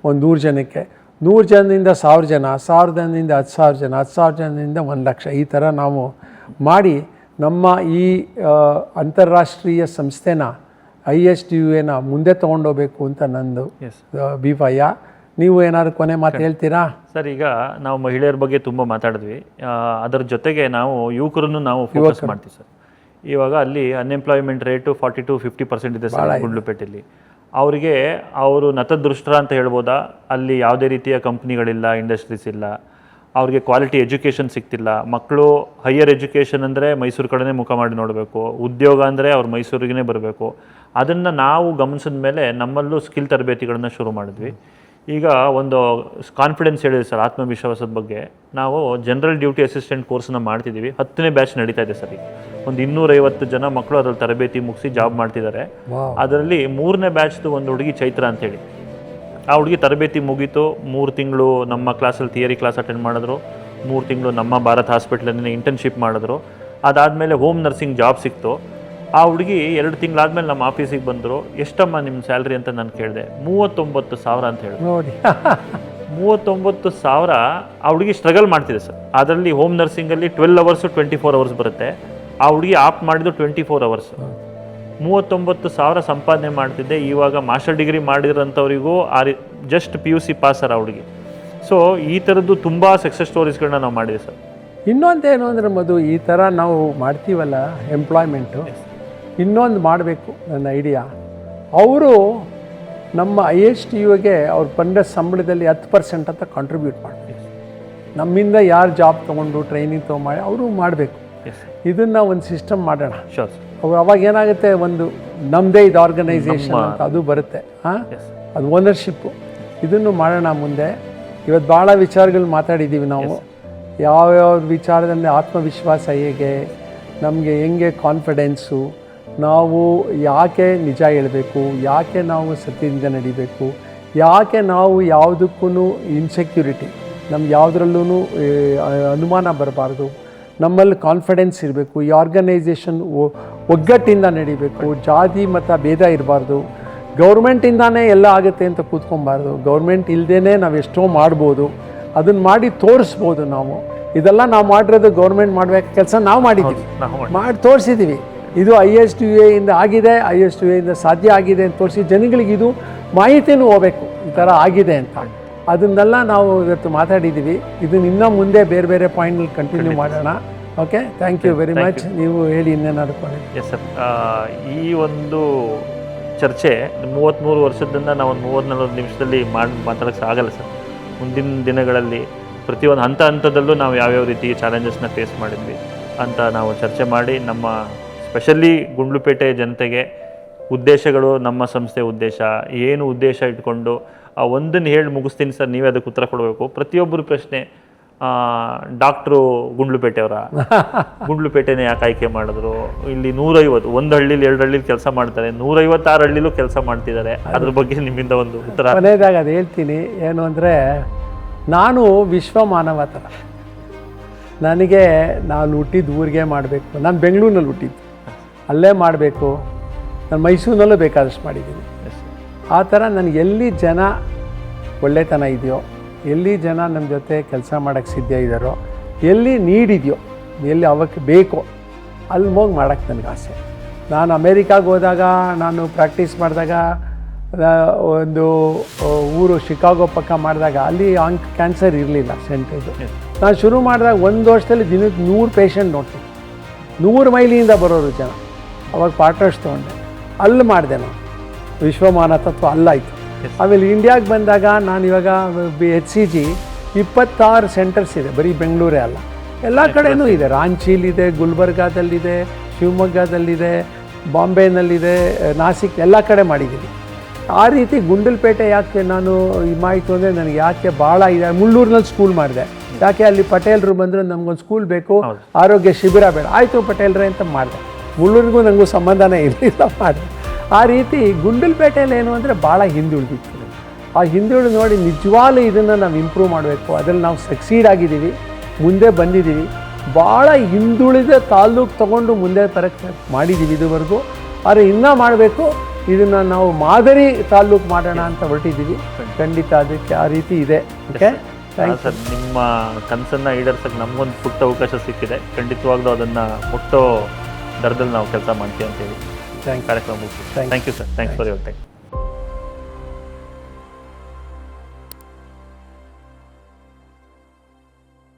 ಒಂದು 100 ಜನಕ್ಕೆ, 100 ಜನದಿಂದ 1000 ಜನ, 1000 ಜನದಿಂದ 10,000 ಜನ, 10,000 ಜನದಿಂದ 1,00,000. ಈ ಥರ ನಾವು ಮಾಡಿ ನಮ್ಮ ಈ ಅಂತಾರಾಷ್ಟ್ರೀಯ ಸಂಸ್ಥೆನ IHDUA ಮುಂದೆ ತೊಗೊಂಡೋಗ್ಬೇಕು ಅಂತ ನಂದು ಅಭಿಪ್ರಾಯ. ನೀವು ಏನಾದ್ರು ಕೊನೆ ಮಾತು ಹೇಳ್ತೀರಾ ಸರ್? ಈಗ ನಾವು ಮಹಿಳೆಯರ ಬಗ್ಗೆ ತುಂಬ ಮಾತಾಡಿದ್ವಿ. ಅದರ ಜೊತೆಗೆ ನಾವು ಯುವಕರನ್ನು ನಾವು ಫೋಕಸ್ ಮಾಡ್ತೀವಿ ಸರ್. ಇವಾಗ ಅಲ್ಲಿ ಅನ್ಎಂಪ್ಲಾಯ್ಮೆಂಟ್ ರೇಟು 40-50% ಇದೆ ಸರ್ ಗುಂಡ್ಲುಪೇಟೆಯಲ್ಲಿ. ಅವರಿಗೆ ಅವರು ನತದೃಷ್ಟರ ಅಂತ ಹೇಳ್ಬೋದಾ? ಅಲ್ಲಿ ಯಾವುದೇ ರೀತಿಯ ಕಂಪ್ನಿಗಳಿಲ್ಲ, ಇಂಡಸ್ಟ್ರೀಸ್ ಇಲ್ಲ, ಅವ್ರಿಗೆ ಕ್ವಾಲಿಟಿ ಎಜುಕೇಷನ್ ಸಿಗ್ತಿಲ್ಲ. ಮಕ್ಕಳು ಹೈಯರ್ ಎಜುಕೇಷನ್ ಅಂದರೆ ಮೈಸೂರು ಕಡೆನೇ ಮುಖ ಮಾಡಿ ನೋಡಬೇಕು, ಉದ್ಯೋಗ ಅಂದರೆ ಅವ್ರು ಮೈಸೂರಿಗೇ ಬರಬೇಕು. ಅದನ್ನು ನಾವು ಗಮನಿಸಿದ ಮೇಲೆ ನಮ್ಮಲ್ಲೂ ಸ್ಕಿಲ್ ತರಬೇತಿಗಳನ್ನ ಶುರು ಮಾಡಿದ್ವಿ. ಈಗ ಒಂದು ಕಾನ್ಫಿಡೆನ್ಸ್ ಹೇಳಿದೆ ಸರ್, ಆತ್ಮವಿಶ್ವಾಸದ ಬಗ್ಗೆ. ನಾವು ಜನರಲ್ ಡ್ಯೂಟಿ ಅಸಿಸ್ಟೆಂಟ್ ಕೋರ್ಸ್ನ ಮಾಡ್ತಿದ್ದೀವಿ. 10ನೇ ಬ್ಯಾಚ್ ನಡೀತಾ ಇದೆ ಸರ್. ಒಂದು 250 ಜನ ಮಕ್ಕಳು ಅದರಲ್ಲಿ ತರಬೇತಿ ಮುಗಿಸಿ ಜಾಬ್ ಮಾಡ್ತಿದ್ದಾರೆ. ಅದರಲ್ಲಿ 3ನೇ ಬ್ಯಾಚ್ದು ಒಂದು ಹುಡುಗಿ ಚೈತ್ರ ಅಂತೇಳಿ, ಆ ಹುಡುಗಿ ತರಬೇತಿ ಮುಗೀತು. 3 ತಿಂಗಳು ನಮ್ಮ ಕ್ಲಾಸಲ್ಲಿ ಥಿಯರಿ ಕ್ಲಾಸ್ ಅಟೆಂಡ್ ಮಾಡಿದ್ರು, 3 ತಿಂಗಳು ನಮ್ಮ ಭಾರತ್ ಹಾಸ್ಪಿಟ್ಲಲ್ಲಿ ಇಂಟರ್ನ್ಶಿಪ್ ಮಾಡಿದ್ರು. ಅದಾದಮೇಲೆ ಹೋಮ್ ನರ್ಸಿಂಗ್ ಜಾಬ್ ಸಿಕ್ತು. ಆ ಹುಡುಗಿ 2 ತಿಂಗಳಾದ್ಮೇಲೆ ನಮ್ಮ ಆಫೀಸಿಗೆ ಬಂದರು. ಎಷ್ಟಮ್ಮ ನಿಮ್ಮ ಸ್ಯಾಲ್ರಿ ಅಂತ ನಾನು ಕೇಳಿದೆ. 39,000 ಅಂತ ಹೇಳಿ. 39,000. ಆ ಹುಡುಗಿ ಸ್ಟ್ರಗಲ್ ಮಾಡ್ತಿದೆ ಸರ್. ಅದರಲ್ಲಿ ಹೋಮ್ ನರ್ಸಿಂಗಲ್ಲಿ 12 ಅವರ್ಸು 24 ಅವರ್ಸ್ ಬರುತ್ತೆ. ಆ ಹುಡುಗಿ ಆಪ್ಟ್ ಮಾಡಿದ್ದು 24 ಅವರ್ಸ್. 39,000 ಸಂಪಾದನೆ ಮಾಡ್ತಿದ್ದೆ. ಇವಾಗ ಮಾಸ್ಟರ್ ಡಿಗ್ರಿ ಮಾಡಿರೋಂಥವ್ರಿಗೂ ಜಸ್ಟ್ PUC ಪಾಸರ್ ಆ ಹುಡುಗಿ. ಸೊ ಈ ಥರದ್ದು ತುಂಬ ಸಕ್ಸಸ್ ಸ್ಟೋರೀಸ್ಗಳನ್ನ ನಾವು ಮಾಡಿದೆ ಸರ್. ಇನ್ನೊಂದೇನು ಅಂದರೆ ಈ ಥರ ನಾವು ಮಾಡ್ತೀವಲ್ಲ ಎಂಪ್ಲಾಯ್ಮೆಂಟು, ಇನ್ನೊಂದು ಮಾಡಬೇಕು ನನ್ನ ಐಡಿಯಾ. ಅವರು ನಮ್ಮ IHDUಗೆ ಅವ್ರು ಬಂದ ಸಂಬಳದಲ್ಲಿ 10% ಅಂತ ಕಾಂಟ್ರಿಬ್ಯೂಟ್ ಮಾಡಬೇಕು. ನಮ್ಮಿಂದ ಯಾರು ಜಾಬ್ ತೊಗೊಂಡು ಟ್ರೈನಿಂಗ್ ತೊಗೊಂಡು ಅವರು ಮಾಡಬೇಕು. ಇದನ್ನು ಒಂದು ಸಿಸ್ಟಮ್ ಮಾಡೋಣ. ಅವಾಗ ಏನಾಗುತ್ತೆ, ಒಂದು ನಮ್ಮದೇ ಇದು ಆರ್ಗನೈಸೇಷನ್ ಅಂತ ಅದು ಬರುತ್ತೆ. ಅದು ಓನರ್ಶಿಪ್ಪು. ಇದನ್ನು ಮಾಡೋಣ ಮುಂದೆ. ಇವತ್ತು ಭಾಳ ವಿಚಾರಗಳು ಮಾತಾಡಿದ್ದೀವಿ ನಾವು. ಯಾವ್ಯಾವ ವಿಚಾರದಲ್ಲಿ ಆತ್ಮವಿಶ್ವಾಸ ಹೇಗೆ, ನಮಗೆ ಹೆಂಗೆ ಕಾನ್ಫಿಡೆನ್ಸು, ನಾವು ಯಾಕೆ ನಿಜ ಹೇಳಬೇಕು, ಯಾಕೆ ನಾವು ಸತ್ಯದಿಂದ ನಡಿಬೇಕು, ಯಾಕೆ ನಾವು ಯಾವುದಕ್ಕೂ ಇನ್ಸೆಕ್ಯೂರಿಟಿ, ನಮ್ಗೆ ಯಾವುದ್ರಲ್ಲೂ ಅನುಮಾನ ಬರಬಾರ್ದು, ನಮ್ಮಲ್ಲಿ ಕಾನ್ಫಿಡೆನ್ಸ್ ಇರಬೇಕು, ಈ ಆರ್ಗನೈಸೇಷನ್ ಒಗ್ಗಟ್ಟಿಂದ ನಡಿಬೇಕು, ಜಾತಿ ಮತ ಭೇದ ಇರಬಾರ್ದು, ಗೌರ್ಮೆಂಟಿಂದಾನೇ ಎಲ್ಲ ಆಗುತ್ತೆ ಅಂತ ಕೂತ್ಕೊಬಾರ್ದು, ಗೌರ್ಮೆಂಟ್ ಇಲ್ಲದೇ ನಾವು ಎಷ್ಟೋ ಮಾಡ್ಬೋದು, ಅದನ್ನು ಮಾಡಿ ತೋರಿಸ್ಬೋದು ನಾವು. ಇದೆಲ್ಲ ನಾವು ಮಾಡಿರೋದು ಗೌರ್ಮೆಂಟ್ ಮಾಡಬೇಕು ಕೆಲಸ ನಾವು ಮಾಡಿದ್ದೀವಿ, ಮಾಡಿ ತೋರಿಸಿದ್ದೀವಿ. ಇದು ISDUA ಇಂದ ಆಗಿದೆ, ISDUA ಇಂದ ಸಾಧ್ಯ ಆಗಿದೆ ಅಂತ ತೋರಿಸಿ ಜನಗಳಿಗೆ ಇದು ಮಾಹಿತಿನೂ ಹೋಗಬೇಕು ಈ ಥರ ಆಗಿದೆ ಅಂತ. ಅದನ್ನೆಲ್ಲ ನಾವು ಇವತ್ತು ಮಾತಾಡಿದ್ದೀವಿ. ಇದನ್ನ ಇನ್ನೂ ಮುಂದೆ ಬೇರೆ ಬೇರೆ ಪಾಯಿಂಟ್ನಲ್ಲಿ ಕಂಟಿನ್ಯೂ ಮಾಡೋಣ. Okay, thank you very much. ನೀವು ಹೇಳಿ ಇನ್ನೇನಾದ್ರು ಕೊನೆ. ಎಸ್ ಸರ್, ಈ ಒಂದು ಚರ್ಚೆ 33 ವರ್ಷದಿಂದ ನಾವು ಒಂದು 30-40 ನಿಮಿಷದಲ್ಲಿ ಮಾತಾಡೋಕ್ಕೆ ಆಗಲ್ಲ ಸರ್. ಮುಂದಿನ ದಿನಗಳಲ್ಲಿ ಪ್ರತಿಯೊಂದು ಹಂತದಲ್ಲೂ ನಾವು ಯಾವ್ಯಾವ ರೀತಿ ಚಾಲೆಂಜಸ್ನ ಫೇಸ್ ಮಾಡಿದ್ವಿ ಅಂತ ನಾವು ಚರ್ಚೆ ಮಾಡಿ, ನಮ್ಮ ಸ್ಪೆಷಲಿ ಗುಂಡ್ಲುಪೇಟೆ ಜನತೆಗೆ ಉದ್ದೇಶಗಳು, ನಮ್ಮ ಸಂಸ್ಥೆ ಉದ್ದೇಶ ಏನು, ಉದ್ದೇಶ ಇಟ್ಕೊಂಡು ಆ ಒಂದನ್ನು ಹೇಳಿ ಮುಗಿಸ್ತೀನಿ ಸರ್. ನೀವೇ ಅದಕ್ಕೆ ಉತ್ತರ ಕೊಡಬೇಕು. ಪ್ರತಿಯೊಬ್ಬರು ಪ್ರಶ್ನೆ, ಡಾಕ್ಟ್ರು ಗುಂಡ್ಲುಪೇಟೆಯವರ, ಗುಂಡ್ಲುಪೇಟೆನೇ ಯಾಕೆ ಆಯ್ಕೆ ಮಾಡಿದ್ರು, ಇಲ್ಲಿ 150 ಒಂದು ಹಳ್ಳಿಲಿ 2 ಹಳ್ಳಿಲಿ ಕೆಲಸ ಮಾಡ್ತಾರೆ, 156 ಹಳ್ಳಿಲೂ ಕೆಲಸ ಮಾಡ್ತಿದ್ದಾರೆ. ಅದ್ರ ಬಗ್ಗೆ ನಿಮ್ಮಿಂದ ಒಂದು ಉತ್ತರ. ಕೊನೆಯದಾಗ ಅದು ಹೇಳ್ತೀನಿ. ಏನು ಅಂದರೆ, ನಾನು ವಿಶ್ವ ಮಾನವ ಥರ. ನನಗೆ ನಾನು ಹುಟ್ಟಿದ ಊರಿಗೆ ಮಾಡಬೇಕು. ನಾನು ಬೆಂಗಳೂರಿನಲ್ಲಿ ಹುಟ್ಟಿದ್ದು, ಅಲ್ಲೇ ಮಾಡಬೇಕು. ನಾನು ಮೈಸೂರಿನಲ್ಲೂ ಬೇಕಾದಷ್ಟು ಮಾಡಿದ್ದೀನಿ. ಆ ಥರ ನನಗೆ ಎಲ್ಲಿ ಜನ ಒಳ್ಳೆತನ ಇದೆಯೋ, ಎಲ್ಲಿ ಜನ ನಮ್ಮ ಜೊತೆ ಕೆಲಸ ಮಾಡೋಕ್ಕೆ ಸಿದ್ಧ ಇದ್ದಾರೋ, ಎಲ್ಲಿ ನೀಡಿದೆಯೋ, ಎಲ್ಲಿ ಅವಕ್ಕೆ ಬೇಕೋ ಅಲ್ಲಿ ಹೋಗಿ ಮಾಡೋಕ್ಕೆ ನನಗೆ ಆಸೆ. ನಾನು ಅಮೇರಿಕಾಗೆ ಹೋದಾಗ, ನಾನು ಪ್ರಾಕ್ಟೀಸ್ ಮಾಡಿದಾಗ, ಒಂದು ಊರು ಶಿಕಾಗೋ ಪಕ್ಕ ಮಾಡಿದಾಗ ಅಲ್ಲಿ ಕ್ಯಾನ್ಸರ್ ಇರಲಿಲ್ಲ ಸೆಂಟ್ರಿದು. ನಾನು ಶುರು ಮಾಡಿದಾಗ 1 ವರ್ಷದಲ್ಲಿ ದಿನಕ್ಕೆ 100 ಪೇಷಂಟ್ ನೋಡ್ತೀನಿ. 100 ಮೈಲಿಯಿಂದ ಬರೋರು ಜನ. ಅವಾಗ ಪಾರ್ಟ್ನರ್ಸ್ ತೊಗೊಂಡೆ, ಅಲ್ಲಿ ಮಾಡಿದೆ ನಾನು. ವಿಶ್ವಮಾನ ತತ್ವ ಅಲ್ಲಾಯಿತು. ಆಮೇಲೆ ಇಂಡಿಯಾಗೆ ಬಂದಾಗ ನಾನು ಇವಾಗ HCG 26 ಸೆಂಟರ್ಸ್ ಇದೆ, ಬರೀ ಬೆಂಗಳೂರೇ ಅಲ್ಲ, ಎಲ್ಲ ಕಡೆಯೂ ಇದೆ. ರಾಂಚಿಲಿದೆ, ಗುಲ್ಬರ್ಗಾದಲ್ಲಿದೆ, ಶಿವಮೊಗ್ಗದಲ್ಲಿದೆ, ಬಾಂಬೆನಲ್ಲಿದೆ, ನಾಸಿಕ್, ಎಲ್ಲ ಕಡೆ ಮಾಡಿದ್ದೀನಿ. ಆ ರೀತಿ ಗುಂಡ್ಲುಪೇಟೆ ಯಾಕೆ ನಾನು ಮಾಹಿತಿ ಅಂದರೆ, ನನಗೆ ಯಾಕೆ ಭಾಳ ಇದೆ. ಮುಳ್ಳೂರಿನಲ್ಲಿ ಸ್ಕೂಲ್ ಮಾಡಿದೆ. ಯಾಕೆ ಅಲ್ಲಿ ಪಟೇಲರು ಬಂದರು, ನಮಗೊಂದು ಸ್ಕೂಲ್ ಬೇಕು, ಆರೋಗ್ಯ ಶಿಬಿರ ಬೇಡ, ಆಯಿತು ಪಟೇಲ್ರೆ ಅಂತ ಮಾಡಿದೆ. ಮುಳ್ಳೂರಿಗೂ ನನಗೂ ಸಂಬಂಧನೇ ಇರಲಿಲ್ಲ, ಮಾಡಿದೆ. ಆ ರೀತಿ ಗುಂಡ್ಲುಪೇಟೆಯಲ್ಲಿ ಏನು ಅಂದರೆ ಭಾಳ ಹಿಂದುಳಿದಿತ್ತು. ಆ ಹಿಂದುಳಿದು ನೋಡಿ ನಿಜವಾಗ್ಲೂ ಇದನ್ನು ನಾವು ಇಂಪ್ರೂವ್ ಮಾಡಬೇಕು. ಅದರಲ್ಲಿ ನಾವು ಸಕ್ಸೀಡ್ ಆಗಿದ್ದೀವಿ, ಮುಂದೆ ಬಂದಿದ್ದೀವಿ. ಭಾಳ ಹಿಂದುಳಿದ ತಾಲ್ಲೂಕು ತೊಗೊಂಡು ಮುಂದೆ ತರಕ್ಕೆ ಮಾಡಿದ್ದೀವಿ ಇದುವರೆಗೂ. ಆದರೆ ಇನ್ನೂ ಮಾಡಬೇಕು. ಇದನ್ನು ನಾವು ಮಾದರಿ ತಾಲ್ಲೂಕು ಮಾಡೋಣ ಅಂತ ಹೊರಟಿದ್ದೀವಿ. ಖಂಡಿತ ಅದಕ್ಕೆ ಆ ರೀತಿ ಇದೆ. Okay, thank sir. ನಿಮ್ಮ ಕನಸನ್ನು ಈಡೇರ್ಸಕ್ಕೆ ನಮಗೊಂದು ಪುಟ್ಟ ಅವಕಾಶ ಸಿಕ್ಕಿದೆ. ಖಂಡಿತವಾಗ್ಲೂ ಅದನ್ನು ಮುಟ್ಟೋ ದರದಲ್ಲಿ ನಾವು ಕೆಲಸ ಮಾಡ್ತೀವಿ ಅಂತೇಳಿ ಕಾರ್ಯಕ್ರಮ ಮುಗಿಸ್ತೀವಿ. Thank you sir. Thanks for your time.